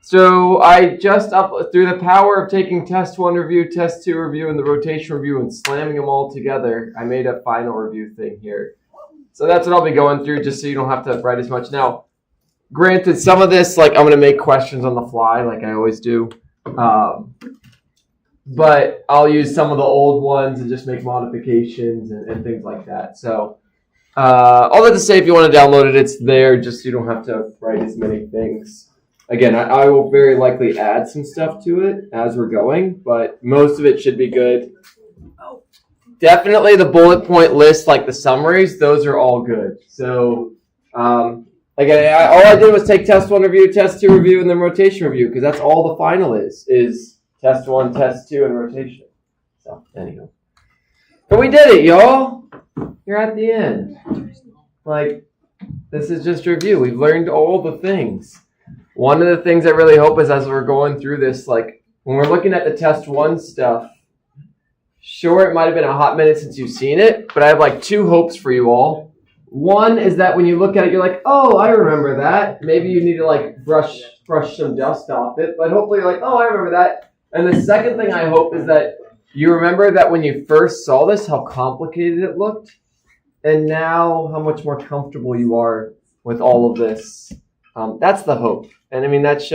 So I just through the power of taking test 1 review, test 2 review, and the rotation review and slamming them all together, I made a final review thing here. So that's what I'll be going through, just so you don't have to write as much. Now, granted, some of this, like, I'm going to make questions on the fly, like I always do. But I'll use some of the old ones and just make modifications and things like that. So all that to say, if you want to download it, it's there, just so you don't have to write as many things. Again, I will very likely add some stuff to it as we're going, but most of it should be good. Definitely the bullet point list, like the summaries, those are all good. So, again, all I did was take test 1 review, test 2 review, and then rotation review, because that's all the final is test 1, test 2, and rotation. So, anyhow. But we did it, y'all. You're at the end. Like, this is just review. We've learned all the things. One of the things I really hope is as we're going through this, like, when we're looking at the test 1 stuff, sure, it might have been a hot minute since you've seen it, but I have, like, 2 hopes for you all. One is that when you look at it, you're like, oh, I remember that. Maybe you need to, like, brush some dust off it, but hopefully you're like, oh, I remember that. And the second thing I hope is that you remember that when you first saw this, how complicated it looked, and now how much more comfortable you are with all of this. That's the hope. And I mean, that's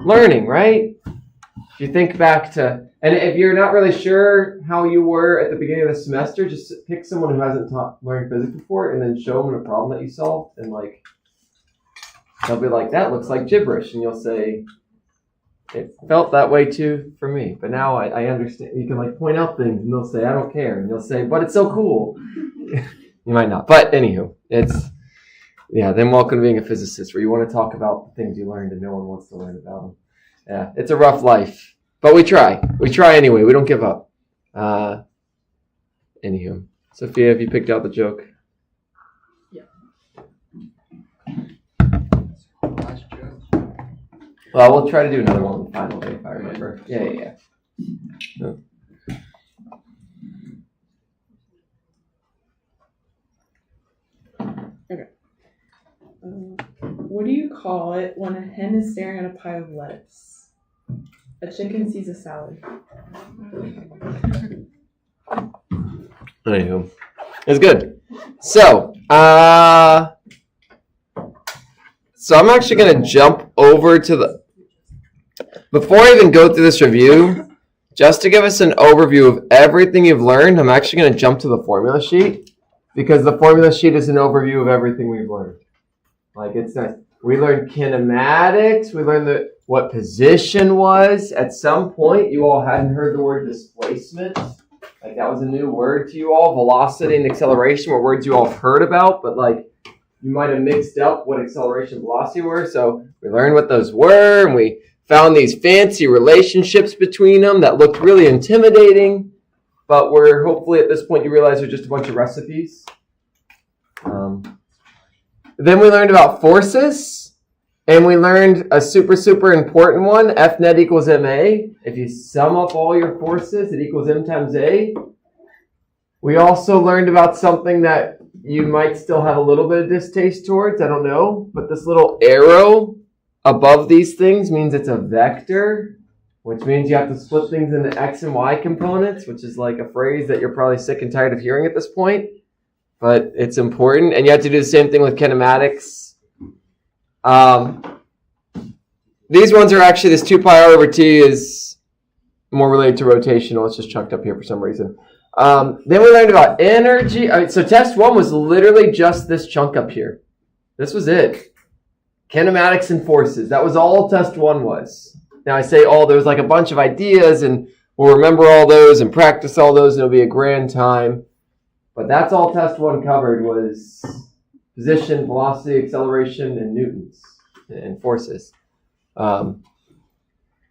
learning, right? If you think back to, and if you're not really sure how you were at the beginning of the semester, just pick someone who hasn't learned physics before and then show them a problem that you solved. And like, they'll be like, that looks like gibberish. And you'll say, it felt that way too for me. But now I understand. You can like point out things and they'll say, I don't care. And you'll say, but it's so cool. You might not. But anywho, then welcome to being a physicist, where you want to talk about the things you learned and no one wants to learn about them. Yeah, it's a rough life, but we try. We try anyway. We don't give up. Anywho, Sophia, have you picked out the joke? Yeah. Well, we'll try to do another one on the final day if I remember. Yeah. No. Okay. What do you call it when a hen is staring at a pile of lettuce? A chicken sees a salad. Anywho, it's good. So I'm actually going to jump over to before I even go through this review, just to give us an overview of everything you've learned, I'm actually going to jump to the formula sheet, because the formula sheet is an overview of everything we've learned. Like, it's nice. We learned kinematics. We learned what position was. At some point, you all hadn't heard the word displacement. Like, that was a new word to you all. Velocity and acceleration were words you all have heard about, but like, you might have mixed up what acceleration and velocity were. So we learned what those were, and we found these fancy relationships between them that looked really intimidating, but we're hopefully at this point you realize they're just a bunch of recipes. Then we learned about forces, and we learned a super important one, F net equals ma. If you sum up all your forces, it equals m times a. We also learned about something that you might still have a little bit of distaste towards, I don't know, but this little arrow above these things means it's a vector, which means you have to split things into x and y components, which is like a phrase that you're probably sick and tired of hearing at this point, but it's important. And you have to do the same thing with kinematics. These ones are actually, this 2 pi r over t is more related to rotational. It's just chunked up here for some reason. Then we learned about energy. So test 1 was literally just this chunk up here. This was it. Kinematics and forces. That was all test 1 was. Now I say all, there was like a bunch of ideas, and we'll remember all those and practice all those, and it'll be a grand time. But that's all test 1 covered, was position, velocity, acceleration, and newtons and forces. And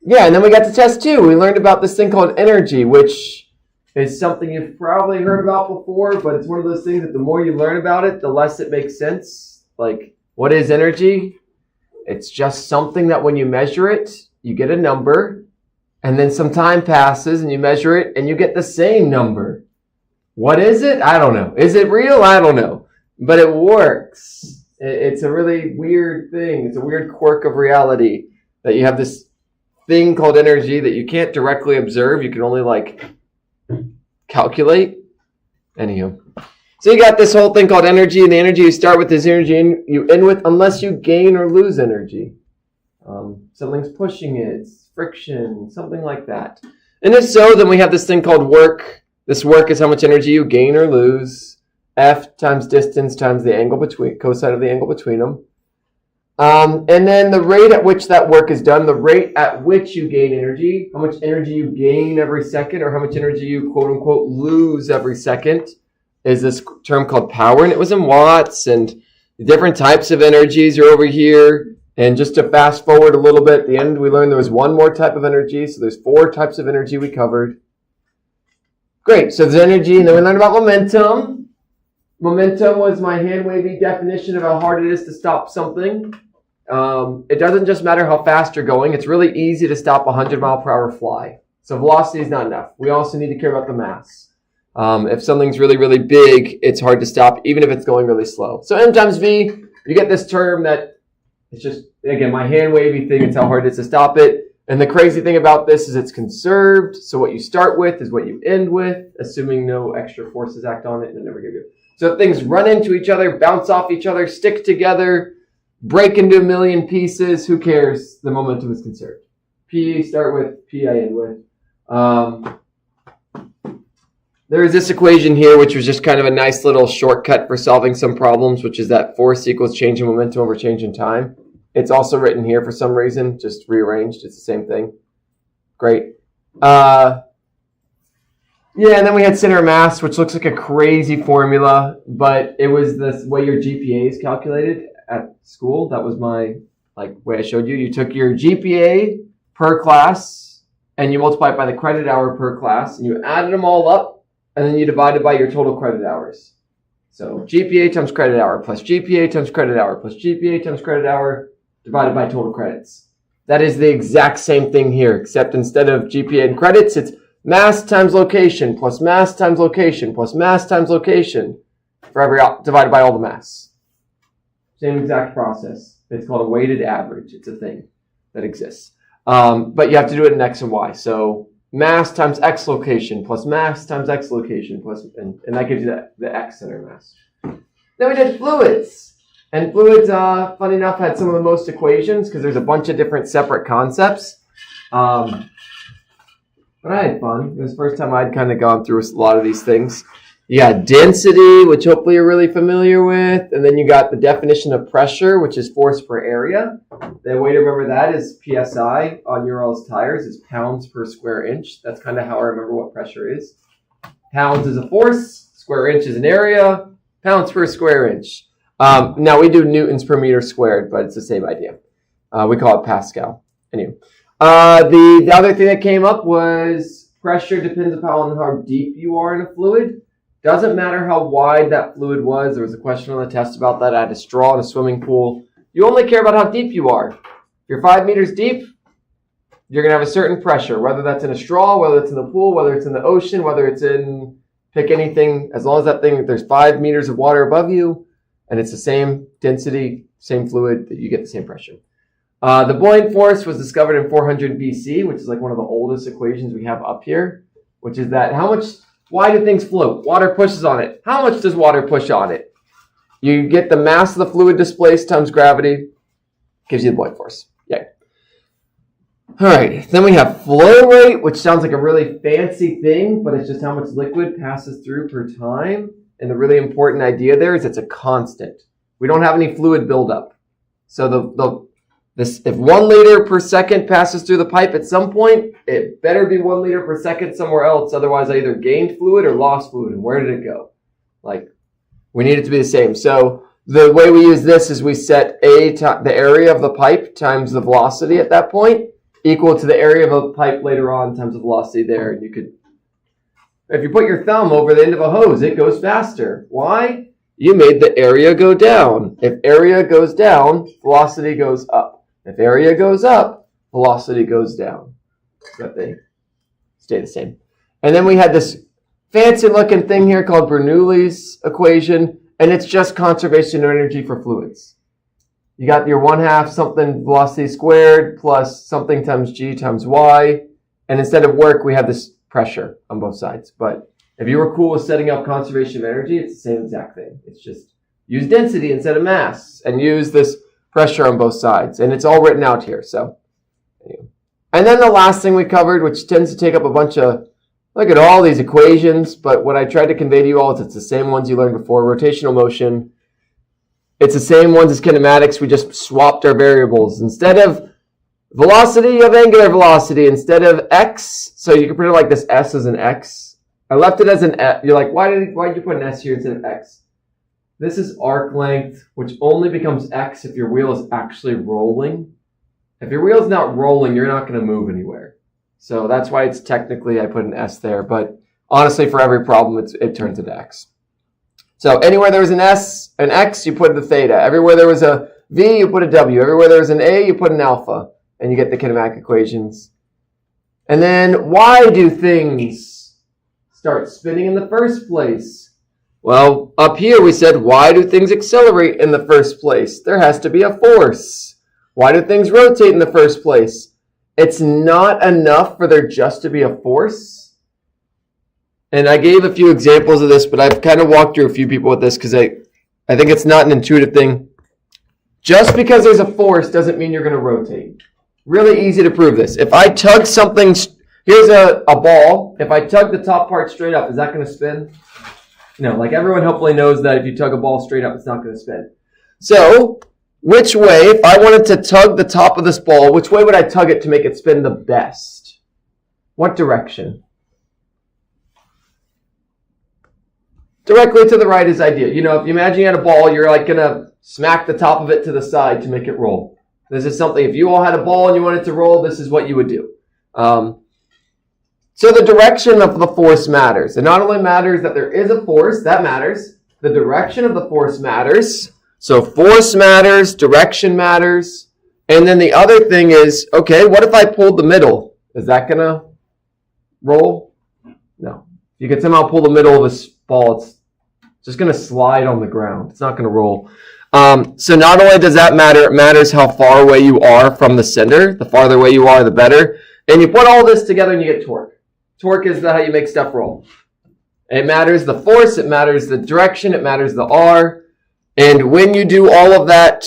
then we got to test 2. We learned about this thing called energy, which is something you've probably heard about before, but it's one of those things that the more you learn about it, the less it makes sense. Like, what is energy? It's just something that when you measure it, you get a number, and then some time passes and you measure it and you get the same number. What is it? I don't know. Is it real? I don't know. But it works. It's a really weird thing. It's a weird quirk of reality. that you have this thing called energy that you can't directly observe. You can only like calculate. Anywho. So you got this whole thing called energy, and the energy you start with is energy you end with unless you gain or lose energy. Something's pushing it, it's friction, something like that. And if so, then we have this thing called work. This work is how much energy you gain or lose. F times distance times the angle between, cosine of the angle between them. And then the rate at which that work is done, the rate at which you gain energy, how much energy you gain every second, or how much energy you quote unquote lose every second, is this term called power. And it was in watts, and the different types of energies are over here. And just to fast forward a little bit, at the end we learned there was one more type of energy. So there's 4 types of energy we covered. Great, so there's energy, and then we learned about momentum. Momentum was my hand-wavy definition of how hard it is to stop something. It doesn't just matter how fast you're going. It's really easy to stop a 100-mile-per-hour fly. So velocity is not enough. We also need to care about the mass. If something's really, really big, it's hard to stop, even if it's going really slow. So M times V, you get this term that it's just, again, my hand-wavy thing. It's how hard it is to stop it. And the crazy thing about this is it's conserved. So what you start with is what you end with, assuming no extra forces act on it, and it never give you. So if things run into each other, bounce off each other, stick together, break into a million pieces, who cares? The momentum is conserved. P start with, P I end with. There is this equation here, which was just kind of a nice little shortcut for solving some problems, which is that force equals change in momentum over change in time. It's also written here for some reason, just rearranged. It's the same thing. Great. Yeah, and then we had center of mass, which looks like a crazy formula, but it was the way your GPA is calculated at school. That was my way I showed you. You took your GPA per class, and you multiply it by the credit hour per class, and you added them all up, and then you divided by your total credit hours. So GPA times credit hour plus GPA times credit hour plus GPA times credit hour divided by total credits. That is the exact same thing here, except instead of GPA and credits, it's mass times location plus mass times location plus mass times location for every divided by all the mass. Same exact process. It's called a weighted average. It's a thing that exists. But you have to do it in X and Y. So mass times X location plus mass times X location plus, and that gives you the X center mass. Then we did fluids. And fluids, funny enough, had some of the most equations because there's a bunch of different separate concepts. But I had fun. It was the first time I'd kind of gone through a lot of these things. You got density, which hopefully you're really familiar with. And then you got the definition of pressure, which is force per area. The way to remember that is PSI on Ural's tires is pounds per square inch. That's kind of how I remember what pressure is. Pounds is a force, square inch is an area, pounds per square inch. Now we do newtons per meter squared, but it's the same idea. We call it Pascal. Anyway, the other thing that came up was pressure depends upon how deep you are in a fluid. Doesn't matter how wide that fluid was. There was a question on the test about that. I had a straw in a swimming pool. You only care about how deep you are. If you're 5 meters deep, you're going to have a certain pressure, whether that's in a straw, whether it's in the pool, whether it's in the ocean, whether it's in, pick anything. As long as that thing, there's 5 meters of water above you, and it's the same density, same fluid, that you get the same pressure. The buoyant force was discovered in 400 BC, which is like one of the oldest equations we have up here, which is that why do things float? Water pushes on it. How much does water push on it? You get the mass of the fluid displaced times gravity, gives you the buoyant force. Yay. All right, then we have flow rate, which sounds like a really fancy thing, but it's just how much liquid passes through per time. And the really important idea there is it's a constant. We don't have any fluid buildup. So if 1 liter per second passes through the pipe at some point, it better be 1 liter per second somewhere else. Otherwise, I either gained fluid or lost fluid. And where did it go? We need it to be the same. So the way we use this is we set the area of the pipe times the velocity at that point equal to the area of a pipe later on times the velocity there. And you could, if you put your thumb over the end of a hose, it goes faster. Why? You made the area go down. If area goes down, velocity goes up. If area goes up, velocity goes down. But they stay the same. And then we had this fancy looking thing here called Bernoulli's equation, and it's just conservation of energy for fluids. you got your 1/2 something velocity squared plus something times g times y. And instead of work, we have this pressure on both sides. But if you were cool with setting up conservation of energy, it's the same exact thing. It's just use density instead of mass and use this pressure on both sides. And it's all written out here. So, anyway. And then the last thing we covered, which tends to take up a bunch of, look at all these equations, but what I tried to convey to you all is it's the same ones you learned before. Rotational motion. It's the same ones as kinematics. We just swapped our variables. Instead of velocity, you have angular velocity. Instead of x, so you can put it like this, s as an x. I left it as an f. You're like, why did you put an s here instead of x? This is arc length, which only becomes x if your wheel is actually rolling. If your wheel's not rolling, you're not going to move anywhere. So that's why it's technically, I put an s there. But honestly, for every problem, it turns into x. So anywhere there was an s, an x, you put the theta. Everywhere there was a v, you put a w. Everywhere there was an a, you put an alpha. And you get the kinematic equations. And then why do things start spinning in the first place? Well, up here we said, why do things accelerate in the first place? There has to be a force. Why do things rotate in the first place? It's not enough for there just to be a force. And I gave a few examples of this, but I've kind of walked through a few people with this because I think it's not an intuitive thing. Just because there's a force doesn't mean you're going to rotate. Really easy to prove this. If I tug something, here's a ball. If I tug the top part straight up, is that going to spin? No, like everyone hopefully knows that if you tug a ball straight up, it's not going to spin. So, which way, if I wanted to tug the top of this ball, which way would I tug it to make it spin the best? What direction? Directly to the right is ideal. You know, if you imagine you had a ball, you're like going to smack the top of it to the side to make it roll. This is something, if you all had a ball and you wanted to roll, this is what you would do. So the direction of the force matters. It not only matters that there is a force, that matters. The direction of the force matters. So force matters, direction matters. And then the other thing is, okay, what if I pulled the middle? Is that going to roll? No. You can somehow pull the middle of this ball, it's just going to slide on the ground. It's not going to roll. So not only does that matter, it matters how far away you are from the center. The farther away you are, the better. And you put all this together and you get torque. Torque is how you make stuff roll. It matters the force, it matters the direction, it matters the R. And when you do all of that,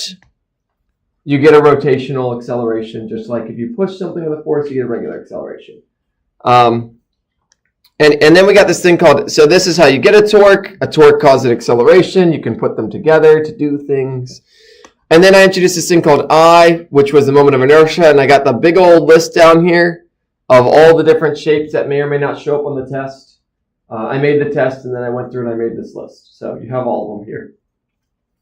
you get a rotational acceleration. Just like if you push something with a force, you get a regular acceleration. And then we got this thing called, so this is how you get a torque. A torque causes an acceleration. You can put them together to do things. And then I introduced this thing called I, which was the moment of inertia. And I got the big old list down here of all the different shapes that may or may not show up on the test. I made the test and then I went through and I made this list. So you have all of them here.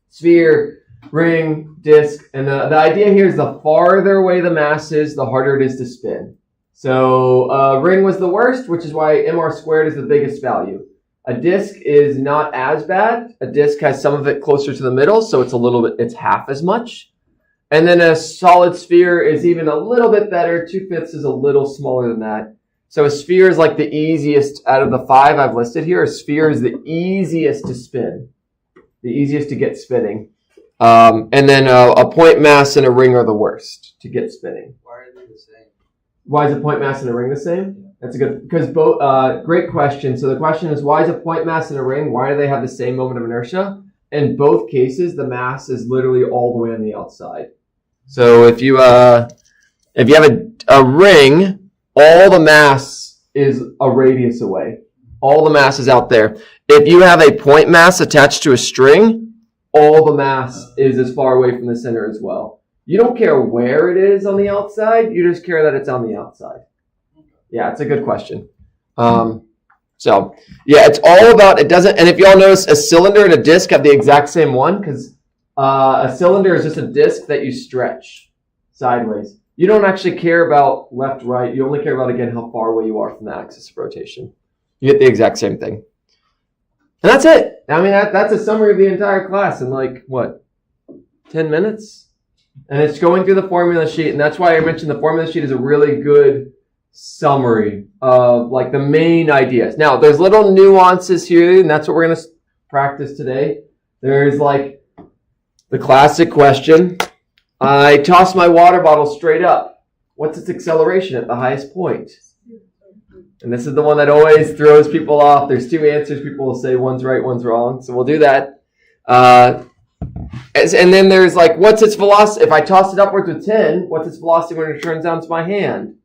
Sphere, ring, disc. And the idea here is the farther away the mass is, the harder it is to spin. So ring was the worst, which is why mr squared is the biggest value. A disk is not as bad. A disk has some of it closer to the middle, so it's half as much. And then a solid sphere is even a little bit better. 2/5 is a little smaller than that. So a sphere is like the easiest out of the 5 I've listed here. A sphere is the easiest to spin, the easiest to get spinning. And then a point mass and a ring are the worst to get spinning. Why are they the same? Why is a point mass and a ring the same? That's a good, because both, great question. So the question is, why is a point mass and a ring, why do they have the same moment of inertia? In both cases, the mass is literally all the way on the outside. So if you have a ring, all the mass is a radius away. All the mass is out there. If you have a point mass attached to a string, all the mass is as far away from the center as well. You don't care where it is on the outside, you just care that it's on the outside. Yeah, it's a good question. So, yeah, it's all about, it doesn't, and if y'all notice, a cylinder and a disc have the exact same one, because a cylinder is just a disc that you stretch sideways. You don't actually care about left, right. You only care about, again, how far away you are from the axis of rotation. You get the exact same thing. And that's it. I mean, that's a summary of the entire class in like, what, 10 minutes? And it's going through the formula sheet, and that's why I mentioned the formula sheet is a really good summary of like the main ideas. Now, there's little nuances here, and that's what we're going to practice today. There's like the classic question, I toss my water bottle straight up. What's its acceleration at the highest point? And this is the one that always throws people off. There's two answers. People will say one's right, one's wrong. So we'll do that. And then there's like, what's its velocity? If I toss it upwards with 10, what's its velocity when it returns down to my hand?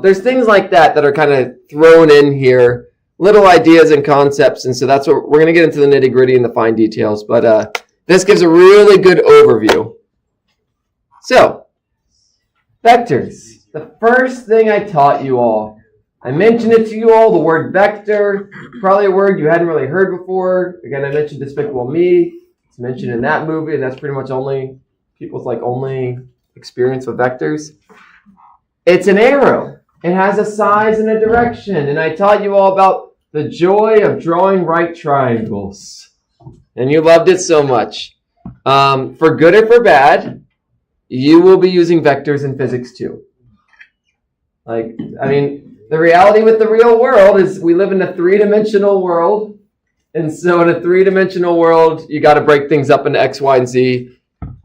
There's things like that that are kind of thrown in here, little ideas and concepts. And so that's what we're going to get into the nitty gritty and the fine details. But this gives a really good overview. So, vectors. The first thing I taught you all, I mentioned it to you all, the word vector, probably a word you hadn't really heard before. Again, I mentioned Despicable Me. It's mentioned in that movie, and that's pretty much people's only experience with vectors. It's an arrow. It has a size and a direction. And I taught you all about the joy of drawing right triangles. And you loved it so much. For good or for bad, you will be using vectors in physics too. The reality with the real world is we live in a three-dimensional world. And so in a three-dimensional world, you got to break things up into X, Y, and Z.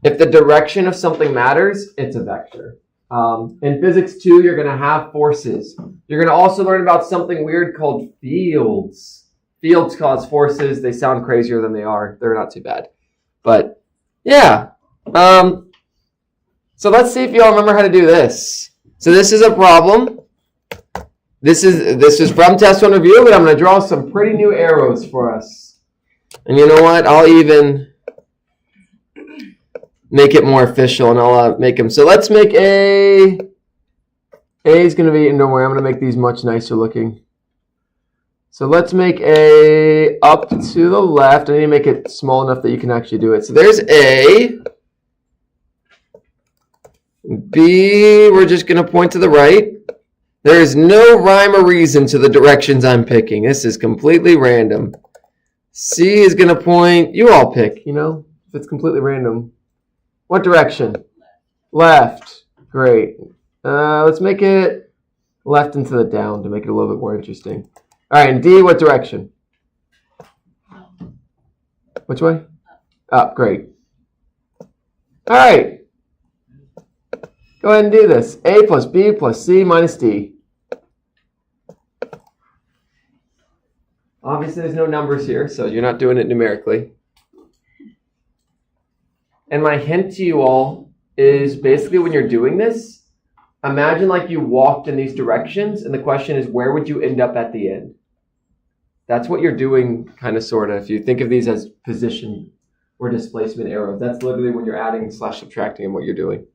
If the direction of something matters, it's a vector. In physics too, you're going to have forces. You're going to also learn about something weird called fields. Fields cause forces. They sound crazier than they are. They're not too bad. But yeah. So let's see if you all remember how to do this. So this is a problem. This is from Test 1 Review, but I'm going to draw some pretty new arrows for us. And you know what? I'll even make it more official, and I'll make them. So let's make A. A is going to be, and don't worry, I'm going to make these much nicer looking. So let's make A up to the left. I need to make it small enough that you can actually do it. So there's A. B, we're just going to point to the right. There is no rhyme or reason to the directions I'm picking. This is completely random. C is going to point, you all pick, if it's completely random. What direction? Left. Great. Let's make it left and to the down to make it a little bit more interesting. All right, and D, what direction? Which way? Up. Great. All right. Go ahead and do this. A plus B plus C minus D. Obviously, there's no numbers here, so you're not doing it numerically. And my hint to you all is basically when you're doing this, imagine like you walked in these directions, and the question is, where would you end up at the end? That's what you're doing, kind of, sort of. If you think of these as position or displacement arrows, that's literally when you're adding / subtracting and what you're doing.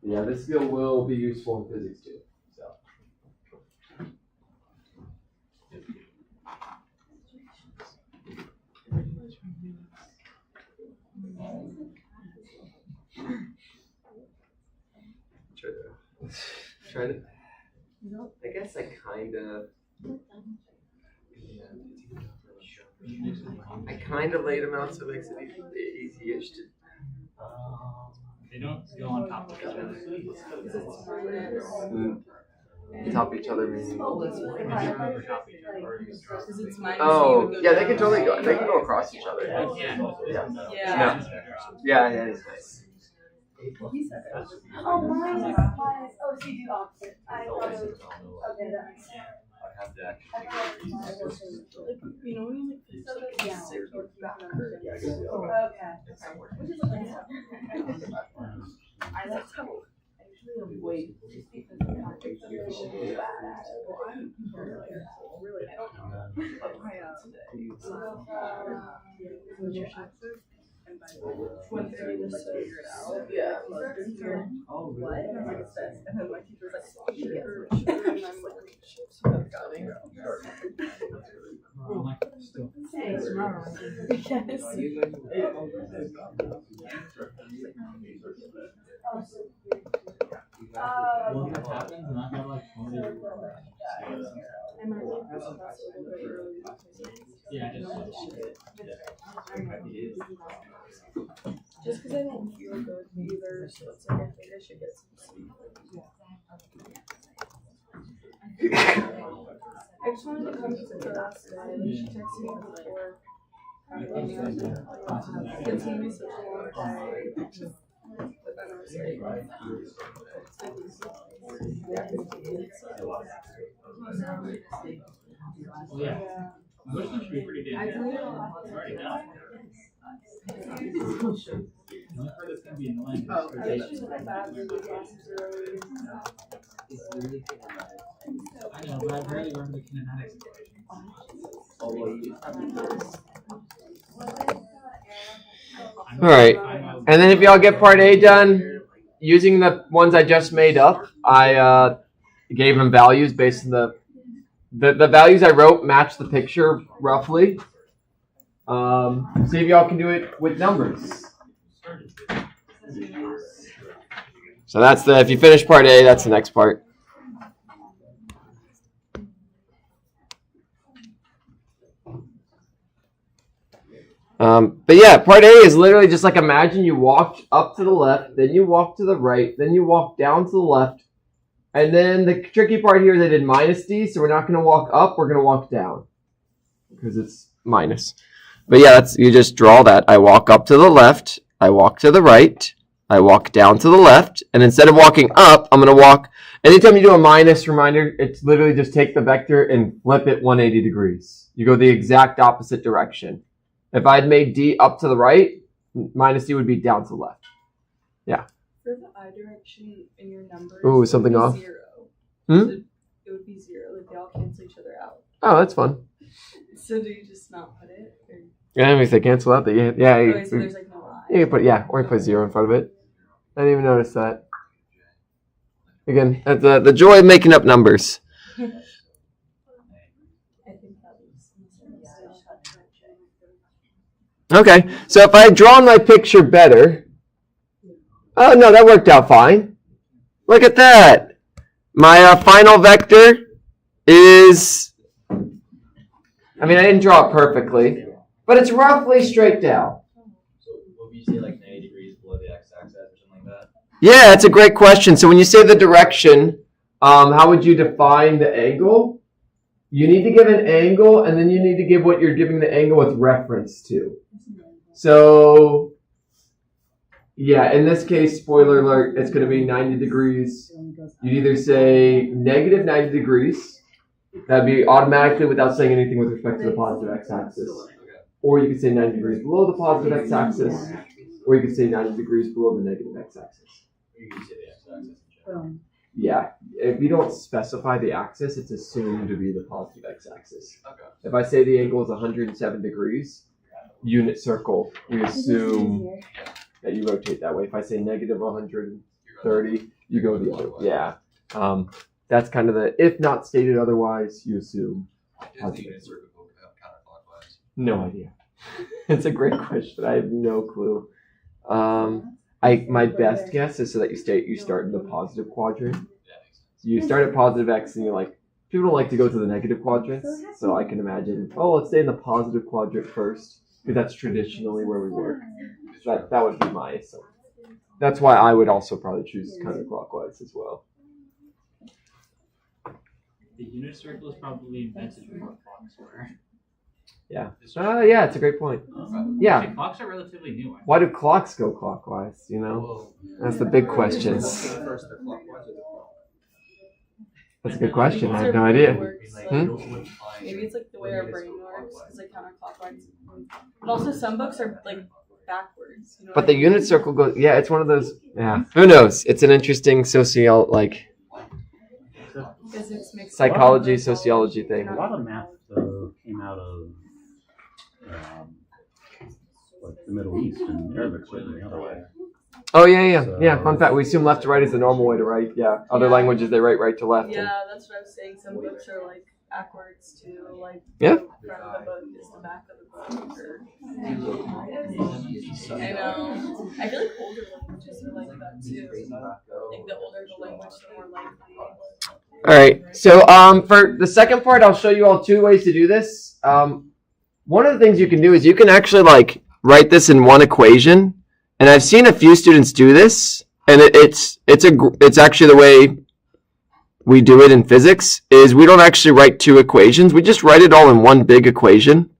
Yeah, this skill will be useful in physics too. Try to. I guess I kind of laid them out so it makes it easy-ish to. They don't go on top of each other. Top each other meaning. Oh, yeah, they can totally go. They can go across each other. Yeah. Yeah. Yeah, that is nice. Oh, mine is. Oh, so you do opposite. I thought it was. Okay, that makes sense. Yeah. Oh, what? And then my teacher was like, Well, if it happens, and I've got like 20. Yeah, Just because I don't feel good either, so it's like I think I should get some sleep. I just wanted to come to the last day. She texted me before. It's gonna be such a long day. But then I was like, well, yeah. Most of them should be pretty damn good. It's already done. The only part that's gonna be annoying is I presentation. just feel bad for the classes early. I know, but I barely remember the kinematics equation. All right. And then if y'all get part A done, using the ones I just made up, I gave them values based on the values I wrote match the picture roughly. See if y'all can do it with numbers. So that's if you finish part A, that's the next part. But yeah, part A is literally just like imagine you walked up to the left, then you walk to the right, then you walk down to the left, and then the tricky part here, they did minus D, so we're not going to walk up, we're going to walk down because it's minus. But yeah, you just draw that. I walk up to the left, I walk to the right, I walk down to the left, and instead of walking up, I'm going to walk. Anytime you do a minus reminder, it's literally just take the vector and flip it 180 degrees. You go the exact opposite direction. If I had made D up to the right, minus D would be down to the left. Yeah. For the I direction in your numbers, Ooh, something it would off. be 0. Hmm? So it would be 0. Like they all cancel each other out. Oh, that's fun. So do you just not put it? Or... Yeah, if they cancel out, yeah. Okay, so there's like no I. You can put or you put 0 in front of it. I didn't even notice that. Again, that's the joy of making up numbers. Okay, so if I had drawn my picture better, oh no, that worked out fine. Look at that. My final vector is, I didn't draw it perfectly, but it's roughly straight down. So would you say like 90 degrees below the x-axis or something like that? Yeah, that's a great question. So when you say the direction, how would you define the angle? You need to give an angle, and then you need to give what you're giving the angle with reference to. So, yeah, in this case, spoiler alert, it's going to be 90 degrees. You'd either say negative 90 degrees. That'd be automatically without saying anything with respect to the positive x-axis. Or you could say 90 degrees below the positive x-axis. Or you could say 90 degrees below the negative x-axis. You can say the x-axis in general. Yeah, if you don't specify the axis, it's assumed to be the positive x-axis. Okay. If I say the angle is 107 degrees, unit circle, we assume that you rotate that way. If I say negative 130, you go the other way. Yeah. That's kind of if not stated otherwise, you assume. Is the unit circle counterclockwise? No idea. It's a great question. I have no clue. My best guess is so that you start in the positive quadrant. Yeah, makes sense. You start at positive x and you're like, people don't like to go to the negative quadrants, so I can imagine, let's stay in the positive quadrant first, because that's traditionally where we work. That would be my assumption. That's why I would also probably choose counterclockwise as well. The unit circle is probably invented before clocks were. Yeah. Yeah, it's a great point. Yeah. Actually, clocks are relatively new. Why do clocks go clockwise, you know? That's the big question. That's a good question. I have no idea. Maybe it's like the way our brain works, because like counterclockwise. But also some books are like backwards. You know But the unit circle goes, yeah, it's one of those, yeah. Who knows? It's an interesting psychology, sociology thing. A lot of math came out of the Middle East, and Arabic written the other way. Oh, yeah. Fun fact, we assume left to right is the normal way to write. Yeah. Other languages, they write right to left. Yeah, that's what I was saying. Some books are like backwards too. Like Yeah. the front of the book is the back of the book. Or I know. I feel like older languages are like that too. Like the older the language, the more likely. All right. So for the second part, I'll show you all two ways to do this. One of the things you can do is you can actually like write this in one equation, and I've seen a few students do this, and it's actually the way we do it in physics. Is we don't actually write two equations; we just write it all in one big equation.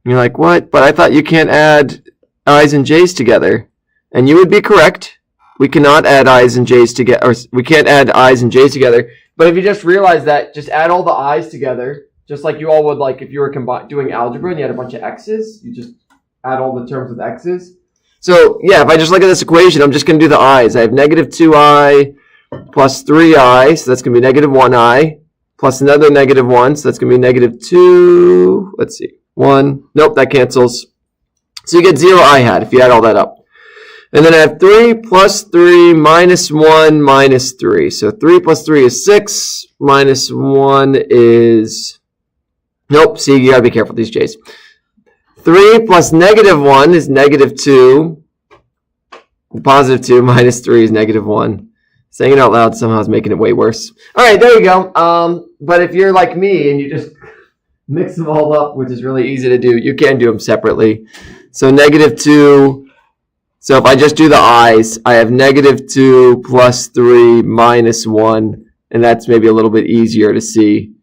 And you're like, what? But I thought you can't add i's and j's together, and you would be correct. We cannot add i's and j's together, or we can't add i's and j's together. But if you just realize that, just add all the i's together, just like you all would like if you were doing algebra and you had a bunch of x's. You just add all the terms with x's. So yeah, if I just look at this equation, I'm just going to do the i's. I have negative 2i plus 3i, so that's going to be negative 1i, plus another negative 1, so that's going to be negative 2, let's see, 1. Nope, that cancels. So you get 0i hat if you add all that up. And then I have 3 plus 3 minus 1 minus 3. So 3 plus 3 is 6, minus 1 is... Nope, see, you gotta be careful with these j's. 3 plus negative 1 is negative 2. Positive 2 minus 3 is negative 1. Saying it out loud somehow is making it way worse. All right, there you go. But if you're like me and you just mix them all up, which is really easy to do, you can do them separately. So negative 2. So if I just do the i's, I have negative 2 plus 3 minus 1, and that's maybe a little bit easier to see.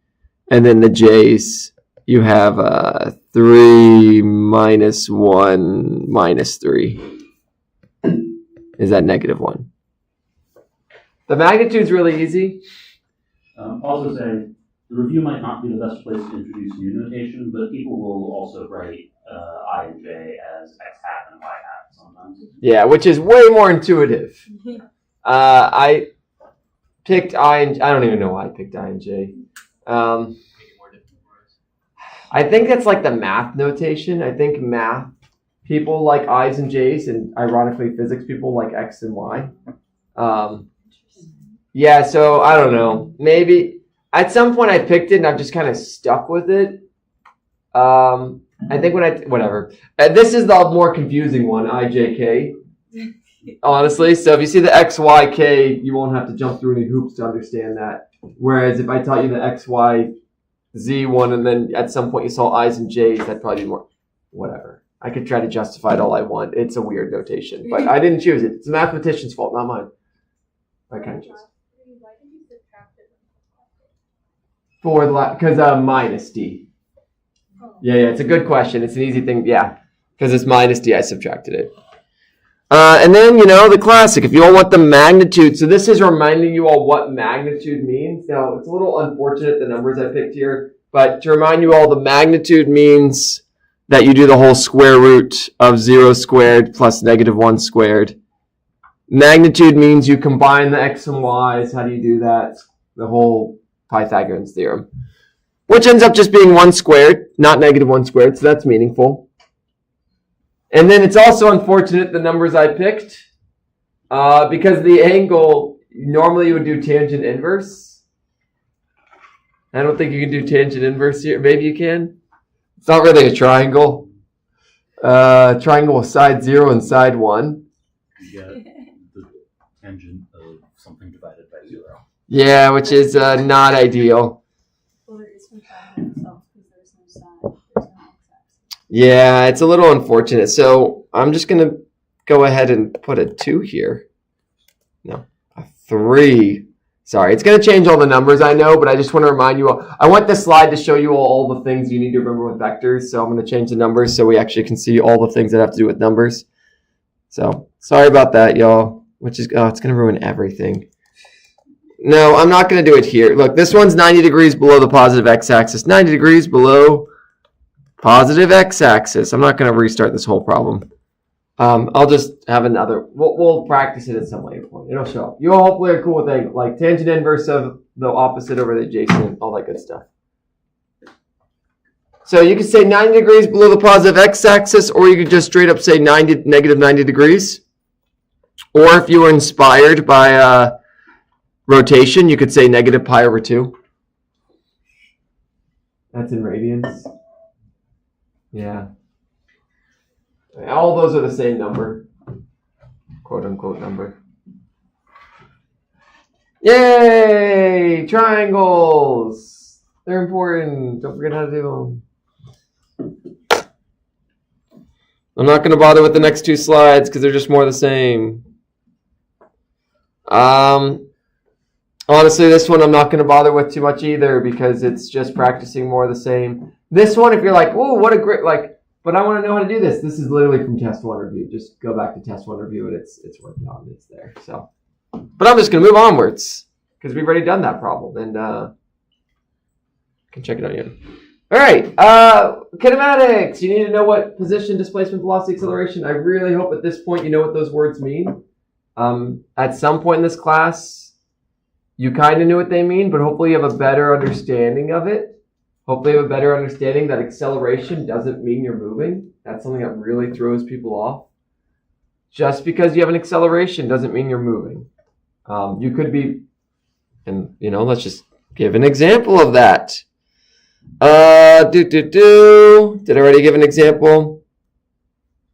And then the j's, you have 3 minus 1 minus 3. Is that negative 1? The magnitude's really easy. Also say, the review might not be the best place to introduce new notation, but people will also write I and J as X hat and Y hat sometimes. Yeah, which is way more intuitive. I picked I and I don't even know why I picked I and J. I think that's like the math notation. I think math people like I's and J's, and ironically physics people like X and Y. Yeah, so I don't know. Maybe at some point I picked it and I've just kind of stuck with it. I think whatever. This is the more confusing one, I, J, K. Honestly, so if you see the X, Y, K, you won't have to jump through any hoops to understand that. Whereas if I taught you the X, Y, Z one, and then at some point you saw I's and J's, that'd probably be more, whatever. I could try to justify it all I want. It's a weird notation, but I didn't choose it. It's the mathematician's fault, not mine. I kind of chose because minus D. Yeah, it's a good question. It's an easy thing. Yeah, because it's minus D, I subtracted it. And then, the classic, if you all want the magnitude. So this is reminding you all what magnitude means. Now, it's a little unfortunate, the numbers I picked here. But to remind you all, the magnitude means that you do the whole square root of 0 squared plus negative 1 squared. Magnitude means you combine the x and y's. How do you do that? The whole Pythagorean's theorem. Which ends up just being 1 squared, not negative 1 squared, so that's meaningful. And then it's also unfortunate the numbers I picked, because the angle, normally you would do tangent inverse. I don't think you can do tangent inverse here. Maybe you can. It's not really a triangle. Triangle with side 0 and side 1. You get the tangent of something divided by 0. Yeah, which is not ideal. Well, there is no triangle itself because there's no side, there's no x-axis. Yeah, it's a little unfortunate. So I'm just going to go ahead and put a 2 here. No, a 3. Sorry, it's going to change all the numbers, I know, but I just want to remind you all. I want this slide to show you all the things you need to remember with vectors. So I'm going to change the numbers so we actually can see all the things that have to do with numbers. So sorry about that, y'all. Which is, it's going to ruin everything. No, I'm not going to do it here. Look, this one's 90 degrees below the positive x-axis. 90 degrees below positive x-axis. I'm not going to restart this whole problem. I'll just have another. We'll practice it at some later point. It'll show up. You all hopefully are cool with things like tangent inverse of the opposite over the adjacent, all that good stuff. So you could say 90 degrees below the positive x-axis, or you could just straight up say negative 90 degrees. Or if you were inspired by rotation, you could say negative pi over 2. That's in radians. Yeah. All those are the same number. Quote unquote number. Yay! Triangles! They're important. Don't forget how to do them. I'm not going to bother with the next two slides because they're just more the same. Honestly, this one I'm not going to bother with too much either because it's just practicing more of the same. This one, if you're like, "Whoa, what a great but I want to know how to do this." This is literally from test 1 review. Just go back to test 1 review and it's worked out and it's there. So, but I'm just going to move onwards because we've already done that problem and can check it out here. All right, kinematics. You need to know what position, displacement, velocity, acceleration. I really hope at this point you know what those words mean. At some point in this class, you kind of knew what they mean, but hopefully you have a better understanding of it. Hopefully you have a better understanding that acceleration doesn't mean you're moving. That's something that really throws people off. Just because you have an acceleration doesn't mean you're moving. You could be, and let's just give an example of that. Did I already give an example?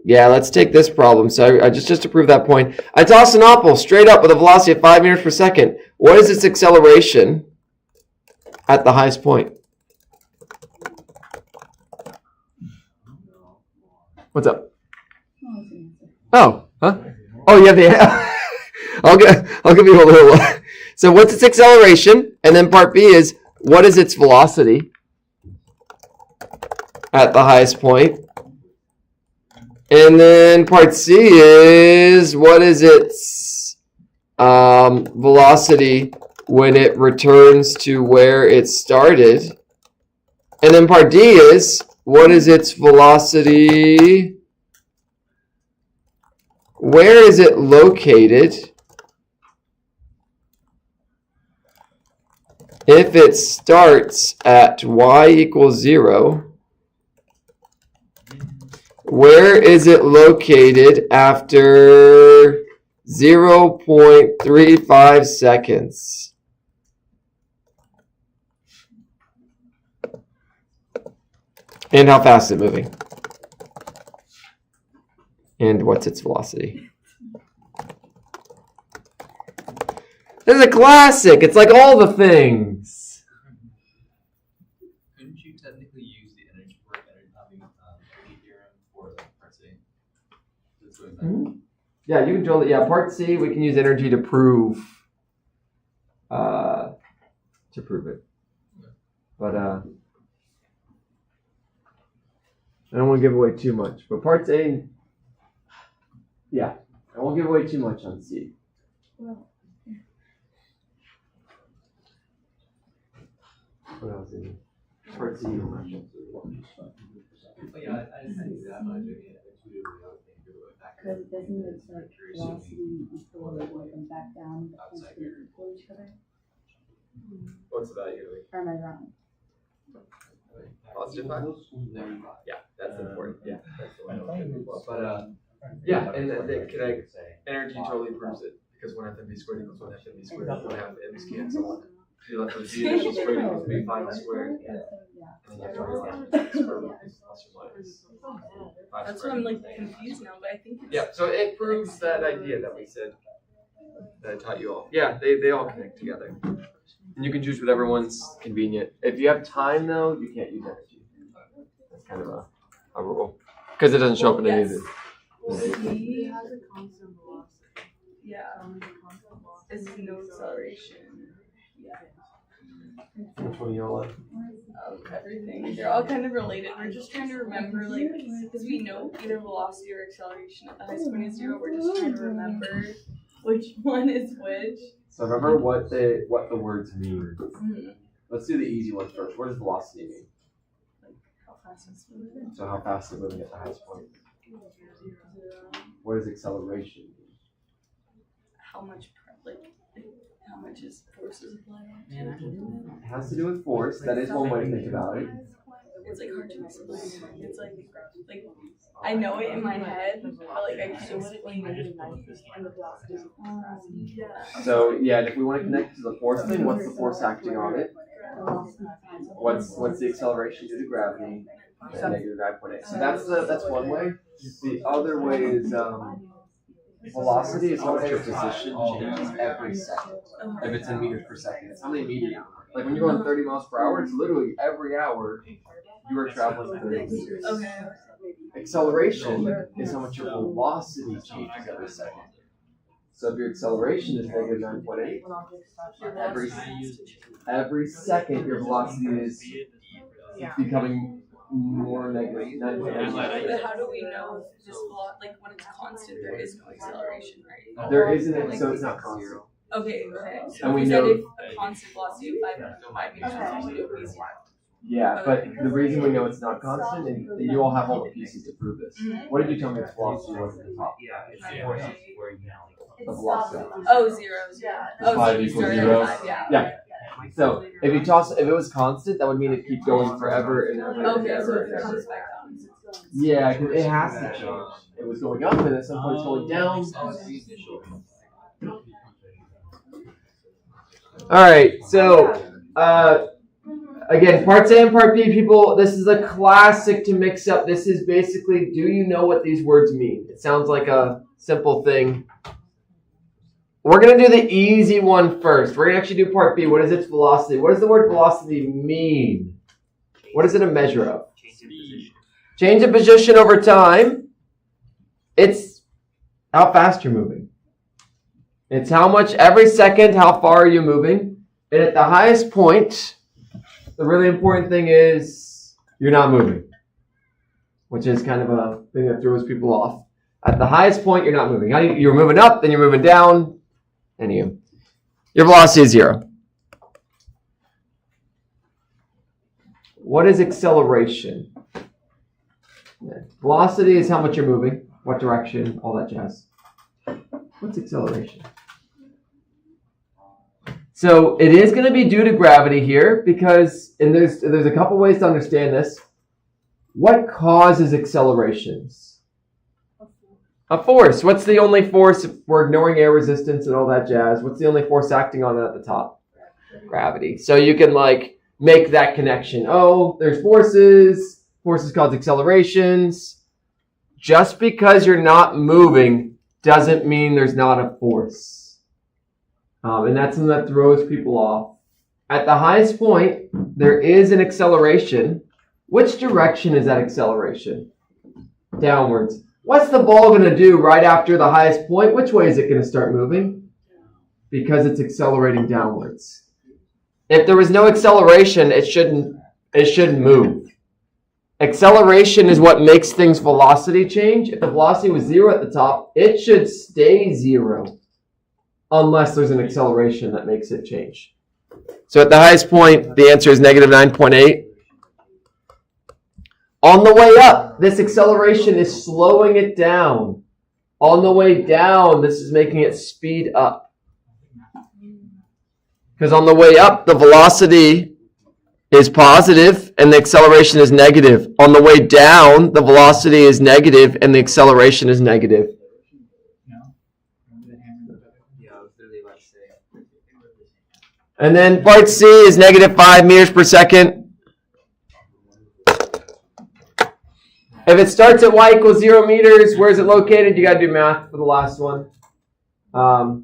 Yeah, let's take this problem. So I just to prove that point. I toss an apple straight up with a velocity of 5 meters per second. What is its acceleration at the highest point? What's up? Oh, huh? Oh, you have the. I'll give you a little. So what's its acceleration? And then part B is what is its velocity at the highest point? And then part C is what is its velocity when it returns to where it started? And then part D is what is its velocity? Where is it located if it starts at y equals 0? Where is it located after 0.35 seconds? And how fast is it moving? And what's its velocity? This is a classic. It's like all the things. Couldn't you technically use the energy theorem for part C? Yeah, you can totally. Yeah, part C, we can use energy to prove it. But I don't want to give away too much. But part A, yeah, I won't give away too much on C. What else is it? Part C. Yeah, I knew that, but I didn't Because it doesn't look like velocity equal and back down equal each other. What's the value? Or am I wrong? Positive 5? Yeah, that's important. Yeah, that's the one. But yeah, and then energy totally proves it because 1 half mv squared equals 1 half mv squared. 1 half mv's cancel. So you left with z initial squared equals b final squared. And then you have to write square root plus or minus 5 That's squared. what I'm confused now, but I think it's Yeah, so it proves that idea that we said that I taught you all. Yeah, they all connect together. And you can choose whatever one's convenient. If you have time though, you can't use energy. That's kind of a rule. Because it doesn't show up in any of it. C has a constant velocity. Yeah. Is no acceleration. Yeah. Which one are you all on? Everything. They're all kind of related. We're just trying to remember, because we know either velocity or acceleration at the highest point is 0. We're just trying to remember which one is which. So remember what the words mean. Mm-hmm. Let's do the easy one first. What does velocity mean? How fast is moving? So how fast is it moving at the highest point? What does acceleration mean? How much is forces applied? It has to do with force. That is one way to think about it. It's hard to explain. It's like I know it in my head, but I can't explain it. So yeah, and if we want to connect to the force thing, what's the force acting on it? What's the acceleration due to gravity? at negative 9.8. So that's one way. The other way is velocity is how much your position changes every second. If it's in meters per second, it's how many meters. Like when you're going 30 miles per hour, it's literally every hour you are traveling 30 meters. Okay. Acceleration is how much your velocity changes every second. So if your acceleration is negative 9.8, every second your velocity is becoming more negative 9.8. But how do we know if this like when it's constant, there is no acceleration, right? There isn't it, so it's not constant. Okay. So And we you know- said if a constant velocity of 5 meters per second, it would be zero. Yeah, but the reason we know it's not constant, and you all have all the pieces to prove this. What did you tell me its velocity was at the top? Yeah, it's the force where you now. The velocity. Oh, zero. Yeah. Oh, Five so you equals started zero. at 5, yeah. Yeah. So if you toss, if it was constant, that would mean it'd keep going forever and ever and Okay, so ever it and ever. comes back down. Yeah, because it has to change. It was going up, and at some point it's going down. All right, so again, parts A and part B, people. This is a classic to mix up. This is basically, do you know what these words mean? It sounds like a simple thing. We're gonna do the easy one first. We're gonna actually do part B. What is its velocity? What does the word velocity mean? What is it a measure of? Change of position over time. It's how fast you're moving. It's how much every second, how far are you moving? And at the highest point, the really important thing is you're not moving, which is kind of a thing that throws people off. At the highest point, you're not moving. You're moving up, then you're moving down, and your velocity is zero. What is acceleration? Velocity is how much you're moving, what direction, all that jazz. What's acceleration? So it is going to be due to gravity here because, and there's a couple ways to understand this. What causes accelerations? A force. What's the only force? We're ignoring air resistance and all that jazz. What's the only force acting on it at the top? Gravity. So you can like make that connection. Oh, there's forces. Forces cause accelerations. Just because you're not moving doesn't mean there's not a force. And that's something that throws people off. At the highest point, there is an acceleration. Which direction is that acceleration? Downwards. What's the ball going to do right after the highest point? Which way is it going to start moving? Because it's accelerating downwards. If there was no acceleration, it shouldn't move. Acceleration is what makes things velocity change. If the velocity was zero at the top, it should stay zero unless there's an acceleration that makes it change. So at the highest point, the answer is negative 9.8. On the way up, this acceleration is slowing it down. On the way down, this is making it speed up. Because on the way up, the velocity is positive and the acceleration is negative. On the way down, the velocity is negative and the acceleration is negative. And then part C is negative 5 meters per second. If it starts at y equals 0 meters, where is it located? You got to do math for the last one. I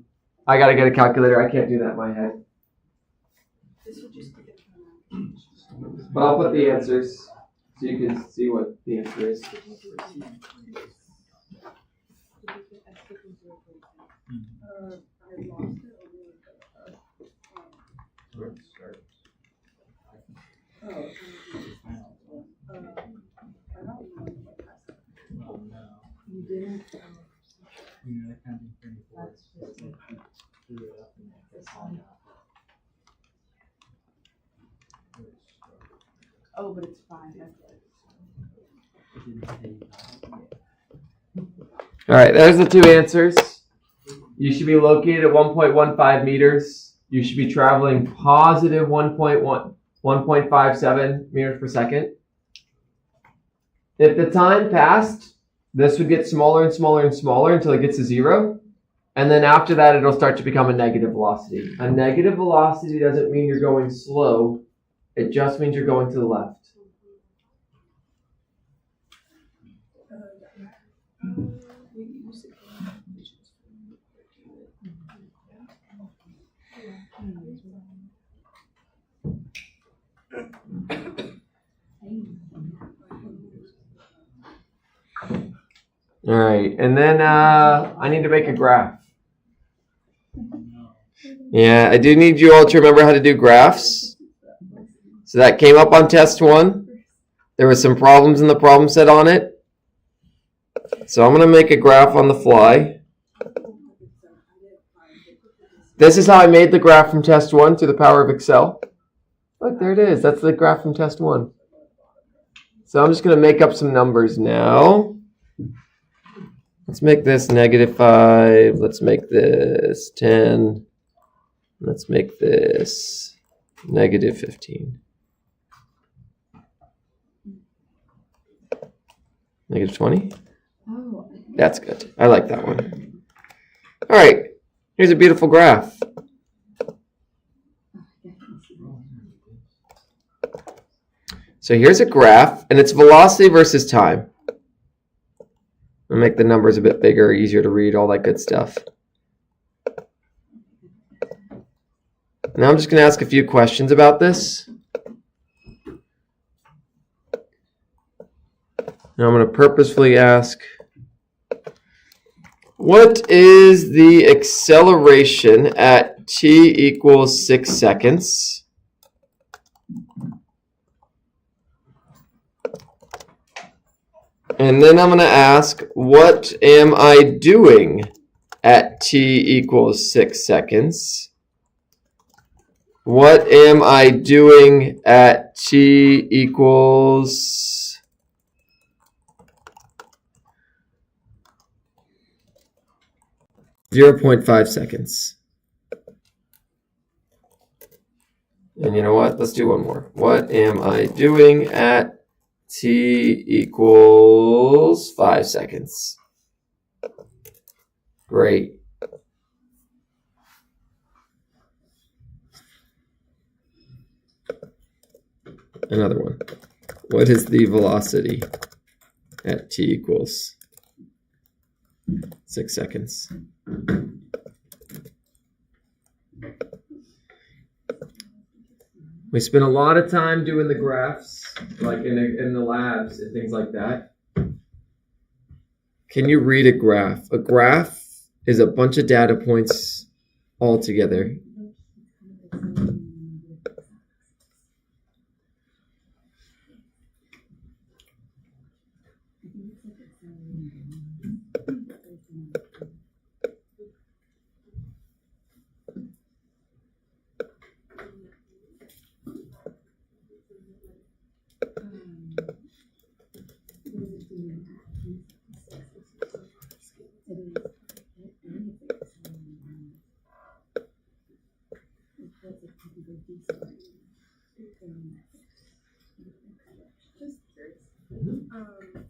got to get a calculator. I can't do that in my head. But I'll put the answers so you can see what the answer is. You didn't. Oh, but it's fine. All right, there's the two answers. You should be located at 1.15 meters. You should be traveling positive 1.57 meters per second. If the time passed, this would get smaller and smaller and smaller until it gets to 0. And then after that, it'll start to become a negative velocity. A negative velocity doesn't mean you're going slow. It just means you're going to the left. All right, and then I need to make a graph. Yeah, I do need you all to remember how to do graphs. So that came up on test 1. There were some problems in the problem set on it. So I'm going to make a graph on the fly. This is how I made the graph from test 1 through the power of Excel. Look, there it is. That's the graph from test 1. So I'm just going to make up some numbers now. Let's make this -5. Let's make this 10. Let's make this -15. -20? Oh. That's good. I like that one. All right. Here's a beautiful graph. So here's a graph, and it's velocity versus time. I'll make the numbers a bit bigger, easier to read, all that good stuff. Now I'm just going to ask a few questions about this. Now I'm going to purposefully ask, what is the acceleration at t equals 6 seconds? And then I'm going to ask, what am I doing at t equals 6 seconds? What am I doing at t equals 0.5 seconds? And you know what? Let's do one more. What am I doing at t equals 5 seconds? Great. Another one. What is the velocity at t equals 6 seconds? We spend a lot of time doing the graphs, like in the labs and things like that. Can you read a graph? A graph is a bunch of data points all together.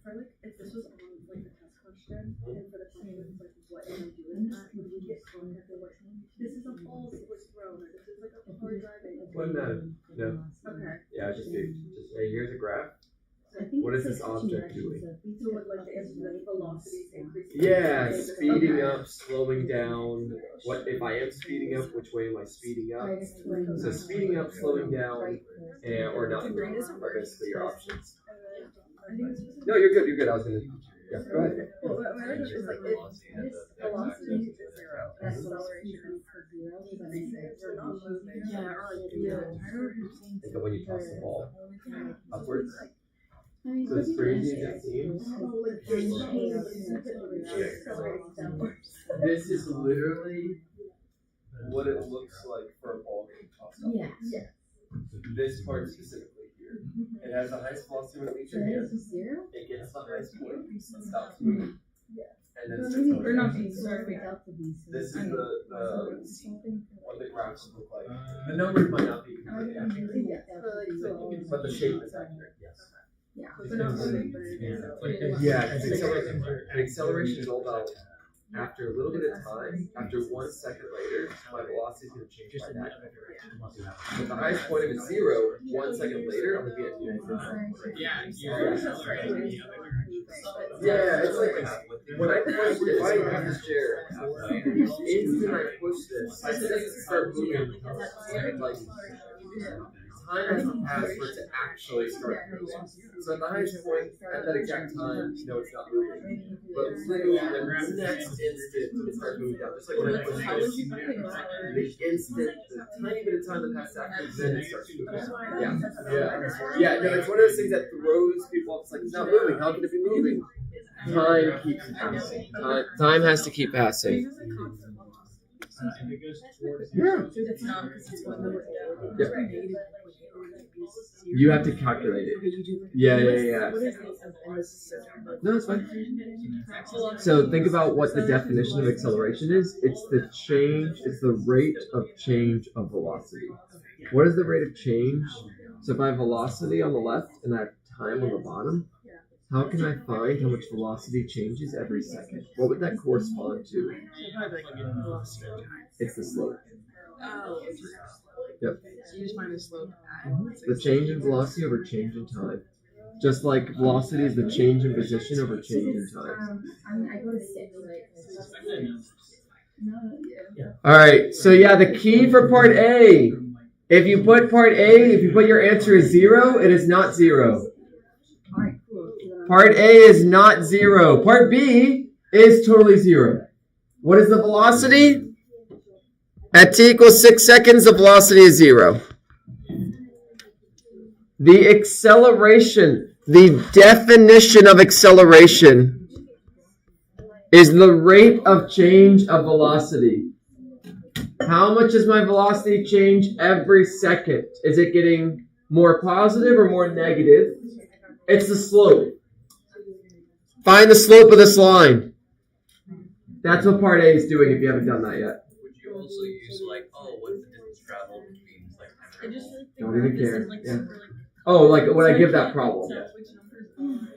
For like, if this was on like the test question, and for the question was like, what am I doing at, would we get scored after what? This is a false was thrown, or this is like a hard driving. No. Okay. Yeah, just hey, here's a graph. I think What is it's this like object touching doing? directions, So would like the answer to that velocity increase? Yeah, speeding Okay. up, slowing down. What if I am speeding up? Which way am I speeding up? So speeding up, slowing down, or not are basically your options. No, you're good. You're good. I was gonna. Yeah, go ahead. Well, what my other is like, if this velocity is 0, and acceleration increases, we're not moving. Yeah, or like, Think of when you toss the ball upwards. I mean, So it's crazy as it seems. This is literally what it looks like for a ball getting tossed up. Yeah. This part specifically here. It has the highest velocity when it leaves So your this hand. is 0? It gets the highest point and stops moving. And then Well, starts maybe going Or not down. being sorry. delta V. So This is I mean, what the graphs look like. The numbers might not be completely accurate, but the shape is accurate, yes. Yeah. We're not moving, but it is. Yeah, because acceleration is all about after a little bit of time, after 1 second later, my velocity is going to change by that. At the highest point of it 0, 1 second later, I'm going to be at 2. Yeah, you're accelerating in the other direction. Yeah, it's like when I push, if I have this chair, instant I push this, I start moving. Like, time has to pass for it to actually start moving. So at the highest point, at that exact time, you know it's not moving. But literally, the next instant, it starts moving down. Just like when I push this, the instant, the tiny bit of time that passes after, then it starts moving. Yeah, no, it's one of those things that throws people off. It's like, it's not moving. How can it be moving? Time keeps passing. Time has to keep passing. If it goes towards It's not because it's going the way down. Yep. You have to calculate it. Yeah. No, it's fine. So think about what the definition of acceleration is. It's the rate of change of velocity. What is the rate of change? So if I have velocity on the left and I have time on the bottom, how can I find how much velocity changes every second? What would that correspond to? It's the slope. Oh. Yep. So you just find the slope The change in velocity over change in time. Just like velocity is the change in position over change in time. I go to 6, right? Alright, so yeah, the key for part A. If you put your answer is 0, it is not 0. Alright, cool. Part A is not 0. Part B is totally 0. What is the velocity? At t equals 6 seconds, the velocity is 0. The acceleration, the definition of acceleration is the rate of change of velocity. How much does my velocity change every second? Is it getting more positive or more negative? It's the slope. Find the slope of this line. That's what part A is doing if you haven't done that yet. Would you also use what's the distance traveled means I just Don't even care. like Yeah. super, like, Oh, like when I give that problem. so which numbers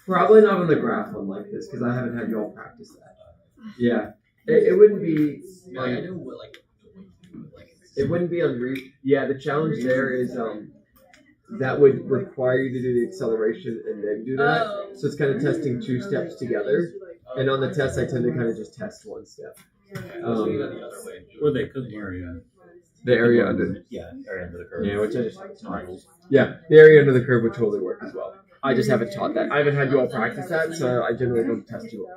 Probably not on the graph one like this because I haven't had you all practice that. Yeah. It wouldn't be I know what it wouldn't be unreasonable. Yeah, the challenge there is that would require you to do the acceleration and then do that. Oh. So it's kind of testing 2 steps together. And on the test, I tend to kind of just test 1 step. Or they could learn. The area under Area under the curve. Yeah, which I just the area under the curve would totally work as well. I just haven't taught that. I haven't had you all practice that, so I generally don't test you all.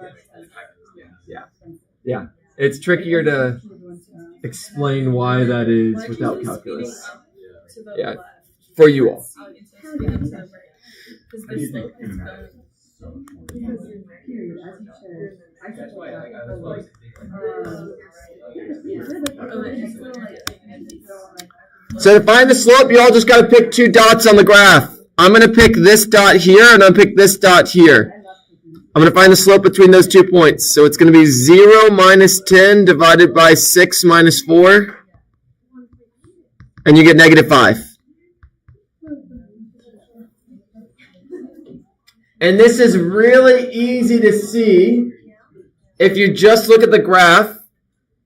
Yeah. It's trickier to explain why that is without calculus. Yeah. For you all. Because this slope is Period, as you said. I said That's why I that. was like, So to find the slope, you all just got to pick 2 dots on the graph. I'm going to pick this dot here, and I'm going to pick this dot here. I'm going to find the slope between those 2 points. So it's going to be 0 minus 10 divided by 6 minus 4. And you get negative 5. And this is really easy to see if you just look at the graph.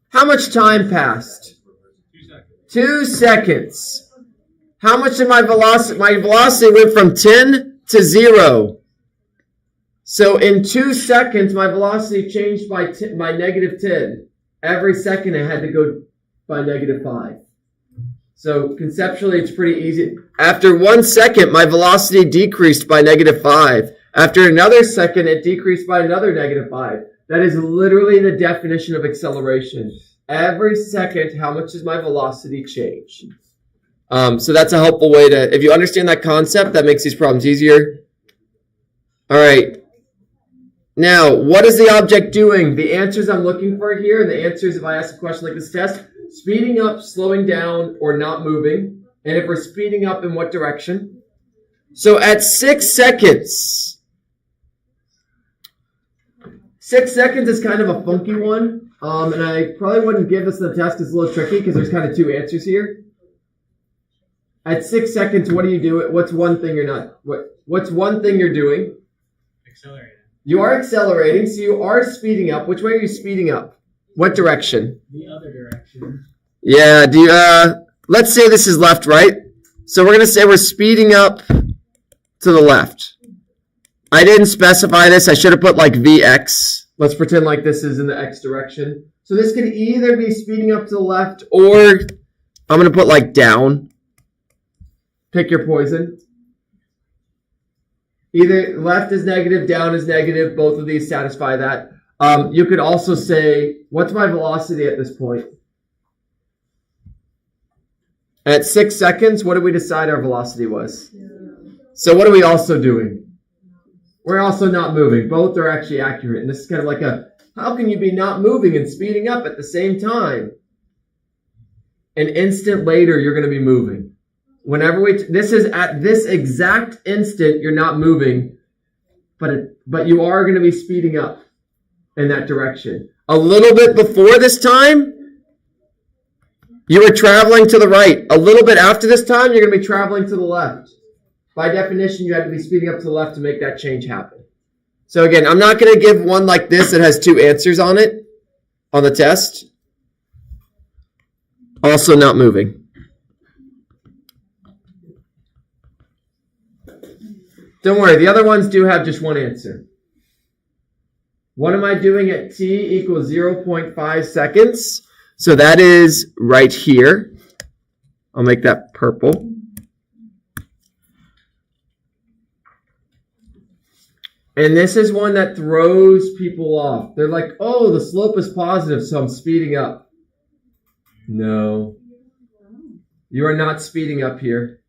How much time passed? 2 seconds. How much did my velocity? My velocity went from 10 to 0. So in 2 seconds, my velocity changed by negative 10. Every second, it had to go by negative 5. So conceptually, it's pretty easy. After 1 second, my velocity decreased by negative 5. After another second, it decreased by another negative 5. That is literally the definition of acceleration. Every second, how much does my velocity change? So that's a helpful way to, if you understand that concept, that makes these problems easier. All right. Now, what is the object doing? The answers I'm looking for here, and the answers if I ask a question like this test, speeding up, slowing down, or not moving. And if we're speeding up, in what direction? So at 6 seconds, 6 seconds is kind of a funky one. And I probably wouldn't give this the test because it's a little tricky because there's kind of 2 answers here. At 6 seconds, what do you do? What's one thing you're not? What's one thing you're doing? accelerating. You are accelerating, so you are speeding up. Which way are you speeding up? What direction? The other direction. Yeah, do you, let's say this is left, right? So we're going to say we're speeding up to the left. I didn't specify this. I should have put like Vx. Let's pretend like this is in the X direction. So this could either be speeding up to the left, or I'm going to put like down. Pick your poison. Either left is negative, down is negative. Both of these satisfy that. You could also say, what's my velocity at this point? At 6 seconds, what did we decide our velocity was? So what are we also doing? We're also not moving. Both are actually accurate. And this is kind of like how can you be not moving and speeding up at the same time? An instant later, you're going to be moving. Whenever this is at this exact instant, you're not moving, but you are going to be speeding up in that direction. A little bit before this time, you were traveling to the right. A little bit after this time, you're going to be traveling to the left. By definition, you have to be speeding up to the left to make that change happen. So again, I'm not going to give one like this that has 2 answers on it on the test. Also not moving. Don't worry, the other ones do have just one answer. What am I doing at t equals 0.5 seconds? So that is right here. I'll make that purple. And this is one that throws people off. They're like, oh, the slope is positive, so I'm speeding up. No. You are not speeding up here.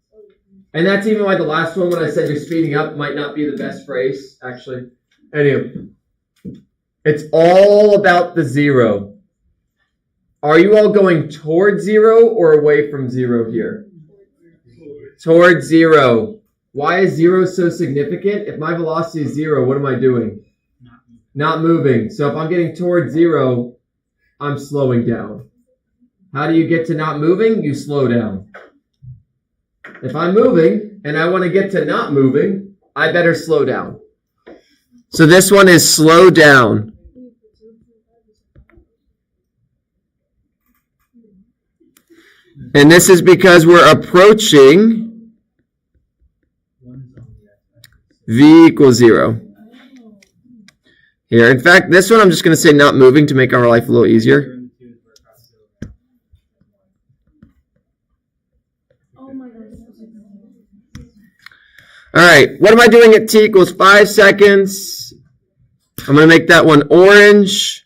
And that's even why the last one, when I said you're speeding up, might not be the best phrase, actually. Anyway, it's all about the 0. Are you all going toward 0 or away from 0 here? Toward 0. Why is 0 so significant? If my velocity is 0, what am I doing? Not moving. So if I'm getting toward 0, I'm slowing down. How do you get to not moving? You slow down. If I'm moving and I want to get to not moving, I better slow down. So this one is slow down. And this is because we're approaching v equals 0. Here. In fact, this one I'm just going to say not moving to make our life a little easier. All right, what am I doing at t equals 5 seconds? I'm going to make that one orange.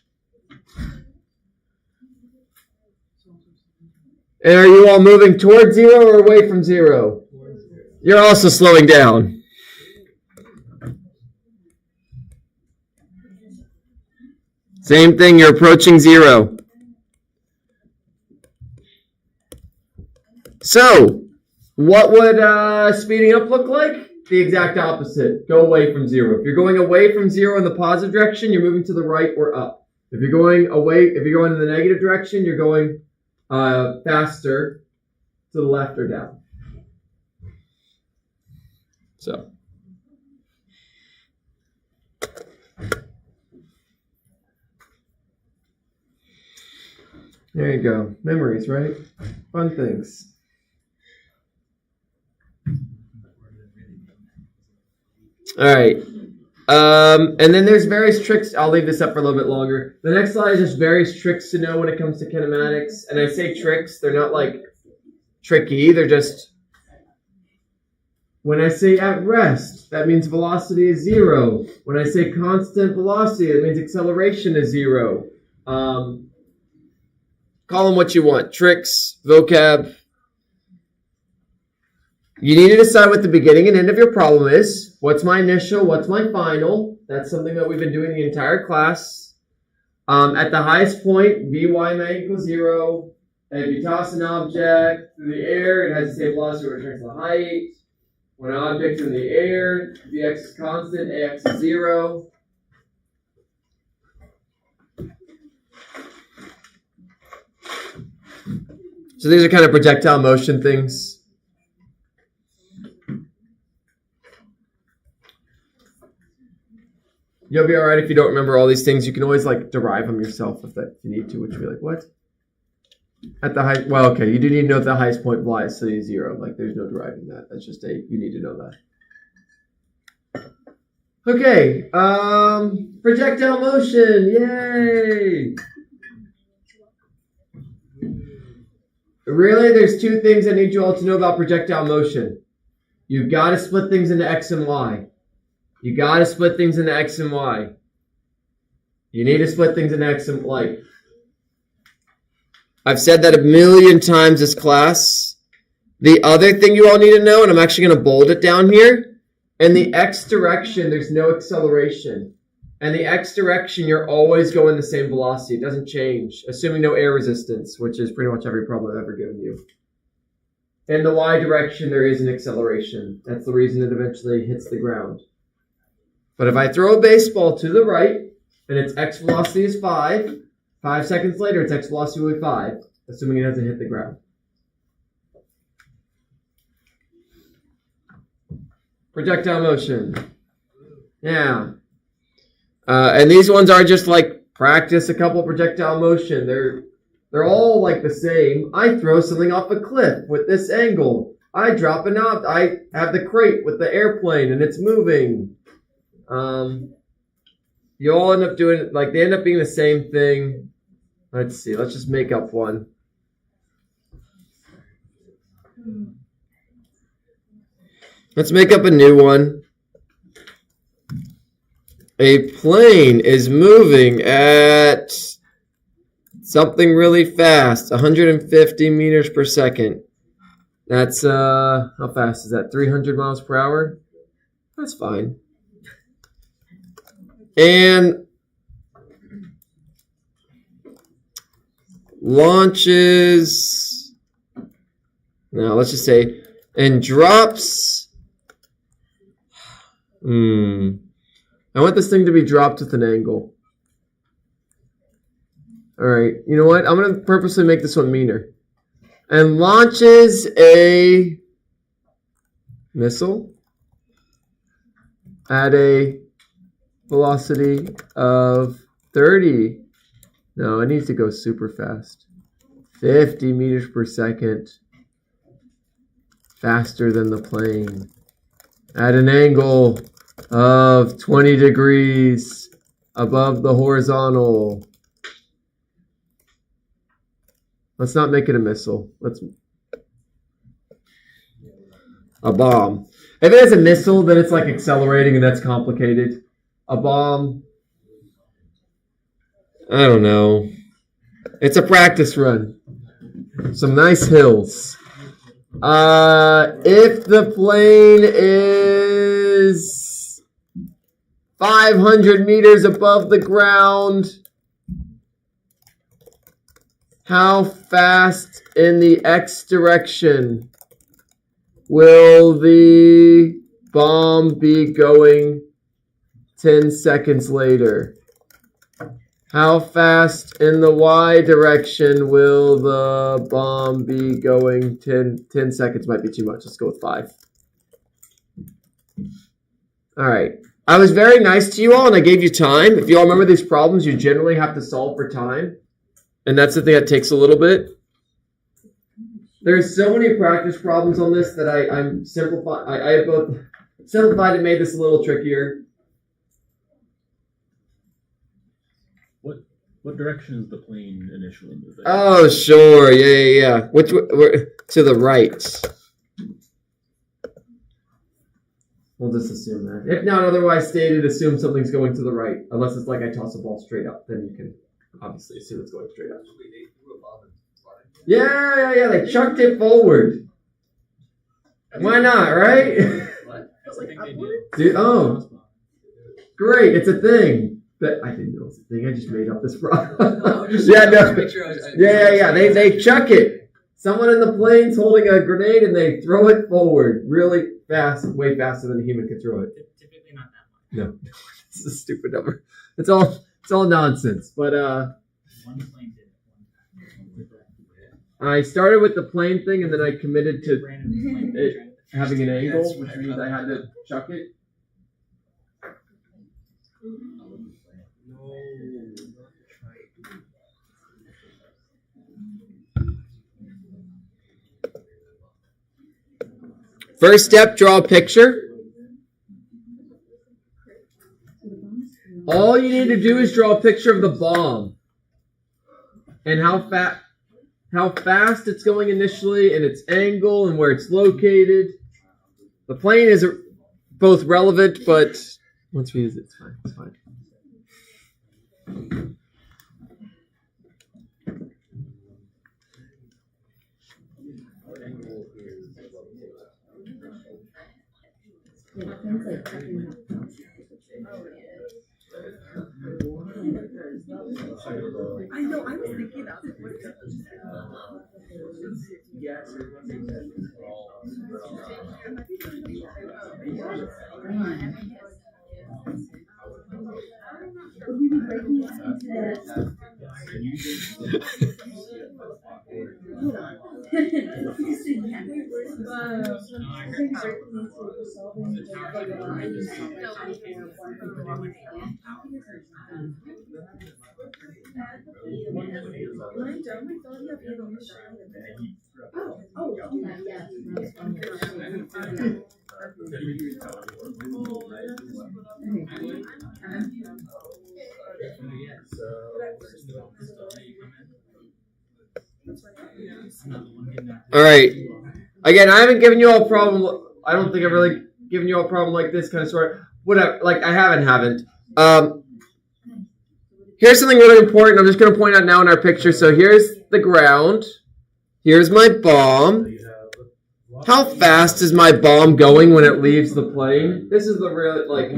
And are you all moving towards 0 or away from 0? You're also slowing down. Same thing, you're approaching 0. So, what would speeding up look like? The exact opposite. Go away from 0. If you're going away from 0 in the positive direction, you're moving to the right or up. If you're going in the negative direction, you're going faster to the left or down. So. There you go. Memories, right? Fun things. All right. And then there's various tricks. I'll leave this up for a little bit longer. The next slide is just various tricks to know when it comes to kinematics. And I say tricks, they're not like tricky. They're just, when I say at rest, that means velocity is 0. When I say constant velocity, that means acceleration is 0. Call them what you want. Tricks, vocab. You need to decide what the beginning and end of your problem is. What's my initial? What's my final? That's something that we've been doing the entire class. At the highest point, Vy may equal 0. And if you toss an object through the air, it has the same velocity with return to the height. When an object's in the air, Vx is constant, Ax is 0. So these are kind of projectile motion things. You'll be all right if you don't remember all these things. You can always like derive them yourself if you need to, which would be like, what? At the height, well, okay, you do need to know the highest point lies, so 0. Like, there's no deriving that. That's just you need to know that. Okay, projectile motion, yay! Really, there's 2 things I need you all to know about projectile motion. You've got to split things into X and Y. You got to split things into X and Y. You need to split things into X and Y. I've said that a million times this class. The other thing you all need to know, and I'm actually going to bold it down here, in the X direction, there's no acceleration. And the X direction, you're always going the same velocity. It doesn't change, assuming no air resistance, which is pretty much every problem I've ever given you. In the Y direction, there is an acceleration. That's the reason it eventually hits the ground. But if I throw a baseball to the right, and its X velocity is 5, 5 seconds later, its X velocity will be 5, assuming it doesn't hit the ground. Projectile motion. Yeah. And these ones are just like practice a couple projectile motion. They're all like the same. I throw something off a cliff with this angle. I drop an object. I have the crate with the airplane and it's moving. You all end up doing, like, they end up being the same thing. Let's see. Let's just make up one. Let's make up a new one. A plane is moving at something really fast, 150 meters per second. That's, how fast is that? 300 miles per hour? That's fine. And launches, now let's just say, and drops, I want this thing to be dropped with an angle. Alright, you know what? I'm going to purposely make this one meaner. And launches a missile at a velocity of 30. No, it needs to go super fast. 50 meters per second. Faster than the plane. At an angle of 20 degrees above the horizontal. Let's not make it a missile. A bomb. If it is a missile, then it's like accelerating and that's complicated. A bomb. I don't know. It's a practice run. Some nice hills. If the plane is 500 meters above the ground, how fast in the X direction will the bomb be going 10 seconds later? How fast in the Y direction will the bomb be going 10 seconds? Might be too much. Let's go with 5. All right. I was very nice to you all, and I gave you time. If you all remember these problems, you generally have to solve for time. And that's the thing that takes a little bit. There's so many practice problems on this that I'm simplifying. I have both simplified and made this a little trickier. What direction is the plane initially moving? Oh, sure. Yeah. Which to the right. We'll just assume that. If not otherwise stated, assume something's going to the right. Unless it's like I toss a ball straight up, then you can obviously assume it's going straight up. Yeah. They chucked it forward. Why not, right? Dude, oh, great! It's a thing. But I didn't know it was a thing. I just made up this problem. Yeah. They chuck it. Someone in the plane's holding a grenade and they throw it forward really fast, way faster than a human could throw it. Typically not that much. No, this is a stupid number. It's all nonsense. But One plane did it. I started with the plane thing and then I committed to it having an angle, which means I had to chuck it. First step, draw a picture. All you need to do is draw a picture of the bomb and how fast it's going initially and its angle and where it's located. The plane is both relevant, but once we use it, it's fine. It's fine. I know, I was thinking that. What is that? Would we be breaking this into All right. Again, I haven't given you all a problem. I don't think I've really given you all a problem like this kind of sort. Whatever. Like I haven't. Here's something really important. I'm just going to point out now in our picture. So here's the ground. Here's my bomb. How fast is my bomb going when it leaves the plane? This is the real, like,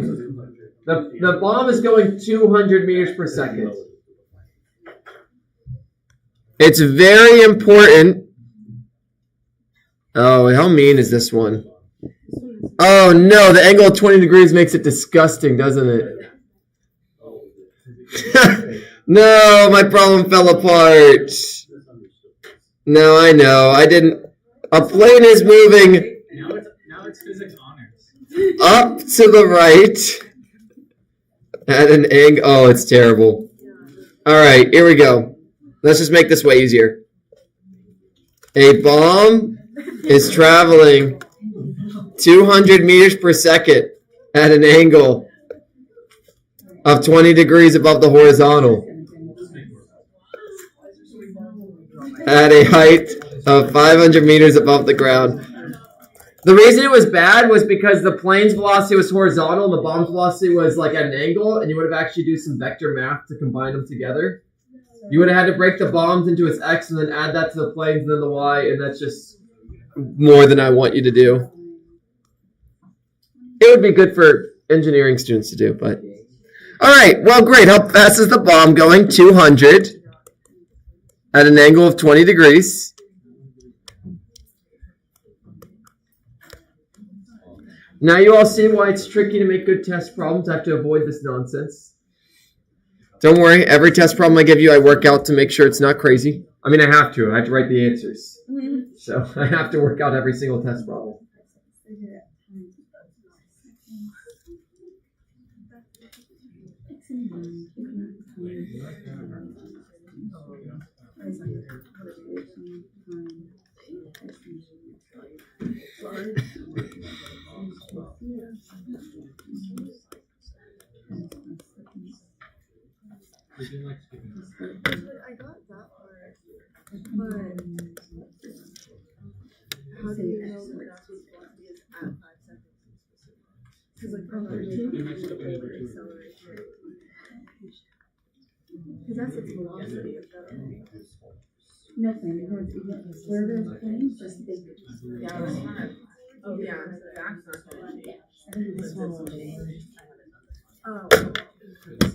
the bomb is going 200 meters per second. It's very important. Oh, how mean is this one? Oh no, the angle of 20 degrees makes it disgusting, doesn't it? No, my problem fell apart. No, I know. I didn't. A plane is moving Now it's physics honors. up to the right at an angle. Oh, it's terrible. All right, here we go. Let's just make this way easier. A bomb is traveling 200 meters per second at an angle of 20 degrees above the horizontal at a height of 500 meters above the ground. The reason it was bad was because the plane's velocity was horizontal and the bomb's velocity was like at an angle, and you would have actually do some vector math to combine them together. You would have had to break the bombs into its x and then add that to the planes and then the y, and that's just more than I want you to do. It would be good for engineering students to do, but... All right, well, great. How fast is the bomb going? 200 at an angle of 20 degrees. Now you all see why it's tricky to make good test problems. I have to avoid this nonsense. Don't worry, every test problem I give you, I work out to make sure it's not crazy. I mean, I have to write the answers. So I have to work out every single test problem. I got that part, but how do you know that that's what velocity is at 5 seconds? Because like from the acceleration, because that's its velocity of the. No plane, because where there's planes, just big. Yeah, that's kind of. Oh yeah, that's not going to. I think this one will change. Oh.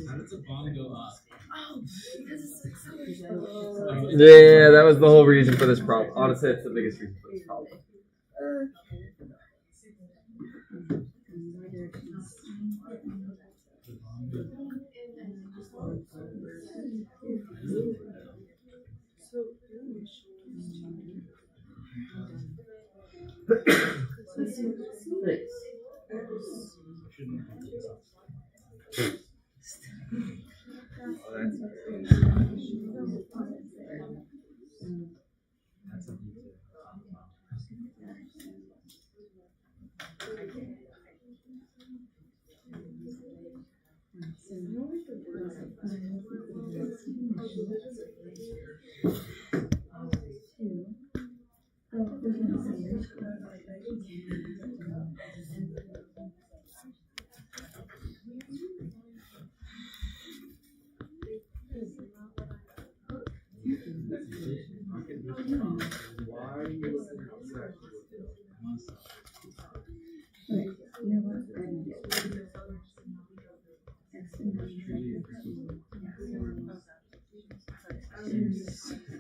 How does the bomb go up? Oh, because it's acceleration. Yeah, that was the whole reason for this problem. Honestly, it's the biggest reason for this problem.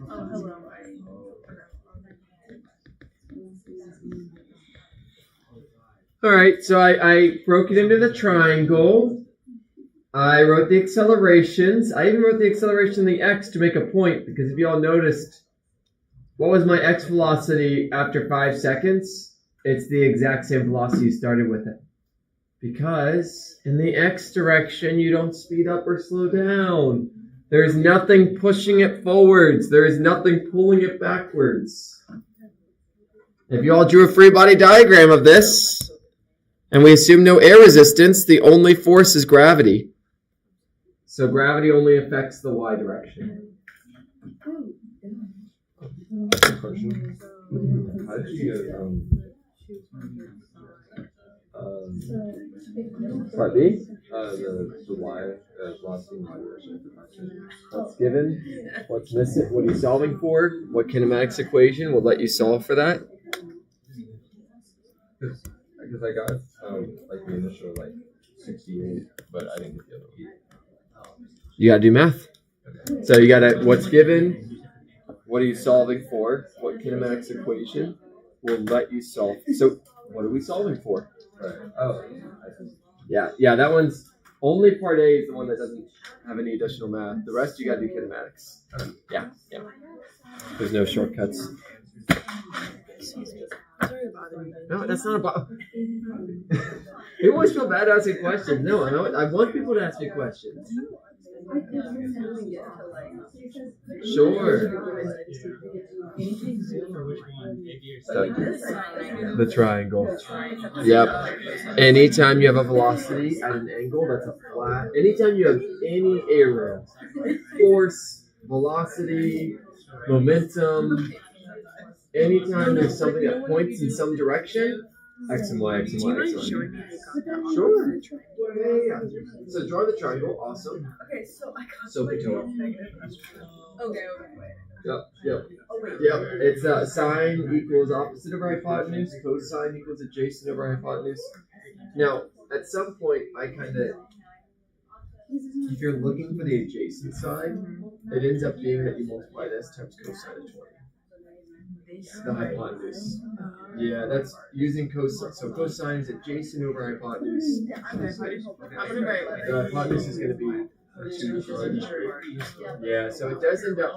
Oh, hello. All right, so I broke it into the triangle. I wrote the accelerations. I even wrote the acceleration in the x to make a point, because if you all noticed, what was my x velocity after 5 seconds? It's the exact same velocity you started with it. Because in the x direction, you don't speed up or slow down. There's nothing pushing it forwards. There is nothing pulling it backwards. If you all drew a free body diagram of this, and we assume no air resistance, the only force is gravity. So gravity only affects the y direction. Question. How did you get Part B? the y velocity and y direction? What's given? What's missing? What are you solving for? What kinematics equation will let you solve for that? Because I got like the initial 68, but I didn't get the other one. You gotta do math. So you gotta, what's given? What are you solving for? What kinematics equation will let you solve? So what are we solving for? Right. Oh, I see. Yeah, that one's, only part A is the one that doesn't have any additional math. The rest you gotta do kinematics. Yeah. There's no shortcuts. No, that's not about. You always feel bad asking questions. No, I want people to ask me questions. Sure. The triangle. Yep. Anytime you have a velocity at an angle, that's a flat. Anytime you have any arrow, force, velocity, momentum, anytime there's something that points in some direction, X and Y, X and Y, X and Y. Sure. Yeah. So draw the triangle. Awesome. Okay, so I got So potato. Okay. Yep. It's sine equals opposite over hypotenuse. Cosine equals adjacent over hypotenuse. Now, at some point, if you're looking for the adjacent side, it ends up being that you multiply this times cosine of 20. The hypotenuse. Yeah, that's using cosine. So cosine is adjacent over hypotenuse. The hypotenuse is going to be 2. Yeah, so it does end up.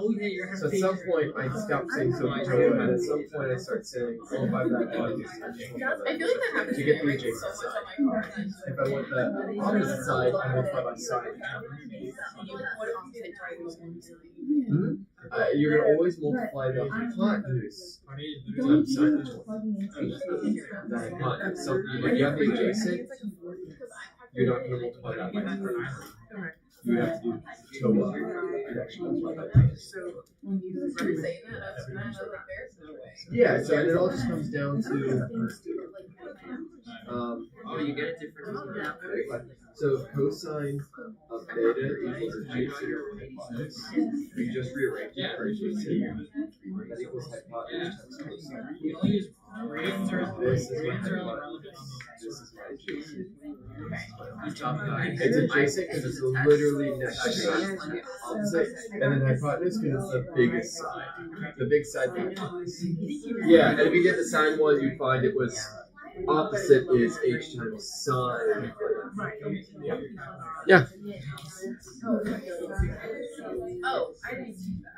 So at some point I stop saying so potato, and at some point I start saying multiply that hypotenuse. I feel like that happens To get the adjacent side. If I want the opposite side, I multiply by side. You're going to always multiply the hypotenuse times sine of 20. The hypotenuse. So if you have the adjacent, you're not going to multiply that by 20. You would have to do TOA. You'd actually multiply by 20. Yeah, so and it all just comes down to you get a difference. So cosine of theta equals adjacent over hypotenuse. You just rearrange it for adjacent. That equals hypotenuse times cosine. We only use grades or This is my grades are hypotenuse. This is my adjacent. Good job, guys. It's adjacent because it's literally next to the opposite, and then hypotenuse because it's the biggest side. The big side of the hypotenuse. Yeah, and if you get the sine one, you'd find it was opposite is h times sine. Yeah. Oh, I didn't see that.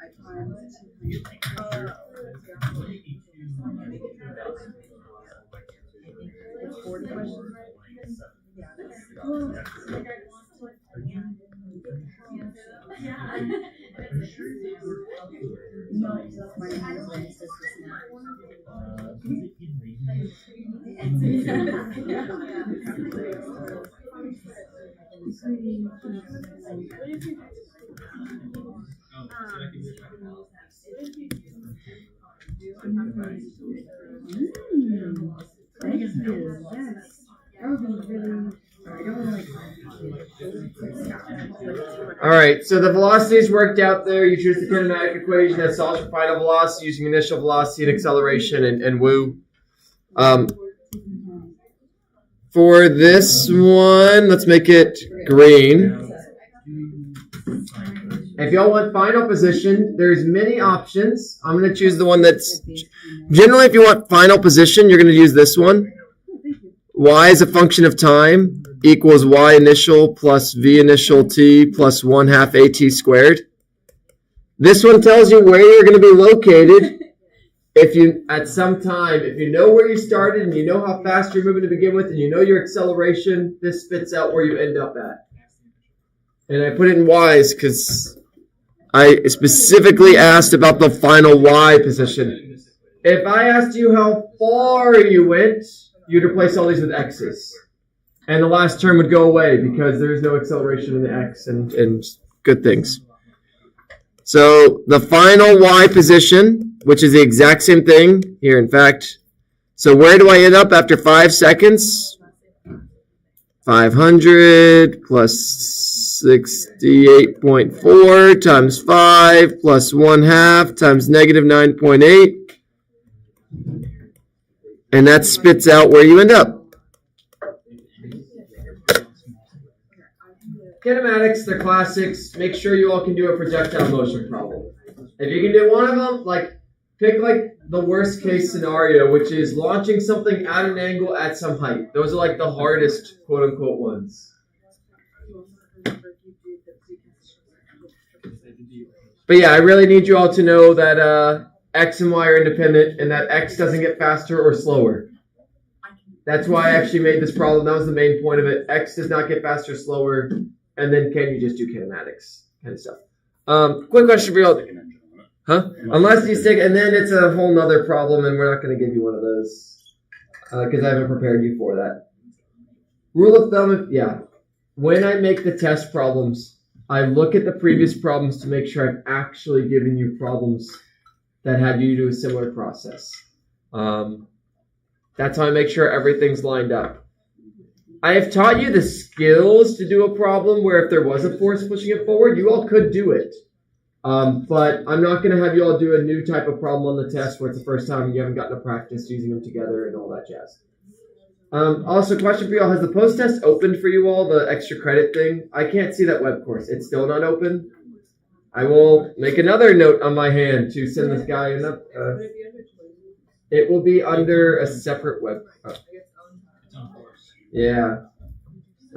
No, that's my name. Thank you. Yes. That would be really. All right, so the velocities worked out there. You choose the kinematic equation that solves for final velocity using initial velocity and acceleration and woo. For this one, let's make it green. If y'all want final position, there's many options. I'm going to choose the one that's... Generally, if you want final position, you're going to use this one. Y is a function of time equals y initial plus v initial t plus 1/2 at squared. This one tells you where you're going to be located if you, at some time, if you know where you started and you know how fast you're moving to begin with and you know your acceleration, this spits out where you end up at. And I put it in y's because I specifically asked about the final y position. If I asked you how far you went, you'd replace all these with x's. And the last term would go away because there's no acceleration in the x and good things. So the final y position, which is the exact same thing here, in fact. So where do I end up after 5 seconds? 500 plus 68.4 times 5 plus 1/2 times negative 9.8. And that spits out where you end up. Kinematics, they're classics. Make sure you all can do a projectile motion problem. If you can do one of them, pick the worst case scenario, which is launching something at an angle at some height. Those are the hardest quote unquote ones. But yeah, I really need you all to know that X and Y are independent and that X doesn't get faster or slower. That's why I actually made this problem. That was the main point of it. X does not get faster or slower. And then can you just do kinematics kind of stuff. Quick question for y'all. Huh? Unless you stick, and then it's a whole nother problem and we're not going to give you one of those because I haven't prepared you for that. Rule of thumb, when I make the test problems, I look at the previous problems to make sure I've actually given you problems that had you do a similar process. That's how I make sure everything's lined up. I have taught you the skills to do a problem where if there was a force pushing it forward, you all could do it. But I'm not going to have you all do a new type of problem on the test where it's the first time and you haven't gotten to practice using them together and all that jazz. Also, question for you all, has the post-test opened for you all, the extra credit thing? I can't see that web course. It's still not open? I will make another note on my hand to send this guy enough. It will be under a separate web. Yeah.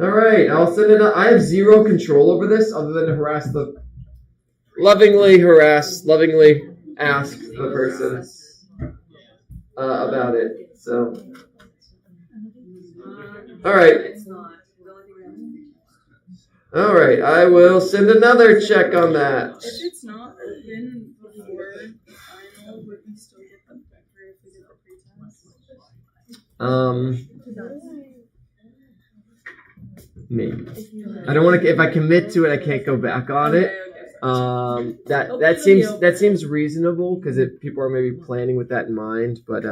All right. I'll send it. I have zero control over this other than to lovingly ask the person about it. So. All right. All right. I will send another check on that. If it's not open before the final, would we still get them for if we did the pretest? Maybe. I don't want to. If I commit to it, I can't go back on it. That seems reasonable because people are maybe planning with that in mind. But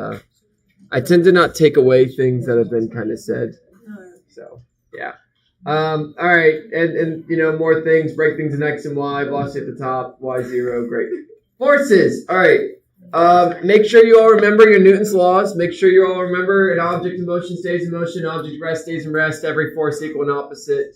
I tend to not take away things that have been kind of said. So yeah. All right, and more things. Break things in X and Y. Velocity at the top. Y0. Great. Forces. All right. Make sure you all remember your Newton's laws. Make sure you all remember an object in motion stays in motion, an object at rest stays in rest, every force equal and opposite.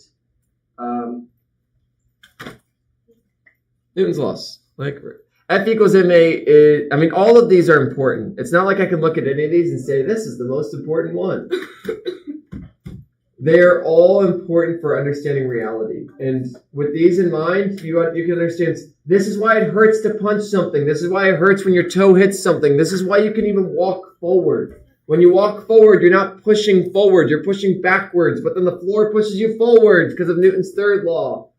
Newton's laws. F equals ma all of these are important. It's not like I can look at any of these and say, this is the most important one. They are all important for understanding reality. And with these in mind, you can understand this is why it hurts to punch something. This is why it hurts when your toe hits something. This is why you can even walk forward. When you walk forward, you're not pushing forward. You're pushing backwards. But then the floor pushes you forward because of Newton's third law.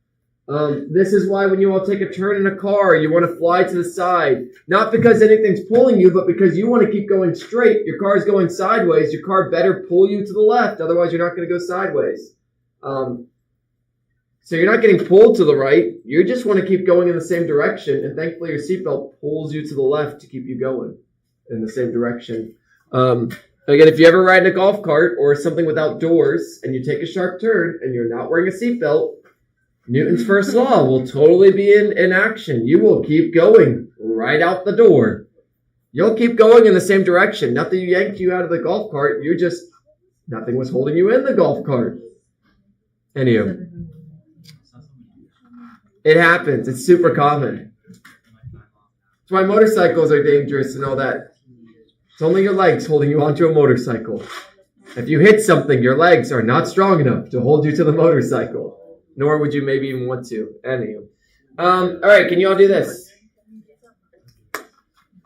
This is why when you all take a turn in a car, you want to fly to the side. Not because anything's pulling you, but because you want to keep going straight. Your car is going sideways. Your car better pull you to the left. Otherwise, you're not going to go sideways. So you're not getting pulled to the right. You just want to keep going in the same direction. And thankfully, your seatbelt pulls you to the left to keep you going in the same direction. Again, if you ever ride in a golf cart or something without doors and you take a sharp turn and you're not wearing a seatbelt, Newton's first law will totally be in action. You will keep going right out the door. You'll keep going in the same direction. Nothing yanked you out of the golf cart. Nothing was holding you in the golf cart. Anywho, it happens. It's super common. That's why motorcycles are dangerous and all that. It's only your legs holding you onto a motorcycle. If you hit something, your legs are not strong enough to hold you to the motorcycle. Nor would you maybe even want to. Anywho. All right, can you all do this?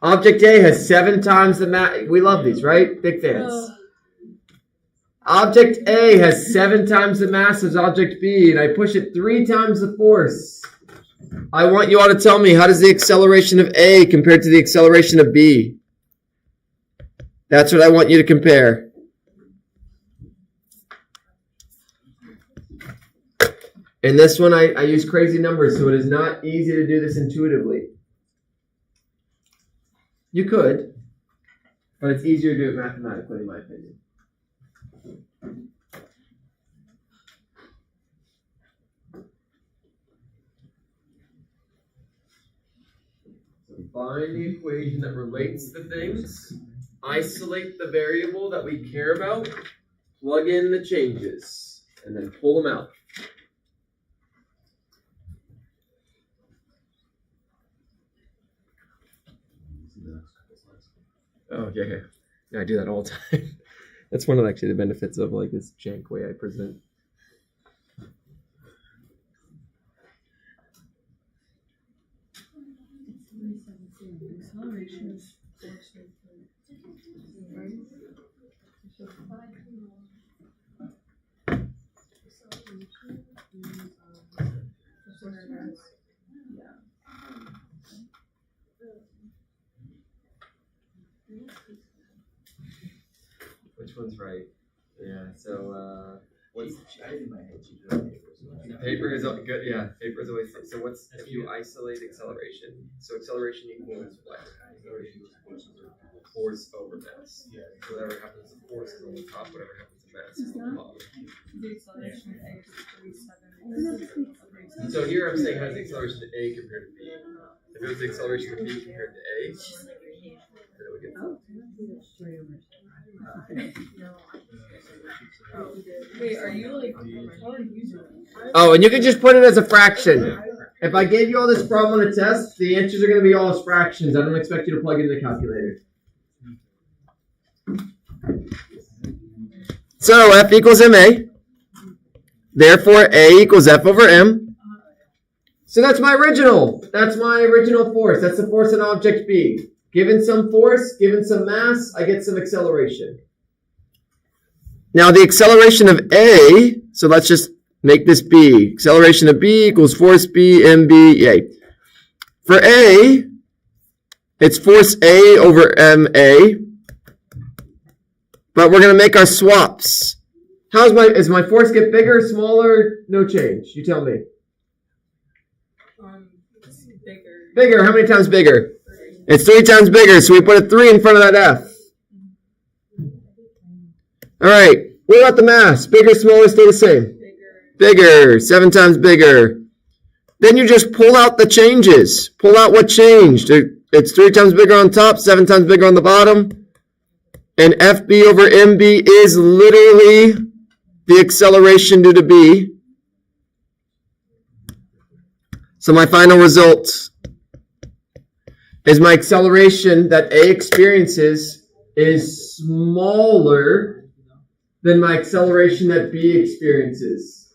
Object A has 7 times the mass. We love these, right? Big fans. Object A has 7 times the mass as object B, and I push it 3 times the force. I want you all to tell me, how does the acceleration of A compare to the acceleration of B? That's what I want you to compare. In this one, I use crazy numbers, so it is not easy to do this intuitively. You could, but it's easier to do it mathematically, in my opinion. So find the equation that relates the things, isolate the variable that we care about, plug in the changes, and then pull them out. Oh, yeah. I do that all the time. That's one of actually the benefits of like this jank way I present. Which one's right? Yeah, so what's paper is good, yeah, paper is always so what's if you isolate acceleration? So acceleration equals what? Force over mass. Yeah. So whatever happens to force is on the top, whatever happens to mass is on the bottom. The acceleration of A is 37. So here I'm saying, how does the acceleration of A compared to B? If it was the acceleration of B compared to A, then it would get Wait, are you like, how are you doing? Oh, and you can just put it as a fraction. If I gave you all this problem on a test, the answers are going to be all as fractions. I don't expect you to plug it in the calculator. So F equals MA. Therefore, A equals F over M. So that's my original. That's my original force. That's the force in object B. Given some force, given some mass, I get some acceleration. Now the acceleration of A, so let's just make this B. Acceleration of B equals force B, MB, yay. For A, it's force A over MA. But we're going to make our swaps. Is my force get bigger, smaller? No change. You tell me. Bigger. Bigger. How many times bigger? 3. It's 3 times bigger, so we put a 3 in front of that F. All right. What about the mass? Bigger, smaller, stay the same? Bigger. 7 times bigger. Then you just pull out the changes. Pull out what changed. It's 3 times bigger on top, 7 times bigger on the bottom. And FB over MB is literally the acceleration due to B. So my final result is my acceleration that A experiences is smaller than my acceleration that B experiences.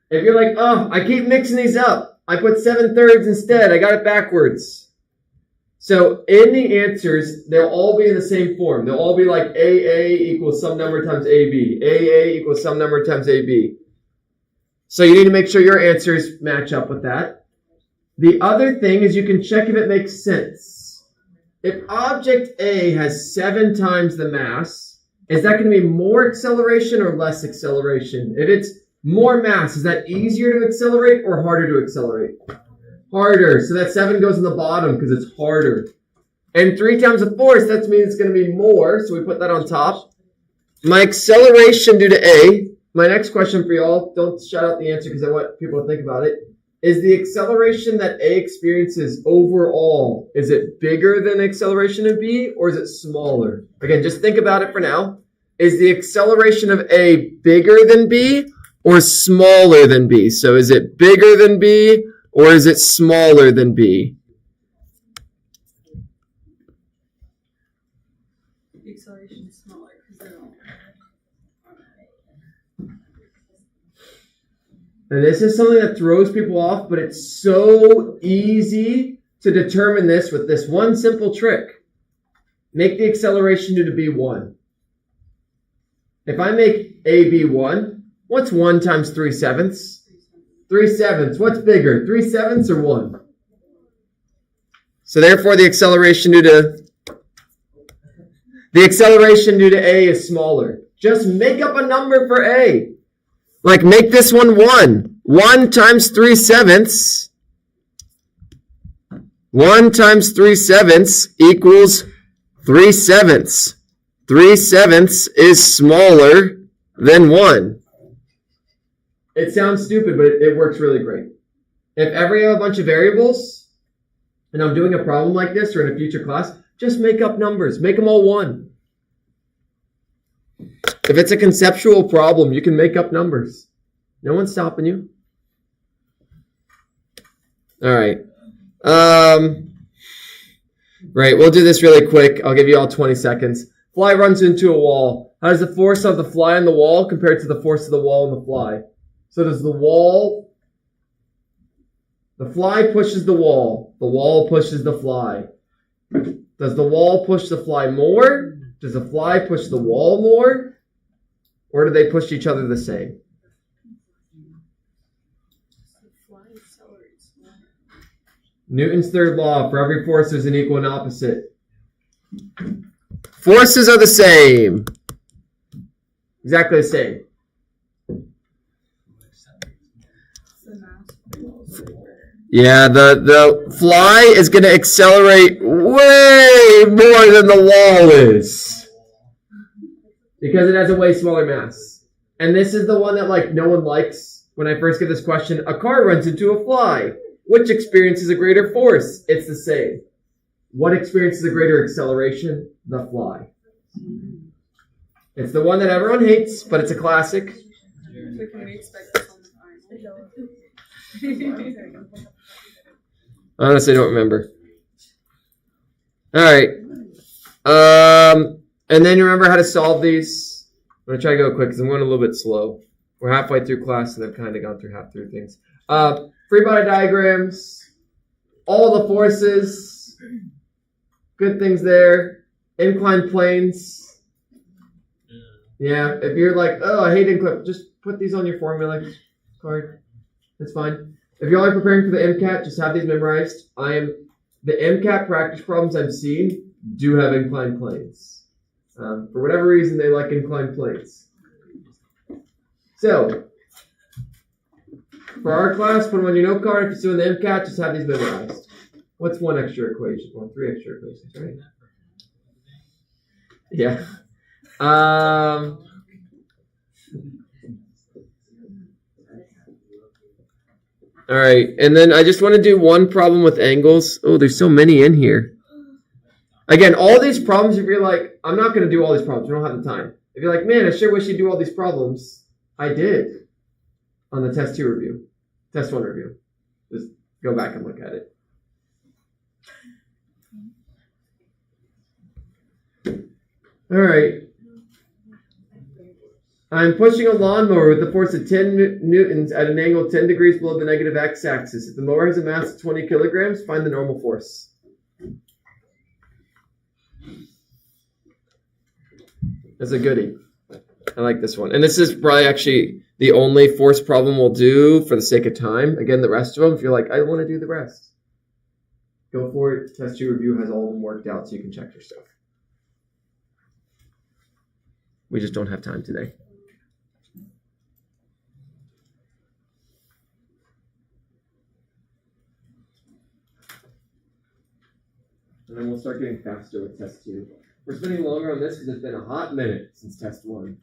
If you're like, oh, I keep mixing these up. I put 7/3 instead. I got it backwards. So in the answers, they'll all be in the same form. They'll all be like AA equals some number times AB. AA equals some number times AB. So you need to make sure your answers match up with that. The other thing is you can check if it makes sense. If object A has 7 times the mass, is that going to be more acceleration or less acceleration? If it's more mass, is that easier to accelerate or harder to accelerate? Harder. So that 7 goes in the bottom because it's harder. And 3 times the force, that means it's going to be more. So we put that on top. My acceleration due to A. My next question for y'all, don't shout out the answer because I want people to think about it. Is the acceleration that A experiences overall, is it bigger than the acceleration of B or is it smaller? Again, just think about it for now. Is the acceleration of A bigger than B or smaller than B? So is it bigger than B or is it smaller than B? The acceleration is smaller because they're all. And this is something that throws people off, but it's so easy to determine this with this one simple trick. Make the acceleration due to B 1. If I make A B 1, what's 1 times 3/7? 3/7. What's bigger, 3/7 or 1? So therefore the acceleration due to A is smaller. Just make up a number for A. Like make this one 1. 1 times 3/7. 1 times 3/7 equals 3/7. 3/7 is smaller than 1. It sounds stupid, but it works really great. If ever you have a bunch of variables, and I'm doing a problem like this or in a future class, just make up numbers. Make them all 1. If it's a conceptual problem, you can make up numbers. No one's stopping you. All right. Right, we'll do this really quick. I'll give you all 20 seconds. Fly runs into a wall. How does the force of the fly on the wall compare to the force of the wall on the fly? So does the fly pushes the wall pushes the fly. Does the wall push the fly more? Does the fly push the wall more? Or do they push each other the same? Newton's third law, for every force there's an equal and opposite. Forces are the same. Exactly the same. Yeah, the fly is going to accelerate way more than the wall is. Because it has a way smaller mass. And this is the one that no one likes. When I first get this question, a car runs into a fly. Which experiences a greater force? It's the same. What experiences a greater acceleration? The fly. It's the one that everyone hates, but it's a classic. So can we expect this on the final? Honestly, I don't remember. All right. And then you remember how to solve these? I'm going to try to go quick because I'm going a little bit slow. We're halfway through class and I've kind of gone through half through things. Free body diagrams, all the forces, good things there. Inclined planes. Yeah, if you're like, oh, I hate inclined, just put these on your formula card. It's fine. If y'all are preparing for the MCAT, just have these memorized. The MCAT practice problems I've seen do have inclined planes. For whatever reason, they like inclined planes. So, for our class, put them on your note card. If you're still in the MCAT, just have these memorized. What's one extra equation? Well, 3 extra equations, right? Yeah. All right, and then I just want to do one problem with angles. Oh, there's so many in here. Again, all these problems, if you're like, I'm not going to do all these problems. We don't have the time. If you're like, man, I sure wish you'd do all these problems. I did on the test 2 review. Test 1 review. Just go back and look at it. All right. I'm pushing a lawnmower with a force of 10 newtons at an angle 10 degrees below the negative x-axis. If the mower has a mass of 20 kilograms, find the normal force. That's a goodie. I like this one. And this is probably actually the only force problem we'll do for the sake of time. Again, the rest of them, if you're like, I want to do the rest, go for it. Test your review has all of them worked out so you can check your stuff. We just don't have time today. And then we'll start getting faster with test 2. We're spending longer on this because it's been a hot minute since test 1.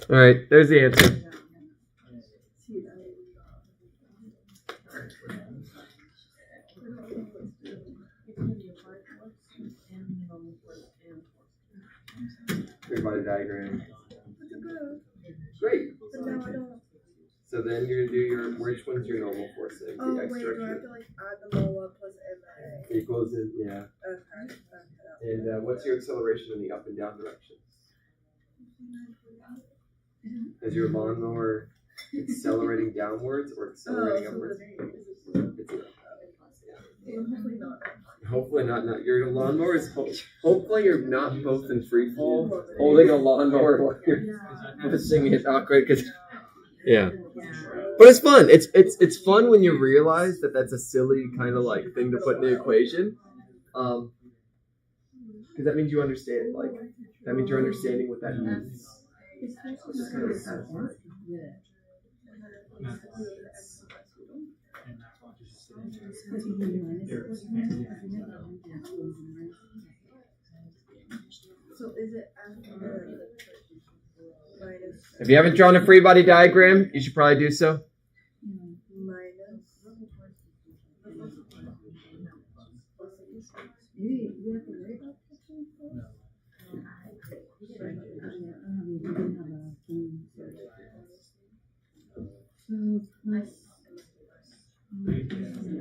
All right, there's the answer. Free body diagram. Great. So then you're gonna do your, which one's your normal forces? Oh wait, do I have to like add the MOLA plus MA? Equals it, yeah. Okay. And what's your acceleration in the up and down directions? Is your lawnmower accelerating downwards or accelerating upwards? Hopefully not. Hopefully not. Your lawnmower is hopefully you're not both in free fall holding a lawnmower while you're pushing it awkward because yeah. But it's fun. It's fun when you realize that that's a silly kind of like thing to put in the equation, because that means you understand. Like that means you're understanding what that means. It's just kind of exciting. So is it after minus? If you haven't drawn a free body diagram, you should probably do so.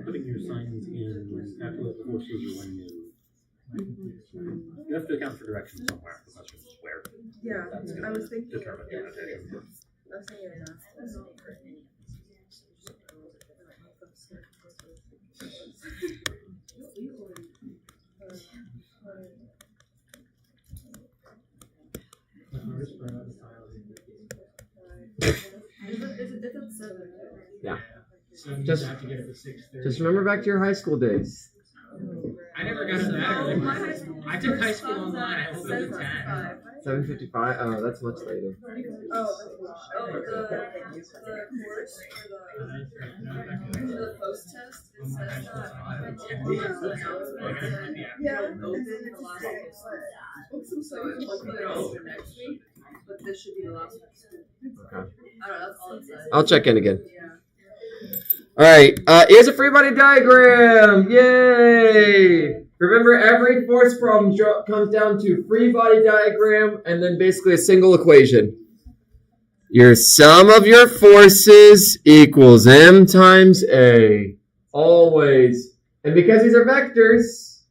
Putting your signs in after the forces are when you have to account for direction somewhere. The question is where. Yeah, That's I was thinking. determine the rotation. I was thinking of that. Yeah. Just remember back to your high school days. I never got into that. I took high school online. I hope it was 10. 7:55. Oh, that's much later. The course for the post test, it says that. Yeah, and then it's a six. So it's like next week, but this should be the last week. Okay. I don't know, that's all it says. I'll check in again. Yeah. All right. Here's a free body diagram. Yay! Remember, every force problem comes down to free body diagram and then basically a single equation. Your sum of your forces equals m times a. Always. And because these are vectors,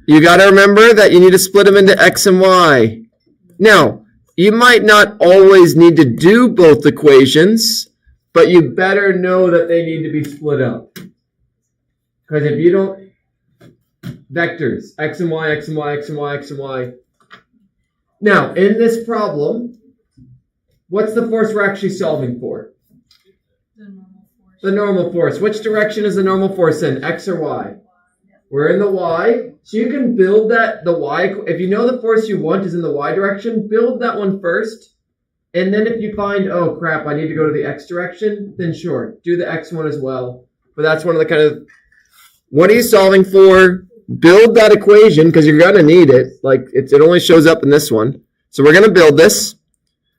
you got to remember that you need to split them into x and y. Now, you might not always need to do both equations, but you better know that they need to be split up. Because if you don't, vectors, x and y, x and y, x and y, x and y. Now, in this problem, what's the force we're actually solving for? The normal force. The normal force. Which direction is the normal force in, x or y? We're in the y. So you can build the y. If you know the force you want is in the y direction, build that one first. And then if you find, oh crap, I need to go to the x direction, then sure, do the x one as well. But that's one of the kind of, what are you solving for? Build that equation because you're going to need it. Like it only shows up in this one. So we're going to build this.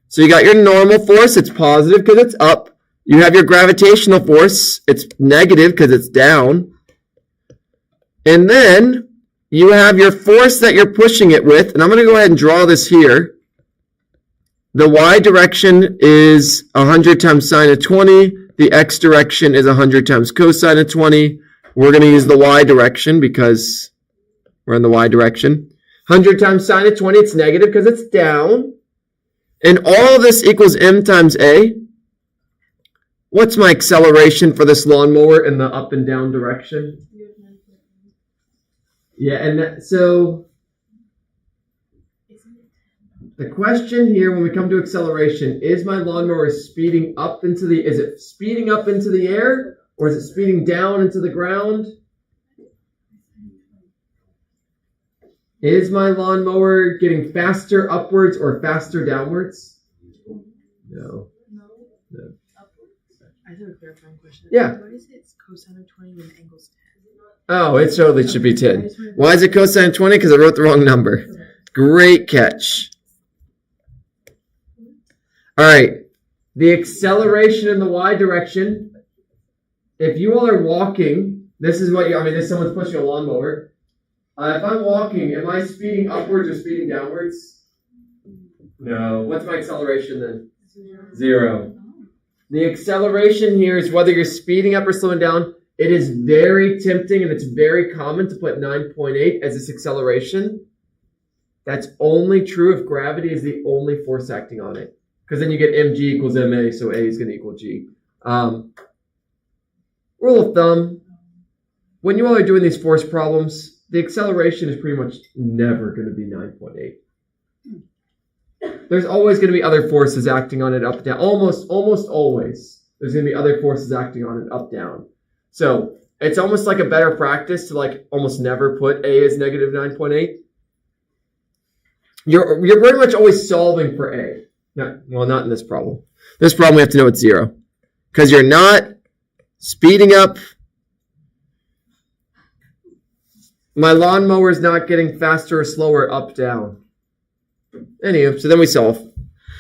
So you got your normal force. It's positive because it's up. You have your gravitational force. It's negative because it's down. And then you have your force that you're pushing it with. And I'm going to go ahead and draw this here. the y direction is 100 times sine of 20. The x direction is 100 times cosine of 20. We're going to use the y direction because we're in the y direction. 100 times sine of 20, it's negative because it's down. And all of this equals m times a. What's my acceleration for this lawnmower in the up and down direction? Yeah, and so the question here when we come to acceleration, is my lawnmower speeding up into the, is it speeding up into the air or is it speeding down into the ground? Is my lawnmower getting faster upwards or faster downwards? No. I have a clarifying question. Yeah. Why is it cosine of 20 when angle's 10? Oh, it totally should be 10. Why is it cosine 20? Because I wrote the wrong number. Great catch. All right. The acceleration in the y direction. If you all are walking, this is what this is someone's pushing a lawnmower. If I'm walking, am I speeding upwards or speeding downwards? No. What's my acceleration then? 0. The acceleration here is whether you're speeding up or slowing down. It is very tempting and it's very common to put 9.8 as this acceleration. That's only true if gravity is the only force acting on it. Because then you get mg equals ma, so a is going to equal g. Rule of thumb, when you all are doing these force problems, the acceleration is pretty much never going to be 9.8. There's always going to be other forces acting on it up, down. Almost always. There's going to be other forces acting on it up, down. So it's almost like a better practice to like almost never put a as negative 9.8. You're pretty much always solving for a. No, well, not in this problem. This problem we have to know it's 0. Because you're not speeding up. My lawnmower is not getting faster or slower up, down. Anyway, so then we solve.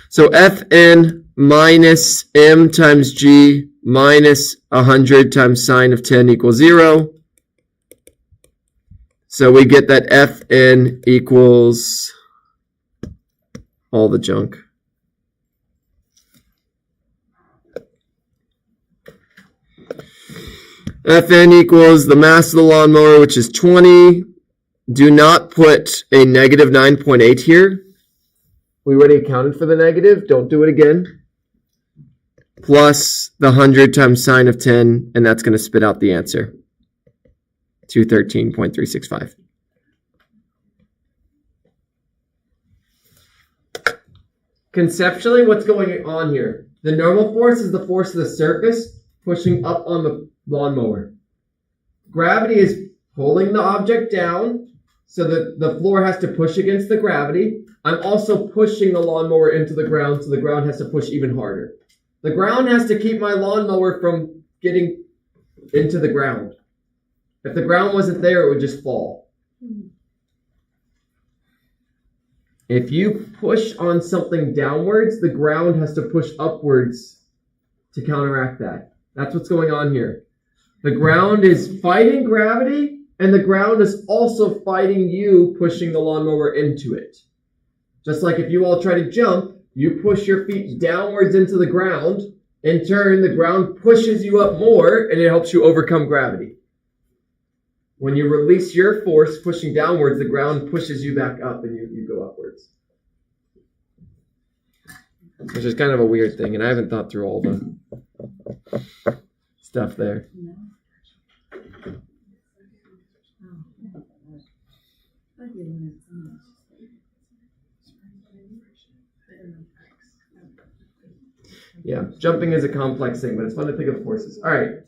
So Fn minus m times g minus 100 times sine of 10 equals 0. So we get that Fn equals all the junk. Fn equals the mass of the lawnmower, which is 20. Do not put a negative 9.8 here. We already accounted for the negative. Don't do it again. Plus the 100 times sine of 10, and that's going to spit out the answer. 213.365. Conceptually, what's going on here? The normal force is the force of the surface pushing up on the lawnmower. Gravity is pulling the object down, so that the floor has to push against the gravity. I'm also pushing the lawnmower into the ground, so the ground has to push even harder. The ground has to keep my lawnmower from getting into the ground. If the ground wasn't there, it would just fall. If you push on something downwards, the ground has to push upwards to counteract that. That's what's going on here. The ground is fighting gravity, and the ground is also fighting you pushing the lawnmower into it. Just like if you all try to jump, you push your feet downwards into the ground. In turn, the ground pushes you up more, and it helps you overcome gravity. When you release your force pushing downwards, the ground pushes you back up, and you go upwards. Which is kind of a weird thing, and I haven't thought through all the stuff there. Yeah, jumping is a complex thing, but it's fun to think of forces. All right.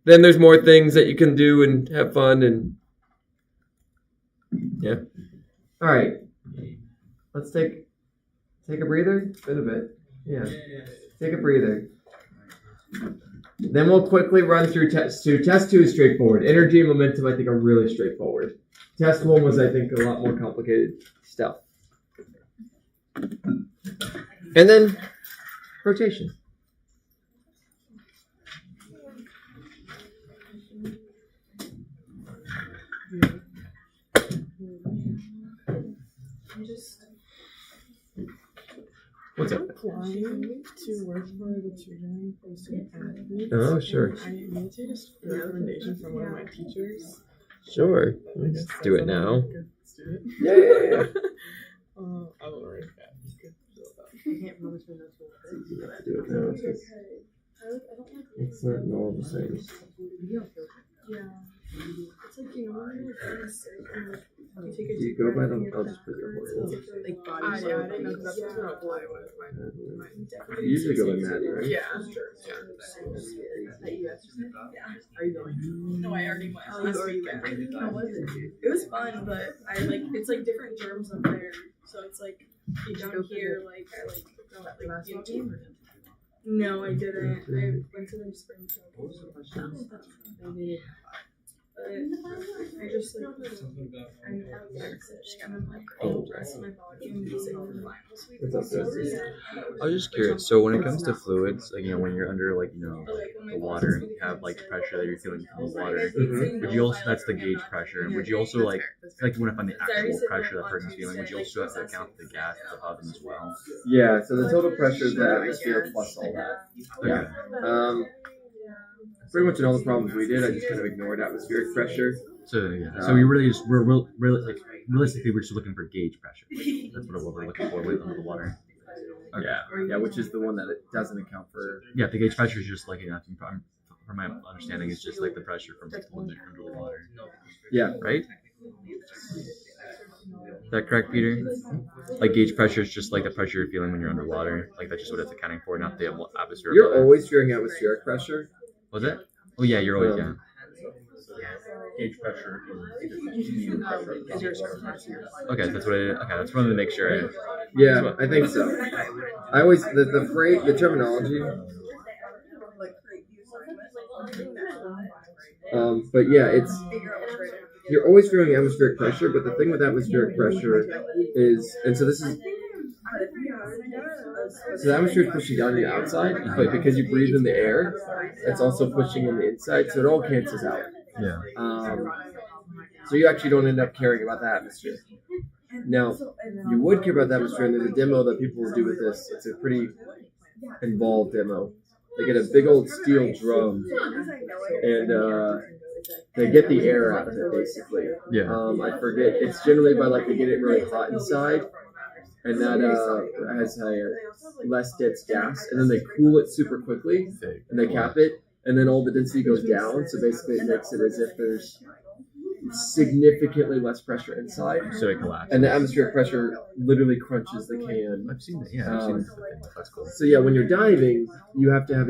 Then there's more things that you can do and have fun and yeah. All right. Let's take a breather. It's been a bit. Yeah. Take a breather. Then we'll quickly run through test 2. Test 2 is straightforward. Energy and momentum, I think, are really straightforward. Test 1 was, I think, a lot more complicated stuff. And then rotation. applying to work for the children and student athletes. Oh, sure. I need to just get a recommendation from one of my teachers. Sure. Let's do it now. Student. Yeah. I will write that. You have to do it now. It's not all the same. Yeah. It's like, you know, when you're like in a sick and like you take a Do you go by them? I'll just put your horse. Like body I didn't know because that's what I was. You usually go by Maddie, right? Yeah. Are you going? No, I already went Oh, last you already weekend. went. How was it? It was fun, but I like it's like different germs up there. So it's like down here, like I like don't like Last you know, game? No, I didn't. I went to the spring club. I just like I know just kind of like rest my body and music for finals week. What's up, sis? I was just curious. So when it comes to fluids, like when you're under the water and you have like pressure that you're feeling from the water, would you also that's the gauge pressure? And would you also like you want to find the actual pressure that person's feeling? Would you also have to account for the gas above them as well? Yeah, so the total pressure is the atmosphere plus all that. Yeah. Pretty much in all the problems we did, I just kind of ignored atmospheric pressure. So so we really just we're really like realistically we're just looking for gauge pressure. That's what we're looking for with under the water. Okay. Yeah, which is the one that it doesn't account for. Yeah, the gauge pressure is just like from my understanding, it's just like the pressure from under the water. Yeah. Right. Is that correct, Peter? Like gauge pressure is just like the pressure you're feeling when you're underwater. Like that's just what it's accounting for, not the atmosphere. You're always fearing atmospheric pressure. Was it? Oh yeah, you're always Gauge pressure is pressure. Okay, that's what that's what I wanted to make sure. Yeah, I think so. I always the phrase, the terminology. But yeah, you're always feeling atmospheric pressure. But the thing with atmospheric pressure is, and so this is. So the atmosphere is pushing down the outside, but because you breathe in the air, it's also pushing in the inside, so it all cancels out. Yeah. So you actually don't end up caring about the atmosphere. Now, you would care about the atmosphere, and there's a demo that people will do with this. It's a pretty involved demo. They get a big old steel drum, and they get the air out of it, basically. Yeah. I forget. It's generally by they get it really hot inside. And that has less dense gas, and then they cool it super quickly, and they cap it, and then all the density goes down. So basically, it makes it as if there's significantly less pressure inside. So it collapses. And the atmospheric pressure literally crunches the can. I've seen that. Yeah, I've seen that. That's cool. So yeah, when you're diving, you have to have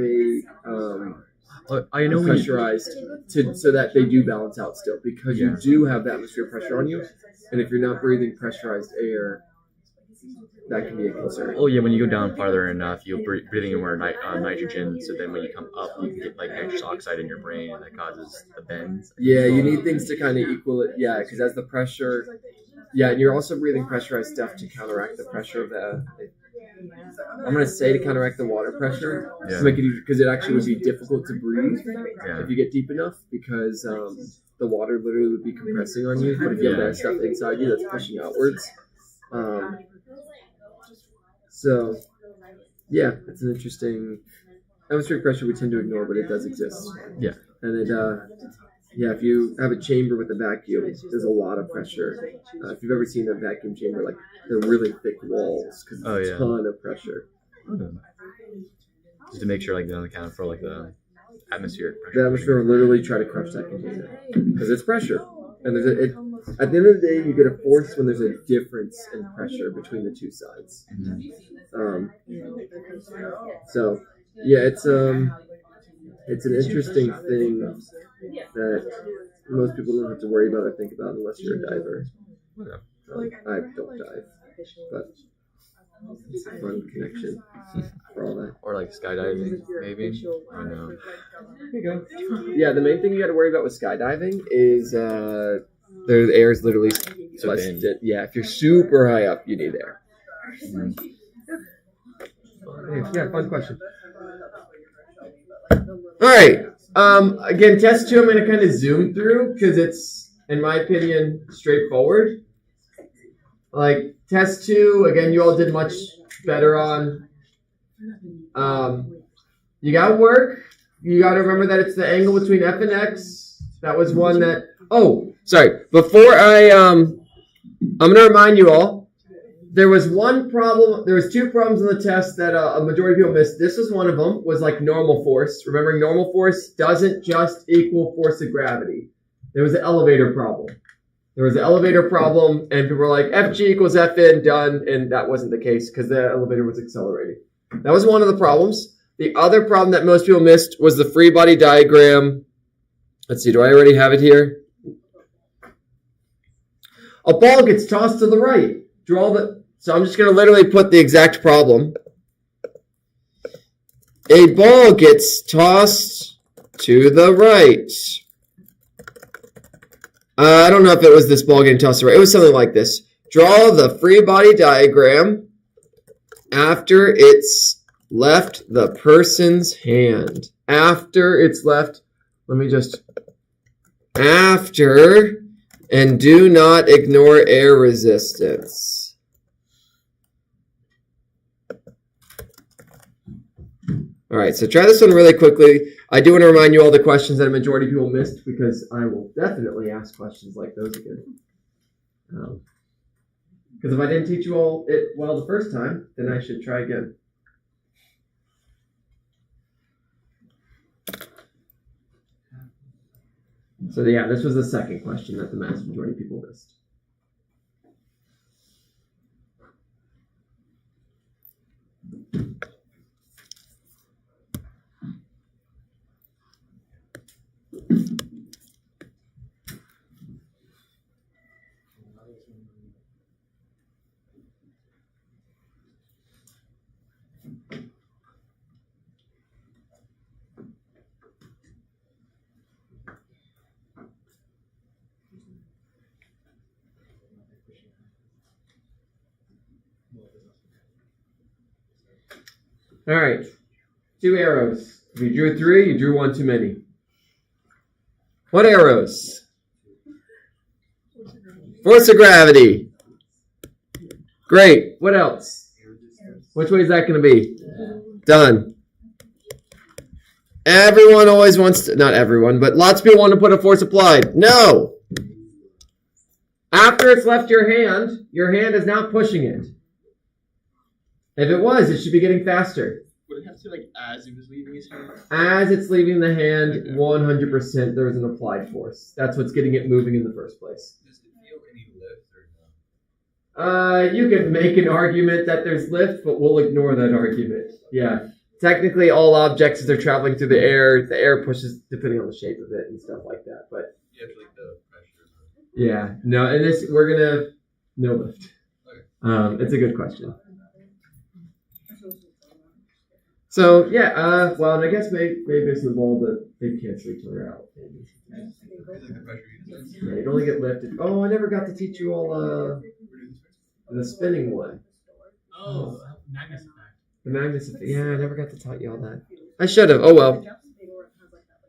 I know pressurized so that they do balance out still, because you do have the atmospheric pressure on you, and if you're not breathing pressurized air, that can be a concern. Oh yeah, when you go down farther enough, you're breathing in more nitrogen. So then when you come up, you can get nitrous oxide in your brain, and that causes the bends. Yeah, you need things to kind of equal it. Yeah, because as the pressure, and you're also breathing pressurized stuff to counteract the pressure of the. I'm gonna say to counteract the water pressure, to make it easier, because it actually would be difficult to breathe if you get deep enough, because the water literally would be compressing on you. But if you have that stuff inside you that's pushing outwards. So, yeah, it's an interesting atmospheric pressure we tend to ignore, but it does exist. Yeah. And if you have a chamber with a vacuum, there's a lot of pressure. If you've ever seen a vacuum chamber, they're really thick walls because there's a ton of pressure. Just to make sure, they don't account for the atmospheric pressure. The atmosphere will literally try to crush that container because it's pressure. And at the end of the day, you get a force when there's a difference in pressure between the two sides. So, yeah, it's an interesting thing that most people don't have to worry about or think about unless you're a diver. I don't dive, but it's a fun connection for all that. Or skydiving, maybe. I don't know. There you go. Yeah, the main thing you got to worry about with skydiving is the air is literally less. Yeah, if you're super high up, you need air. Yeah, fun question. All right. Again, test 2 I'm going to kind of zoom through because it's, in my opinion, straightforward. Test 2, again, you all did much better on. You got work. You got to remember that it's the angle between f and x. That was one that. Oh, sorry. Before I'm gonna remind you all. There was one problem. There was two problems in the test that a majority of people missed. This was one of them. Was like normal force. Remembering normal force doesn't just equal force of gravity. There was an elevator problem. And people were like, Fg equals Fn, done, and that wasn't the case because the elevator was accelerating. That was one of the problems. The other problem that most people missed was the free body diagram. Let's see, do I already have it here? A ball gets tossed to the right. So I'm just going to literally put the exact problem. A ball gets tossed to the right. I don't know if it was this ball getting tossed to the right. It was something like this. Draw the free body diagram after it's left the person's hand. After, and do not ignore air resistance. All right, so try this one really quickly. I do want to remind you all the questions that a majority of people missed because I will definitely ask questions like those again. Because if I didn't teach you all it well the first time, then I should try again. So yeah, this was the second question that the vast majority of people missed. All right, 2 arrows. If you drew 3, you drew 1 too many. What arrows? Force of gravity. Great. What else? Which way is that going to be? Done. Everyone always wants to, not everyone, but lots of people want to put a force applied. No. After it's left your hand is now pushing it. If it was, it should be getting faster. Would it have to like as it was leaving his hand? As it's leaving the hand, 100% there is an applied force. That's what's getting it moving in the first place. Does it feel any lift or no? You can make an argument that there's lift, but we'll ignore that argument. Yeah. Technically, all objects, as they're traveling through the air pushes depending on the shape of it and stuff like that. But Yeah, it's like the pressure. yeah, no, and this we're gonna no lift. Okay. It's a good question. So yeah, well, and I guess maybe it's the ball that they cancel each other out. Maybe. It's like the pressure you Yeah, you'd only get lifted. Oh, I never got to teach you all the spinning one. Oh, Magnus effect. The Magnus effect. Yeah, I never got to taught you all that. I should have. Oh well.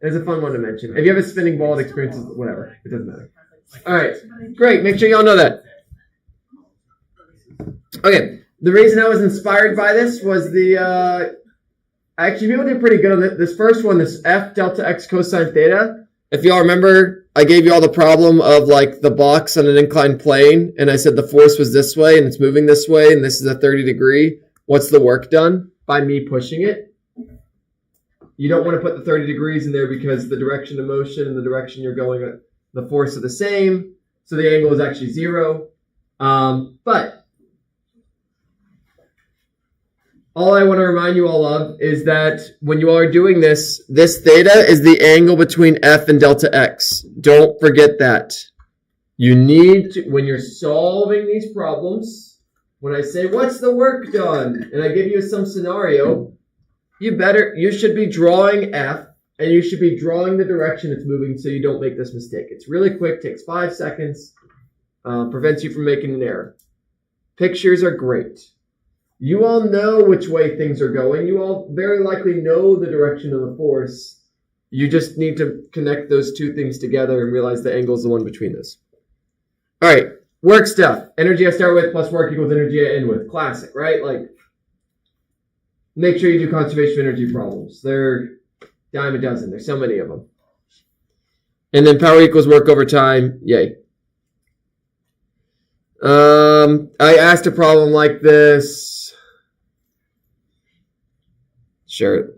It was a fun one to mention. If you have a spinning ball, it experiences whatever. It doesn't matter. All right, great. Make sure y'all know that. Okay, the reason I was inspired by this was actually, people did pretty good on this first one, this F delta X cosine theta. If y'all remember, I gave you all the problem of like the box on an inclined plane, and I said the force was this way, and it's moving this way, and this is a 30 degree. What's the work done? By me pushing it. You don't want to put the 30 degrees in there because the direction of motion and the direction you're going, the force are the same, so the angle is actually 0. But all I want to remind you all of is that when you are doing this theta is the angle between F and delta X. Don't forget that. You need to, when you're solving these problems, when I say, what's the work done? And I give you some scenario, you should be drawing F and you should be drawing the direction it's moving so you don't make this mistake. It's really quick, takes 5 seconds, prevents you from making an error. Pictures are great. You all know which way things are going. You all very likely know the direction of the force. You just need to connect those two things together and realize the angle is the one between this. All right, work stuff. Energy I start with plus work equals energy I end with. Classic, right? Like, Make sure you do conservation of energy problems. They're dime a dozen. There's so many of them. And then power equals work over time. Yay. I asked a problem like this. Sure.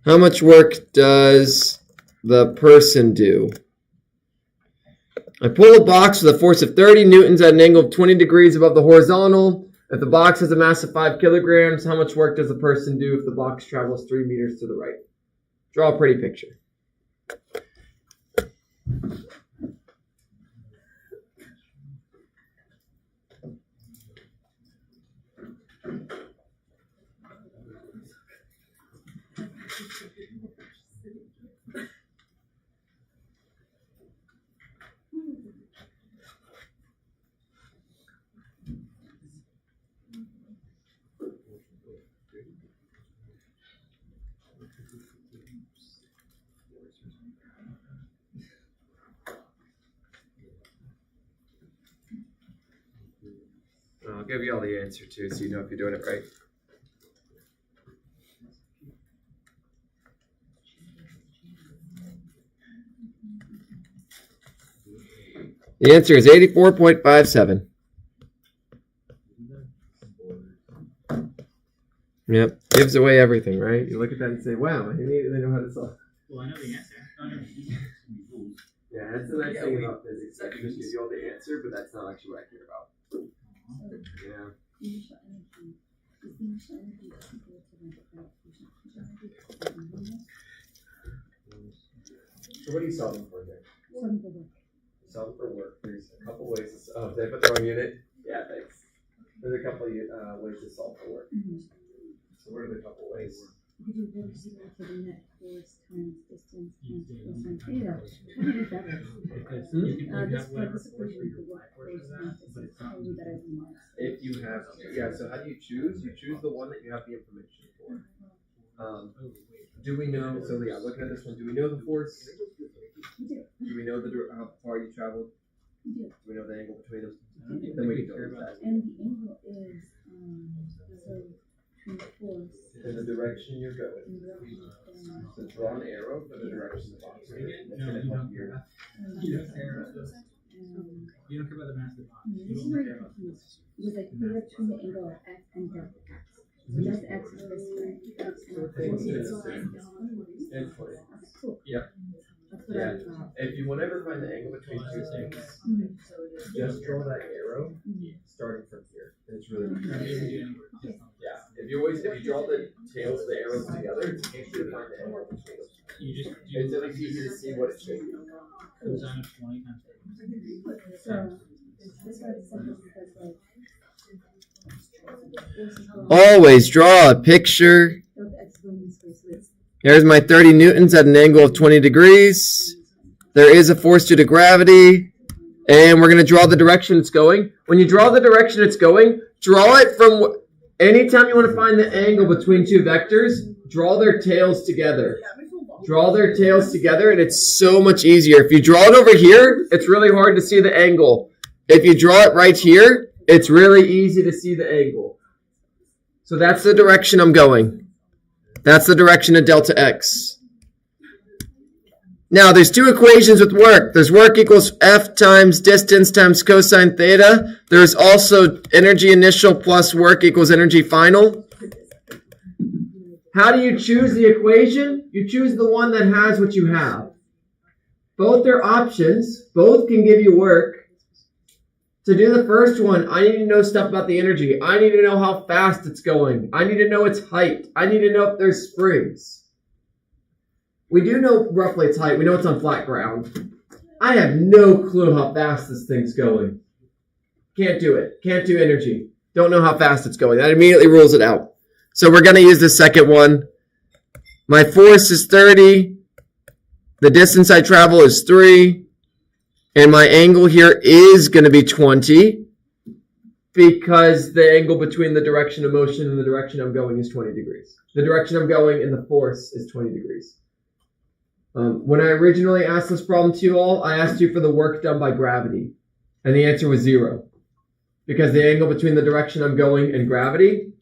How much work does the person do? I pull a box with a force of 30 newtons at an angle of 20 degrees above the horizontal. If the box has a mass of 5 kilograms, how much work does the person do if the box travels 3 meters to the right? Draw a pretty picture. I'll give you all the answer too, so you know if you're doing it right. The answer is 84.57. Yep, gives away everything, right? You look at that and say, wow, I immediately know how to solve. Well, I know the answer. Yeah, that's the nice thing about physics. I can just give you all the answer, but that's not actually what I care about. Yeah. Initial energy. Is the initial energy equal to the gravitational energy? So what are you solving for there? Solving for work. Solving for work. There's a couple ways. Did I put the wrong unit? Yeah, thanks. There's a couple ways to solve for work. Mm-hmm. So what are the couple ways? You could do work equal to the net force times distance times cosine theta. How do you do that? This equation for work force times distance probably better than mine. If you have, so how do you choose? You choose the one that you have the information for. Do we know, so yeah, looking at this one, do we know the force? We do. Do we know how far you traveled? We do. Do we know the angle between them? Then we can go with that. And the angle is, so between force In the direction you're going. and direction of So draw an arrow for the direction of the box. That's going to help you. You don't care about the mass of the box. This is where you're confused. Because like figure between the angle of x and delta x. So that's x is this way. X and force is this way. And 20. That's cool. Yep. That's what I thought. If you want to ever find the angle between two things, just draw that arrow starting from here. And it's really yeah. If you draw the tails of the arrows together, it's easy to find the angle between them. It's at least easy to see what it's shaping. Cosine of 20 times 30. So this one's simple because like always draw a picture. Here's my 30 newtons at an angle of 20 degrees. There is a force due to gravity. And we're going to draw the direction it's going. When you draw the direction it's going, draw it from anytime you want to find the angle between two vectors, draw their tails together. Draw their tails together, and it's so much easier. If you draw it over here, it's really hard to see the angle. If you draw it right here, it's really easy to see the angle. So that's the direction I'm going. That's the direction of delta x. Now, there's two equations with work. There's work equals F times distance times cosine theta. There's also energy initial plus work equals energy final. How do you choose the equation? You choose the one that has what you have. Both are options. Both can give you work. To do the first one, I need to know stuff about the energy. I need to know how fast it's going. I need to know its height. I need to know if there's springs. We do know roughly its height. We know it's on flat ground. I have no clue how fast this thing's going. Can't do it. Can't do energy. Don't know how fast it's going. That immediately rules it out. So we're going to use the second one. My force is 30. The distance I travel is 3. And my angle here is going to be 20 because the angle between the direction of motion and the direction I'm going is 20 degrees. The direction I'm going in the force is 20 degrees. When I originally asked this problem to you all, I asked you for the work done by gravity. And the answer was 0. Because the angle between the direction I'm going and gravity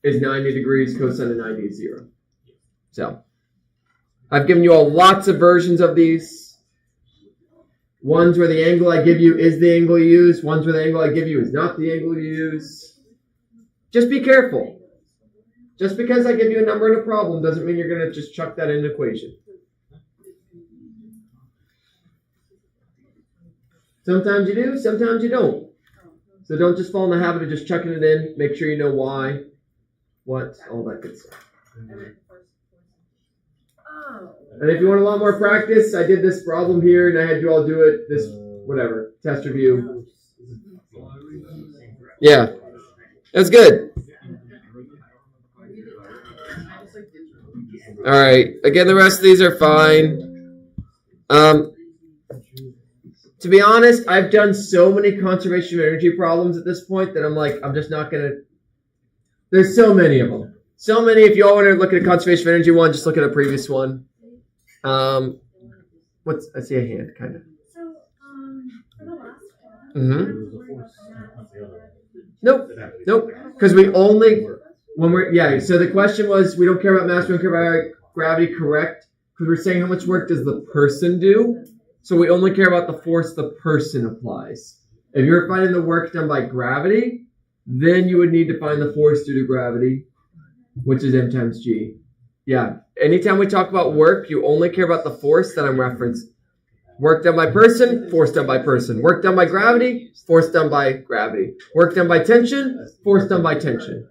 is 90 degrees, cosine of 90 is 0. So, I've given you all lots of versions of these. Ones where the angle I give you is the angle you use. Ones where the angle I give you is not the angle you use. Just be careful. Just because I give you a number and a problem doesn't mean you're going to just chuck that in an equation. Sometimes you do, sometimes you don't. So don't just fall in the habit of just chucking it in. Make sure you know why, what, all that good stuff. And if you want a lot more practice, I did this problem here and I had you all do it, this, whatever, test review. Yeah, that's good. All right, again, the rest of these are fine. To be honest, I've done so many conservation of energy problems at this point that I'm like, I'm just not going to. There's so many of them. So many. If you all want to look at a conservation of energy one, just look at a previous one. I see a hand, kind of. So, for the last one. Nope. Because we only, so the question was, we don't care about mass, we don't care about gravity, correct? Because we're saying how much work does the person do? So we only care about the force the person applies. If you're finding the work done by gravity, then you would need to find the force due to gravity, which is m times g. Yeah, anytime we talk about work, you only care about the force that I'm referencing. Work done by person, force done by person. Work done by gravity, force done by gravity. Work done by tension, force done by tension.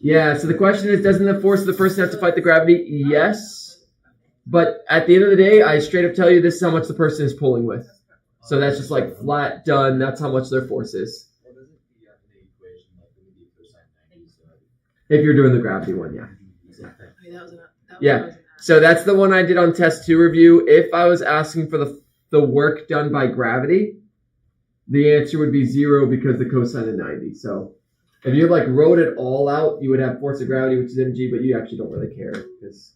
Yeah, so the question is, doesn't the force of the person have to fight the gravity? Yes. But at the end of the day, I straight up tell you this is how much the person is pulling with. So that's just like flat, done. That's how much their force is. If you're doing the gravity one, yeah. Yeah. So that's the one I did on test 2 review. If I was asking for the work done by gravity, the answer would be 0 because the cosine of 90. So if you like wrote it all out, you would have force of gravity, which is mg, but you actually don't really care because,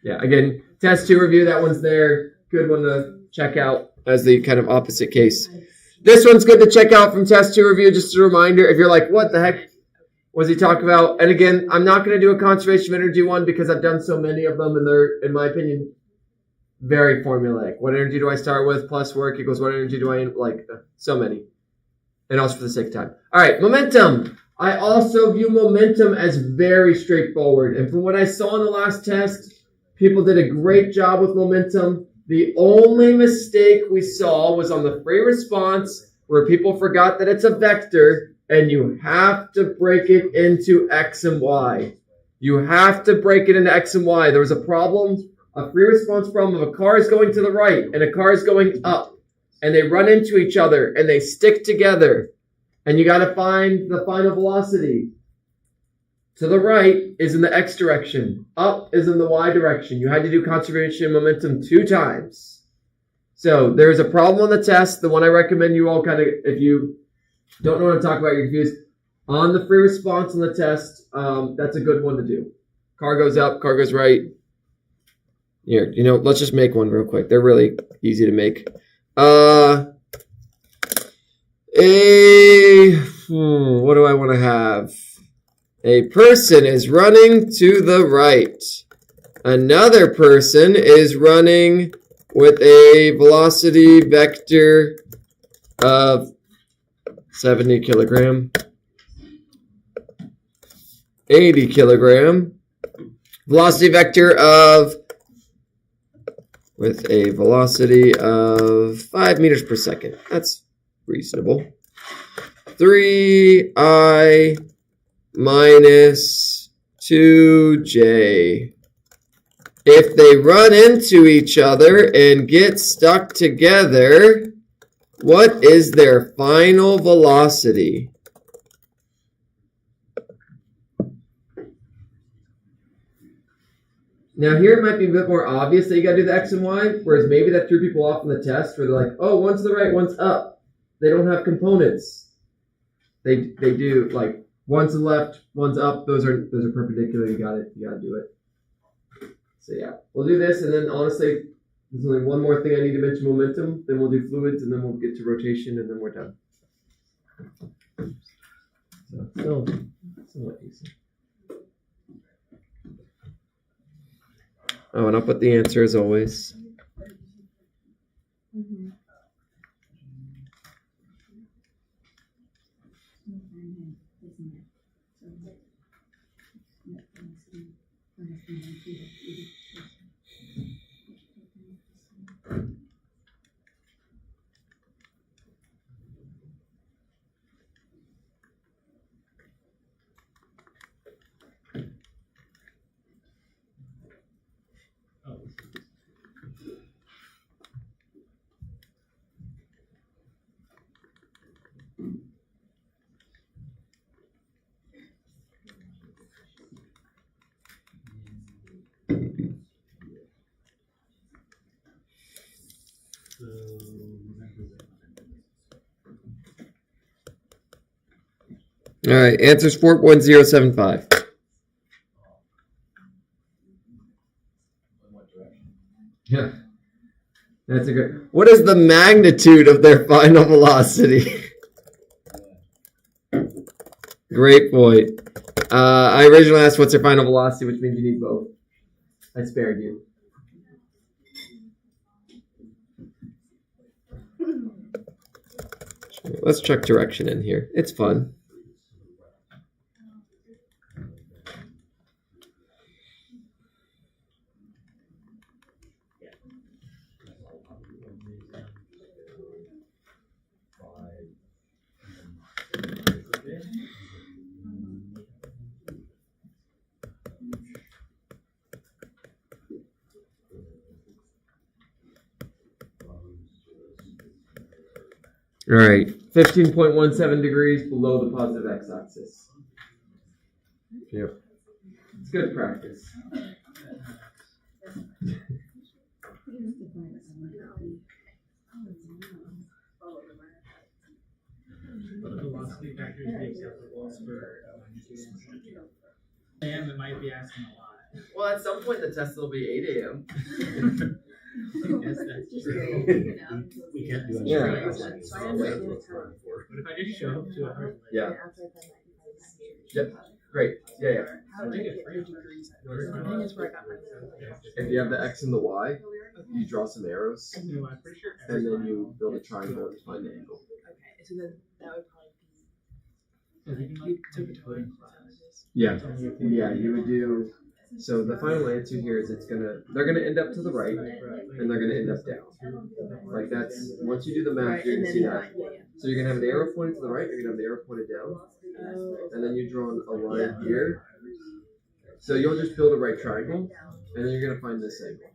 yeah. Again, test 2 review, that one's there. Good one to check out as the kind of opposite case. This one's good to check out from test 2 review. Just a reminder, if you're like, what the heck was he talking about? And again, I'm not going to do a conservation of energy one because I've done so many of them and they're, in my opinion, very formulaic. What energy do I start with? Plus work equals what energy do I, so many. And also for the sake of time. All right, momentum. I also view momentum as very straightforward. And from what I saw in the last test, people did a great job with momentum. The only mistake we saw was on the free response where people forgot that it's a vector and you have to break it into x and y. You have to break it into x and y. There was a problem, a free response problem of a car is going to the right and a car is going up and they run into each other and they stick together and you got to find the final velocity. To the right is in the x direction. Up is in the y direction. You had to do conservation of momentum 2 times. So there's a problem on the test. The one I recommend you all kind of, if you don't know what I'm talking about, you're confused. On the free response on the test, that's a good one to do. Car goes up, car goes right. Here, let's just make one real quick. They're really easy to make. What do I want to have? A person is running to the right. Another person is running with a velocity vector of 70 kilogram, 80 kilogram, velocity vector with a velocity of 5 meters per second. That's reasonable. 3i minus 2j. If they run into each other and get stuck together, what is their final velocity? Now here it might be a bit more obvious that you gotta do the x and y, whereas maybe that threw people off in the test where they're like, oh, one's to the right, one's up. They don't have components. They do, like, one's to the left, one's up, those are perpendicular, you gotta do it. So yeah, we'll do this, and then honestly, there's only one more thing I need to mention, momentum, then we'll do fluids, and then we'll get to rotation, and then we're done. So still easy. Oh, and I'll put the answer as always. All right, answer's 4.075. Yeah, that's a good. What is the magnitude of their final velocity? Great point. I originally asked what's their final velocity, which means you need both. I spared you. Let's check direction in here. It's fun. All right, 15.17 degrees below the positive x-axis. Yep. It's good practice. The velocity vector is the acceptable for AM, it might be asking a lot. Well, at some point the test will be 8 a.m. Yes, that's true. We can't do Yeah. What if I just show up to a hard Yeah. Yep. Great. Yeah, yeah. I think it's free. If you have the x and the y, you draw some arrows, No, I'm pretty sure. and then you build a triangle and find the angle. Okay, so then that would probably You be took a total. Yeah. Yeah, you would do. So the final answer here is they're gonna end up to the right, and they're gonna end up down. Like that's once you do the math, you're gonna see that. So you're gonna have an arrow pointed to the right, you're gonna have the arrow pointed down, and then you draw a line here. So you'll just build a right triangle, and then you're gonna find this angle.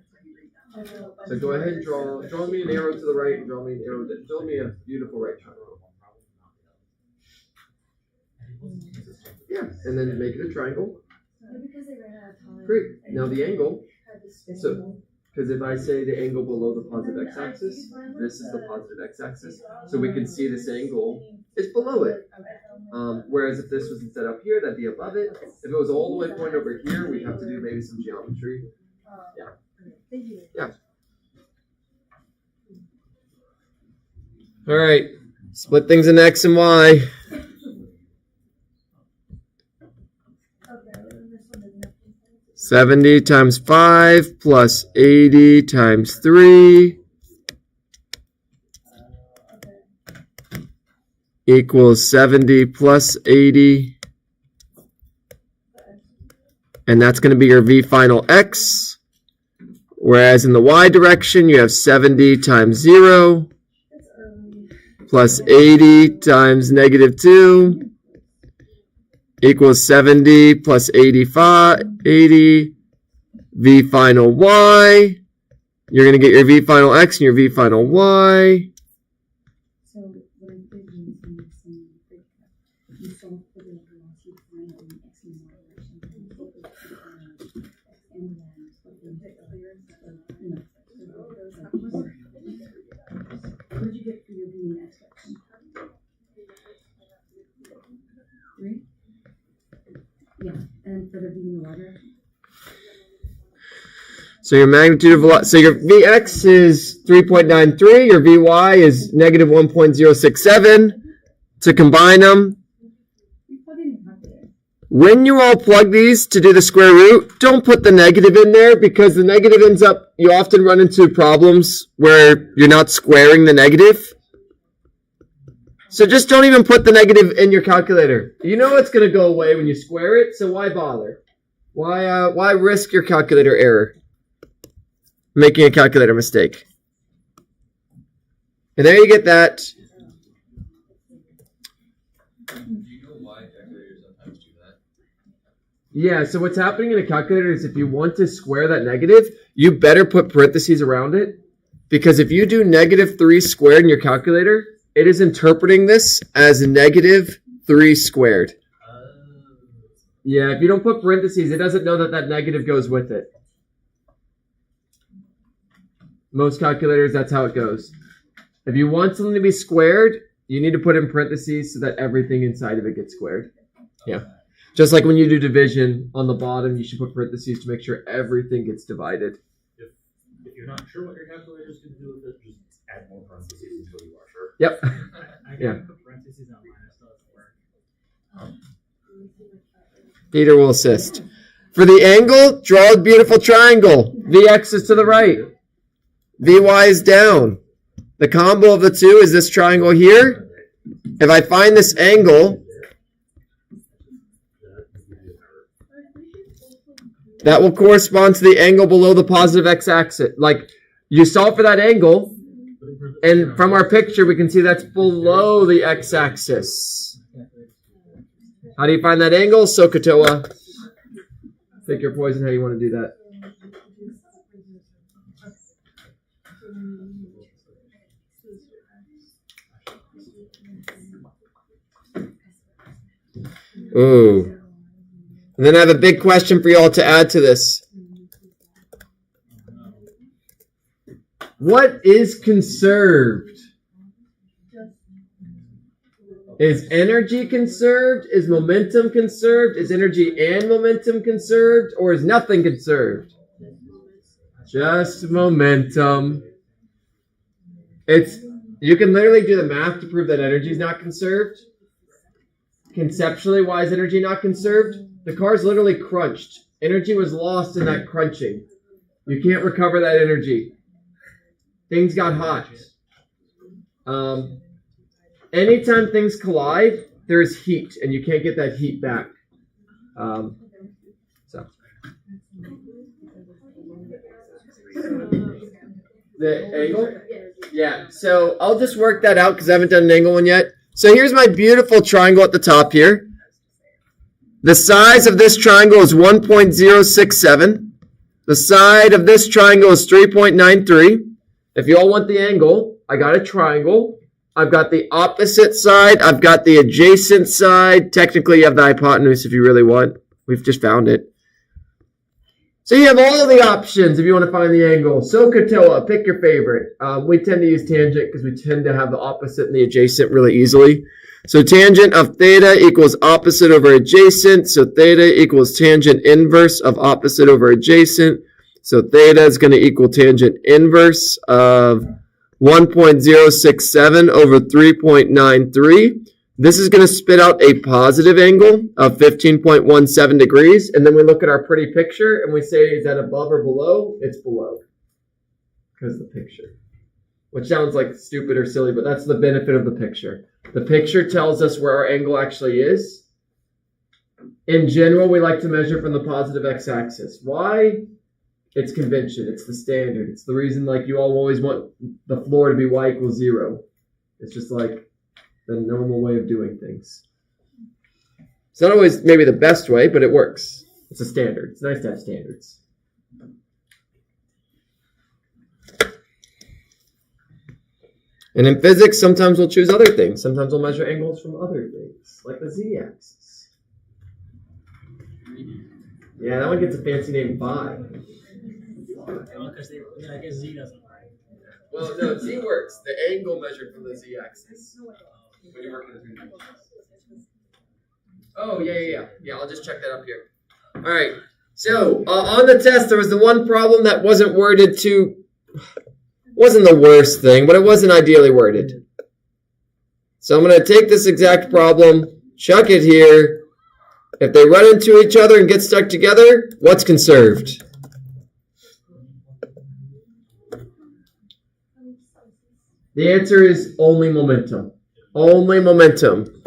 So go ahead and draw me an arrow to the right, and draw me an arrow that build me a beautiful right triangle. Yeah, and then make it a triangle. Great. Now the angle. So, because if I say the angle below the positive x-axis, this is the positive x-axis. So we can see this angle is below it. Whereas if this was instead up here, that'd be above it. If it was all the way pointed over here, we'd have to do maybe some geometry. Yeah. Yeah. All right. Split things in x and y. 70 times 5 plus 80 times 3 equals 70 plus 80. And that's going to be your v final x. Whereas in the y direction, you have 70 times 0 plus 80 times negative 2. Equals 70 plus 80 v final y. You're going to get your v final x and your v final y. So what I'm thinking is you solve for the velocity final in the x and y direction, and then what did you get for your v and x direction? 3? Yeah, and for the v and y direction? So your magnitude of velocity, so your Vx is 3.93, your Vy is negative 1.067. To combine them, When you all plug these to do the square root, don't put the negative in there because the negative ends up, you often run into problems where you're not squaring the negative. So just don't even put the negative in your calculator. You know it's going to go away when you square it, so why bother? Why risk your calculator error? Making a calculator mistake. And there you get that. Yeah, so what's happening in a calculator is if you want to square that negative, you better put parentheses around it. Because if you do -3 squared in your calculator, it is interpreting this as -3 squared. Yeah, if you don't put parentheses, it doesn't know that that negative goes with it. Most calculators, that's how it goes. If you want something to be squared, you need to put in parentheses so that everything inside of it gets squared. Yeah. Just like when you do division, on the bottom, you should put parentheses to make sure everything gets divided. If you're not sure what your calculator is going to do with it, just add more parentheses until you are sure. Yep. I Yeah. can put parentheses on mine, it still doesn't work. Peter will assist. For the angle, draw a beautiful triangle. Vx is to the right. Vy is down. The combo of the two is this triangle here. If I find this angle, that will correspond to the angle below the positive x-axis. Like, you solve for that angle, and from our picture, we can see that's below the x-axis. How do you find that angle? SOHCAHTOA. Pick your poison how you want to do that. Ooh. And then I have a big question for y'all to add to this. What is conserved? Is energy conserved? Is momentum conserved? Is energy and momentum conserved? Or is nothing conserved? Just momentum. You can literally do the math to prove that energy is not conserved. Conceptually, why is energy not conserved? The car's literally crunched. Energy was lost in that crunching. You can't recover that energy. Things got hot. Anytime things collide, there's heat, and you can't get that heat back. The angle? Yeah, so I'll just work that out because I haven't done an angle one yet. So here's my beautiful triangle at the top here. The size of this triangle is 1.067. The side of this triangle is 3.93. If you all want the angle, I got a triangle. I've got the opposite side. I've got the adjacent side. Technically, you have the hypotenuse if you really want. We've just found it. So you have all the options if you want to find the angle. SOHCAHTOA, pick your favorite. We tend to use tangent because we tend to have the opposite and the adjacent really easily. So tangent of theta equals opposite over adjacent. So theta equals tangent inverse of opposite over adjacent. So theta is going to equal tangent inverse of 1.067 over 3.93. This is going to spit out a positive angle of 15.17 degrees. And then we look at our pretty picture and we say, is that above or below? It's below. Because the picture. Which sounds like stupid or silly, but that's the benefit of the picture. The picture tells us where our angle actually is. In general, we like to measure from the positive x-axis. Why? It's convention. It's the standard. It's the reason like you all always want the floor to be y equals 0. It's just like the normal way of doing things. It's not always maybe the best way, but it works. It's a standard. It's nice to have standards. And in physics, sometimes we'll choose other things. Sometimes we'll measure angles from other things, like the z-axis. Yeah, that one gets a fancy name, phi. I guess Z doesn't work. Well, no, z works. The angle measured from the z-axis. When you're working through dimensions. Oh, yeah. Yeah, I'll just check that up here. All right. So, on the test, there was the one problem that wasn't worded to... wasn't the worst thing, but it wasn't ideally worded. So I'm going to take this exact problem, chuck it here, If they run into each other and get stuck together, what's conserved? The answer is only momentum. Only momentum.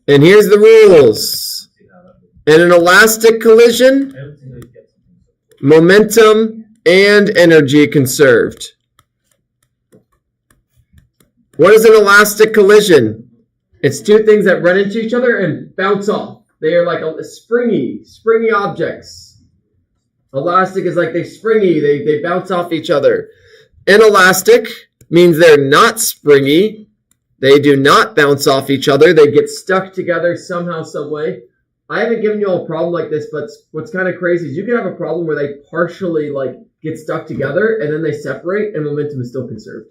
And here's the rules. In an elastic collision, momentum and energy conserved. What is an elastic collision? It's two things that run into each other and bounce off. They are like springy objects. Elastic is like they bounce off each other. Inelastic means they're not springy. They do not bounce off each other. They get stuck together somehow, some way. I haven't given you all a problem like this, but what's kind of crazy is you can have a problem where they partially get stuck together and then they separate and momentum is still conserved.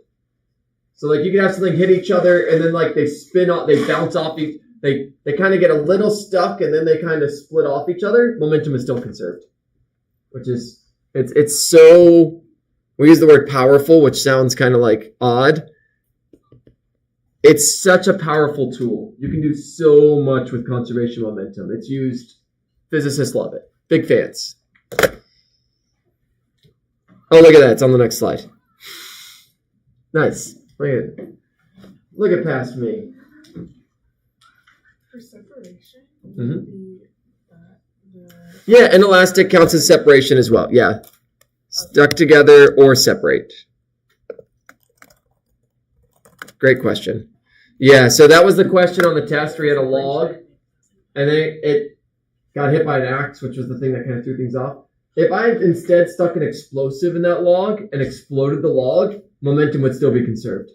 So you can have something hit each other and then they spin off, they bounce off they kind of get a little stuck and then they kind of split off each other. Momentum is still conserved, which is it's so, we use the word powerful, which sounds kind of odd. It's such a powerful tool. You can do so much with conservation momentum. It's used. Physicists love it. Big fans. Oh, look at that. It's on the next slide. Nice. Look at past me. For separation, Yeah, inelastic counts as separation as well. Yeah. Stuck together or separate. Great question. Yeah, so that was the question on the test where you had a log, and then it got hit by an axe, which was the thing that kind of threw things off. If I instead stuck an explosive in that log and exploded the log, momentum would still be conserved.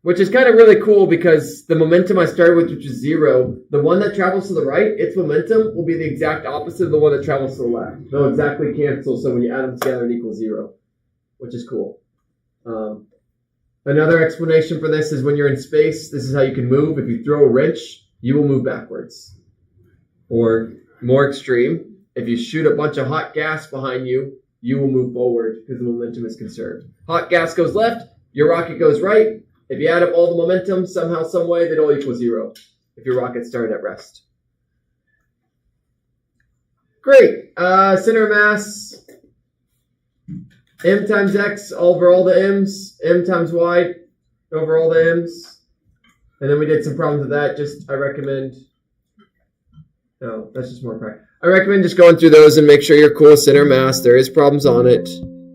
Which is kind of really cool because the momentum I started with, which is 0, the one that travels to the right, its momentum will be the exact opposite of the one that travels to the left. They'll exactly cancel, so when you add them together, it equals 0, which is cool. Another explanation for this is when you're in space, this is how you can move. If you throw a wrench, you will move backwards. Or more extreme, if you shoot a bunch of hot gas behind you, you will move forward because the momentum is conserved. Hot gas goes left, your rocket goes right. If you add up all the momentum, somehow, some way, they'd all equal 0 if your rocket started at rest. Great. Center of mass. M times X over all the M's. M times Y over all the M's. And then we did some problems with that. I recommend just going through those and make sure you're cool with center mass. There is problems on it. Do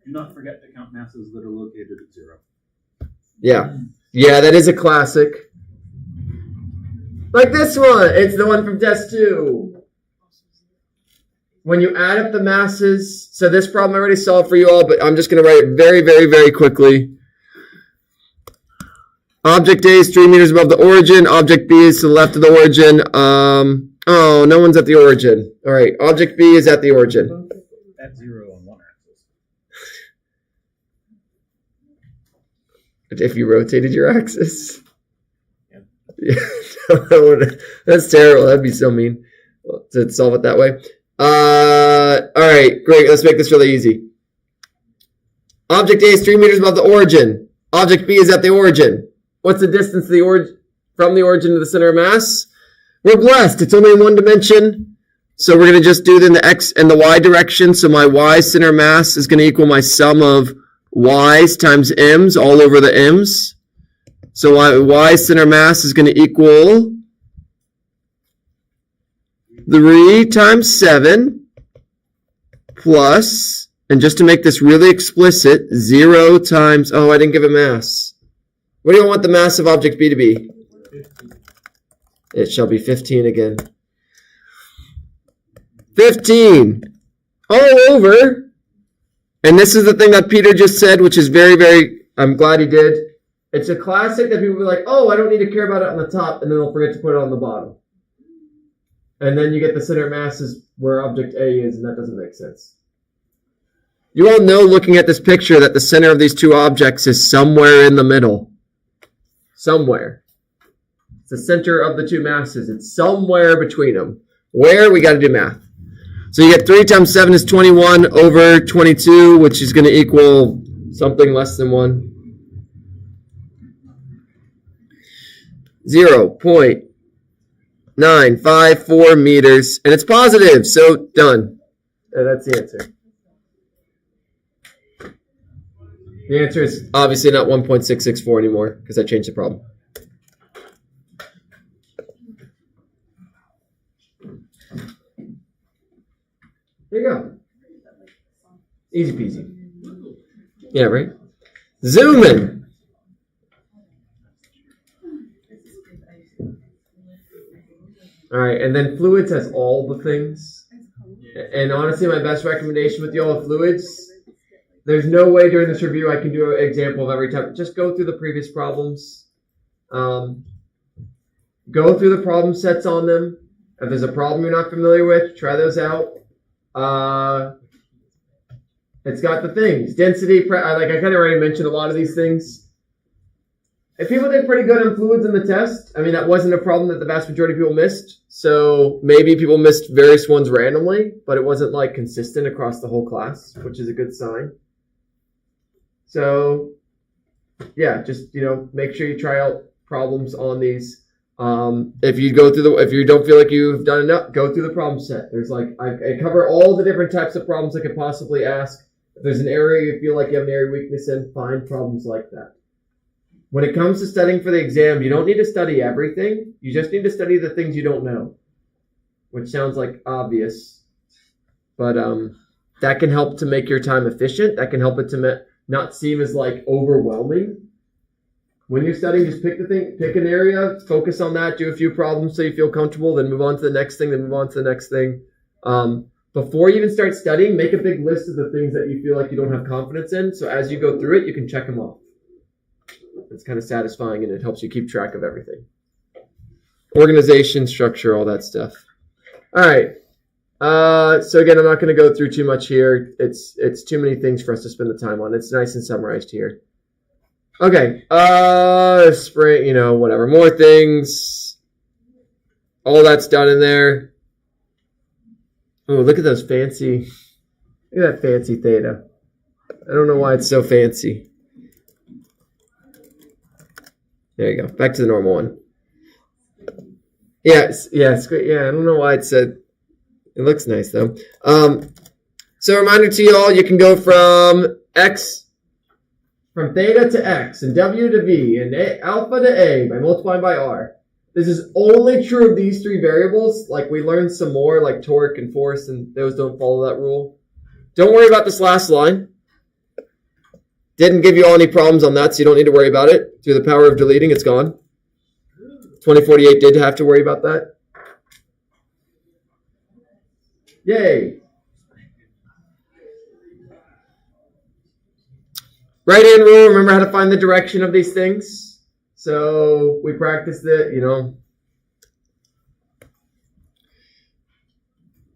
not forget to count masses that are located at 0. Yeah. Yeah, that is a classic. Like this one. It's the one from test 2. When you add up the masses, so this problem I already solved for you all, but I'm just going to write it very, very, very quickly. Object A is 3 meters above the origin. Object B is to the left of the origin. Oh, no one's at the origin. All right, object B is at the origin. At 0 on one axis. If you rotated your axis? Yeah. That's terrible. That'd be so mean to solve it that way. All right, great. Let's make this really easy. Object A is 3 meters above the origin. Object B is at the origin. What's the distance from the origin to the center of mass? We're blessed. It's only in one dimension. So we're going to just do it in the X and the Y direction. So my Y center of mass is going to equal my sum of Y's times M's all over the M's. So Y center mass is going to equal 3 times 7 plus, and just to make this really explicit, 0 times, I didn't give a mass. What do you want the mass of object B to be? 15. It shall be 15 again. 15. All over. And this is the thing that Peter just said, which is very, very, I'm glad he did. It's a classic that people will be like, I don't need to care about it on the top, and then they'll forget to put it on the bottom. And then you get the center of mass is where object A is, and that doesn't make sense. You all know, looking at this picture, that the center of these two objects is somewhere in the middle. Somewhere. It's the center of the two masses. It's somewhere between them. Where? We got to do math. So you get 3 times 7 is 21 over 22, which is going to equal something less than 1. 0.954 meters, and it's positive, so done. And that's the answer. The answer is obviously not 1.664 anymore because I changed the problem. There you go. Easy peasy. Yeah, right? Zoom in. All right, and then fluids has all the things. And honestly, my best recommendation with y'all of fluids, there's no way during this review I can do an example of every type. Just go through the previous problems. Go through the problem sets on them. If there's a problem you're not familiar with, try those out. It's got the things. Density, like I kind of already mentioned a lot of these things. If people did pretty good on fluids in the test, I mean, that wasn't a problem that the vast majority of people missed. So maybe people missed various ones randomly, but it wasn't like consistent across the whole class, which is a good sign. So yeah, just, make sure you try out problems on these. If you don't feel like you've done enough, go through the problem set. There's I cover all the different types of problems I could possibly ask. If there's an area you feel like you have an area weakness in, find problems like that. When it comes to studying for the exam, you don't need to study everything. You just need to study the things you don't know, which sounds like obvious, but that can help to make your time efficient. That can help it to not seem as overwhelming. When you're studying, just pick an area, focus on that, do a few problems so you feel comfortable, then move on to the next thing, then move on to the next thing. Before you even start studying, make a big list of the things that you feel like you don't have confidence in. So as you go through it, you can check them off. It's kind of satisfying and it helps you keep track of everything. Organization, structure, all that stuff. All right. So again, I'm not going to go through too much here. It's too many things for us to spend the time on. It's nice and summarized here. Okay. Spring, whatever. More things. All that's done in there. Oh, look at that fancy theta. I don't know why it's so fancy. There you go. Back to the normal one. Yeah, it's great. Yeah, I don't know why it said. It looks nice though. So reminder to y'all, you can go from theta to x, and w to v, and alpha to a by multiplying by r. This is only true of these three variables. We learned some more, like torque and force, and those don't follow that rule. Don't worry about this last line. Didn't give you all any problems on that, so you don't need to worry about it. Through the power of deleting, it's gone. 2048 did have to worry about that. Yay. Right-hand rule, remember how to find the direction of these things. So we practiced it,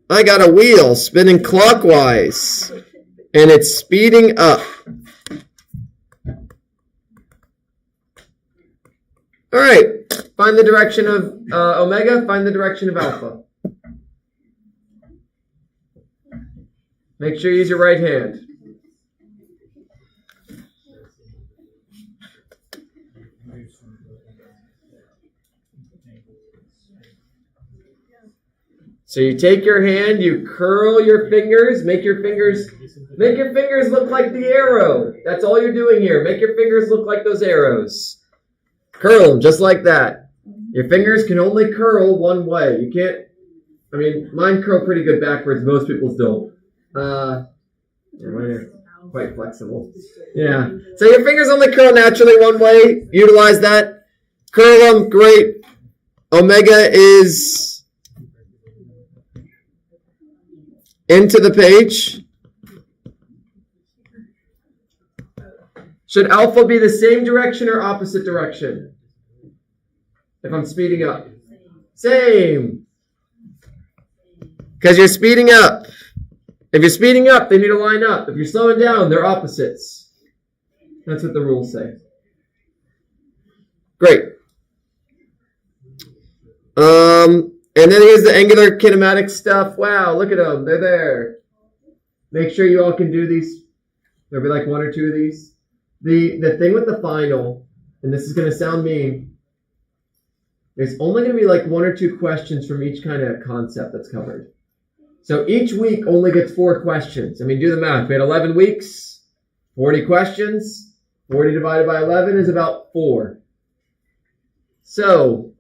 I got a wheel spinning clockwise, and it's speeding up. All right, find the direction of omega, find the direction of alpha. Make sure you use your right hand. So you take your hand, you curl your fingers, make your fingers look like the arrow. That's all you're doing here. Make your fingers look like those arrows. Curl them just like that. Your fingers can only curl one way. You can't, mine curl pretty good backwards. Most people's don't. Mine are quite flexible. Yeah. So your fingers only curl naturally one way. Utilize that. Curl them, great. Omega is into the page. Should alpha be the same direction or opposite direction? If I'm speeding up. Same. Because you're speeding up. If you're speeding up, they need to line up. If you're slowing down, they're opposites. That's what the rules say. Great. And then here's the angular kinematic stuff. Wow, look at them. They're there. Make sure you all can do these. There'll be like one or two of these. The thing with the final, and this is going to sound mean, there's only going to be like 1 or 2 questions from each kind of concept that's covered. So each week only gets 4 questions. I mean, do the math. We had 11 weeks, 40 questions. 40 divided by 11 is about 4. So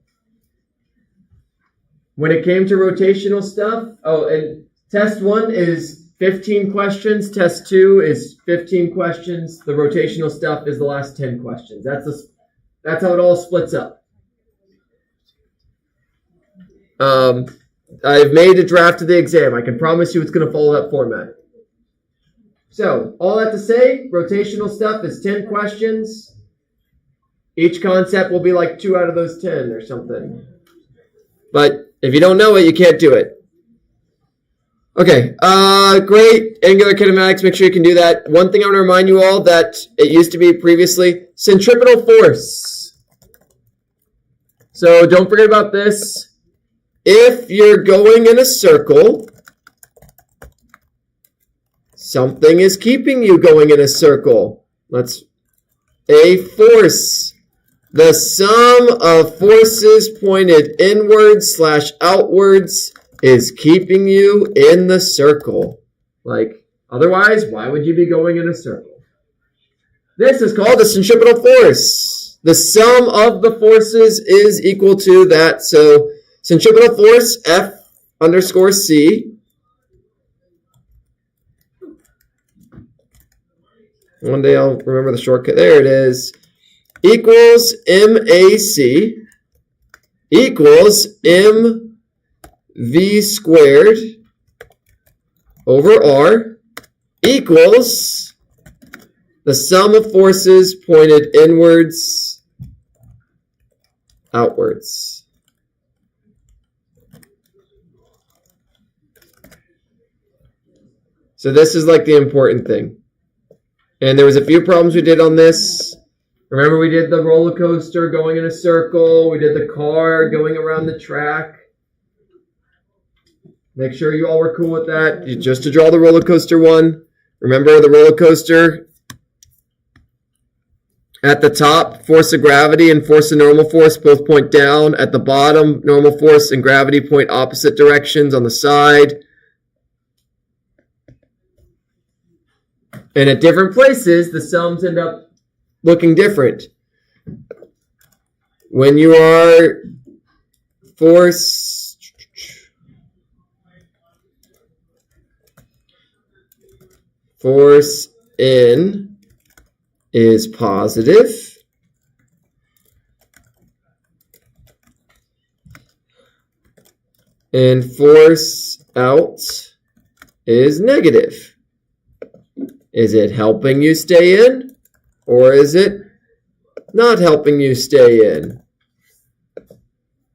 when it came to rotational stuff, and test 1 is 15 questions. Test 2 is 15 questions. The rotational stuff is the last 10 questions. That's how it all splits up. I've made a draft of the exam. I can promise you it's going to follow that format. So, all that to say, rotational stuff is 10 questions. Each concept will be like 2 out of those 10 or something. But if you don't know it, you can't do it. Okay, great. Angular kinematics, make sure you can do that. One thing I want to remind you all that it used to be previously, centripetal force. So don't forget about this. If you're going in a circle, something is keeping you going in a circle. A force. The sum of forces pointed inwards/outwards is keeping you in the circle. Otherwise, why would you be going in a circle? This is called the centripetal force. The sum of the forces is equal to that. So, centripetal force, F_c. One day I'll remember the shortcut. There it is. Equals MAC equals MV squared over R equals the sum of forces pointed inwards, outwards. So this is like the important thing. And there was a few problems we did on this. Remember we did the roller coaster going in a circle. We did the car going around the track. Make sure you all were cool with that. Just to draw the roller coaster one. Remember the roller coaster? At the top, force of gravity and force of normal force both point down. At the bottom, normal force and gravity point opposite directions on the side. And at different places, the sums end up looking different. When you are force in is positive, and force out is negative. Is it helping you stay in? Or is it not helping you stay in?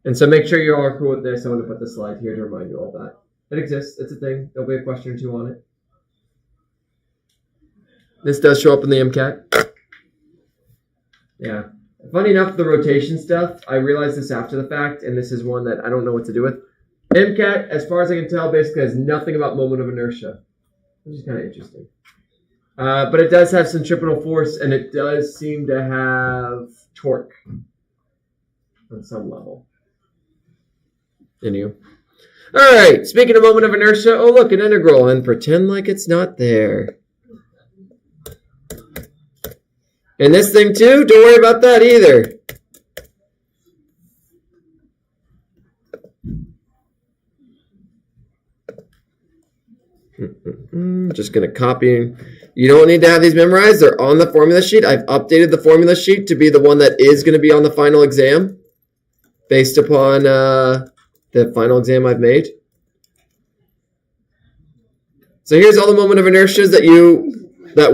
And so make sure you all are cool with this. I'm going to put the slide here to remind you all that. It exists. It's a thing. There'll be a question or 2 on it. This does show up in the MCAT. Yeah. Funny enough, the rotation stuff, I realized this after the fact, and this is one that I don't know what to do with. MCAT, as far as I can tell, basically has nothing about moment of inertia, which is kind of interesting. But it does have centripetal force, and it does seem to have torque on some level. Anywho. All right, speaking of moment of inertia, oh, look, an integral, and pretend like it's not there. And this thing, too, don't worry about that either. Just going to copy. You don't need to have these memorized. They're on the formula sheet. I've updated the formula sheet to be the one that is going to be on the final exam based upon the final exam I've made. So here's all the moment of inertias that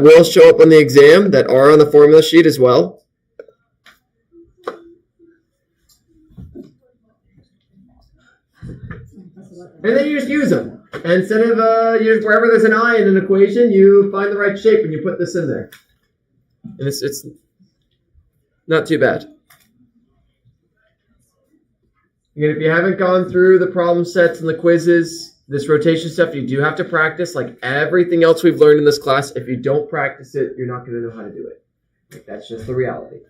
will show up on the exam that are on the formula sheet as well. And then you just use them. And instead of wherever there's an I in an equation, you find the right shape and you put this in there. And it's not too bad. Again, if you haven't gone through the problem sets and the quizzes, this rotation stuff, you do have to practice like everything else we've learned in this class. If you don't practice it, you're not going to know how to do it. That's just the reality.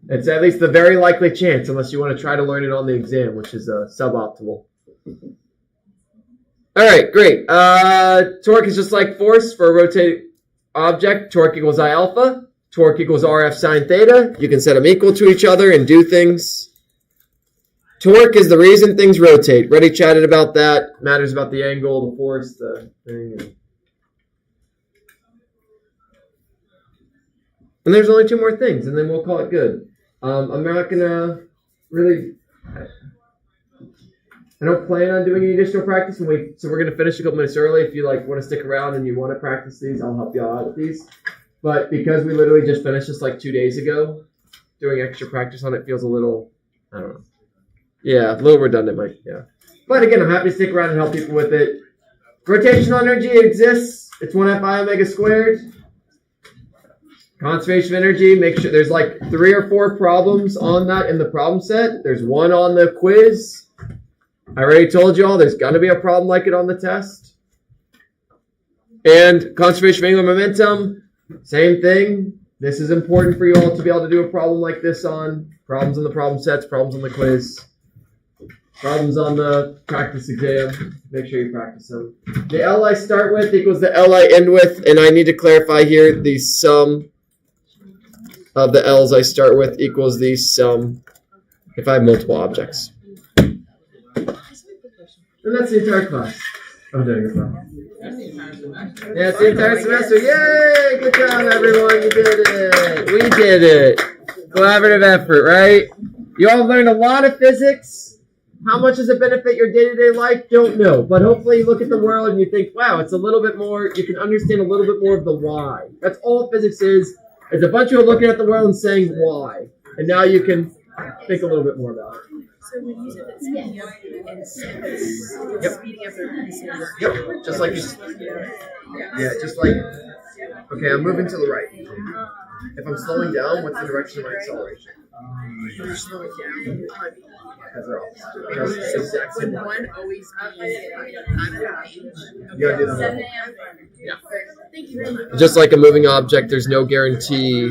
It's at least the very likely chance, unless you want to try to learn it on the exam, which is suboptimal. All right, great. Torque is just like force for a rotating object. Torque equals I alpha. Torque equals RF sine theta. You can set them equal to each other and do things. Torque is the reason things rotate. Reddy chatted about that. Matters about the angle, the force, the thing. And there's only 2 more things, and then we'll call it good. I'm not going to really... I don't plan on doing any additional practice, so we're going to finish a couple minutes early. If you want to stick around and you want to practice these, I'll help you out with these. But because we literally just finished this 2 days ago, doing extra practice on it feels a little, I don't know. Yeah, a little redundant, Mike. Yeah. But again, I'm happy to stick around and help people with it. Rotational energy exists. It's 1 pi omega squared. Conservation of energy, make sure there's 3 or 4 problems on that in the problem set. There's 1 on the quiz. I already told you all there's going to be a problem like it on the test. And conservation of angular momentum, same thing. This is important for you all to be able to do a problem like this on. Problems in the problem sets, problems on the quiz. Problems on the practice exam. Make sure you practice them. The L I start with equals the L I end with. And I need to clarify here the sum of the L's I start with equals the sum if I have multiple objects. And that's the entire class. I'm doing it now. Yeah, it's the entire semester. Yay! Good job, everyone. You did it. We did it. Collaborative effort, right? You all learned a lot of physics. How much does it benefit your day-to-day life? Don't know. But hopefully you look at the world and you think, wow, it's a little bit more, you can understand a little bit more of the why. That's all physics is. It's a bunch of looking at the world and saying why. And now you can think a little bit more about it. So when you said that speeding up and speeding up Yep, just like you. Yeah, just like, okay, I'm moving to the right. If I'm slowing down, what's the direction of my acceleration? you're slowing down, Because they're opposite. Because it's the exact same. would one always be out of range? You gotta do that. 7 a.m. Yeah. Thank you very much. Just like a moving object, there's no guarantee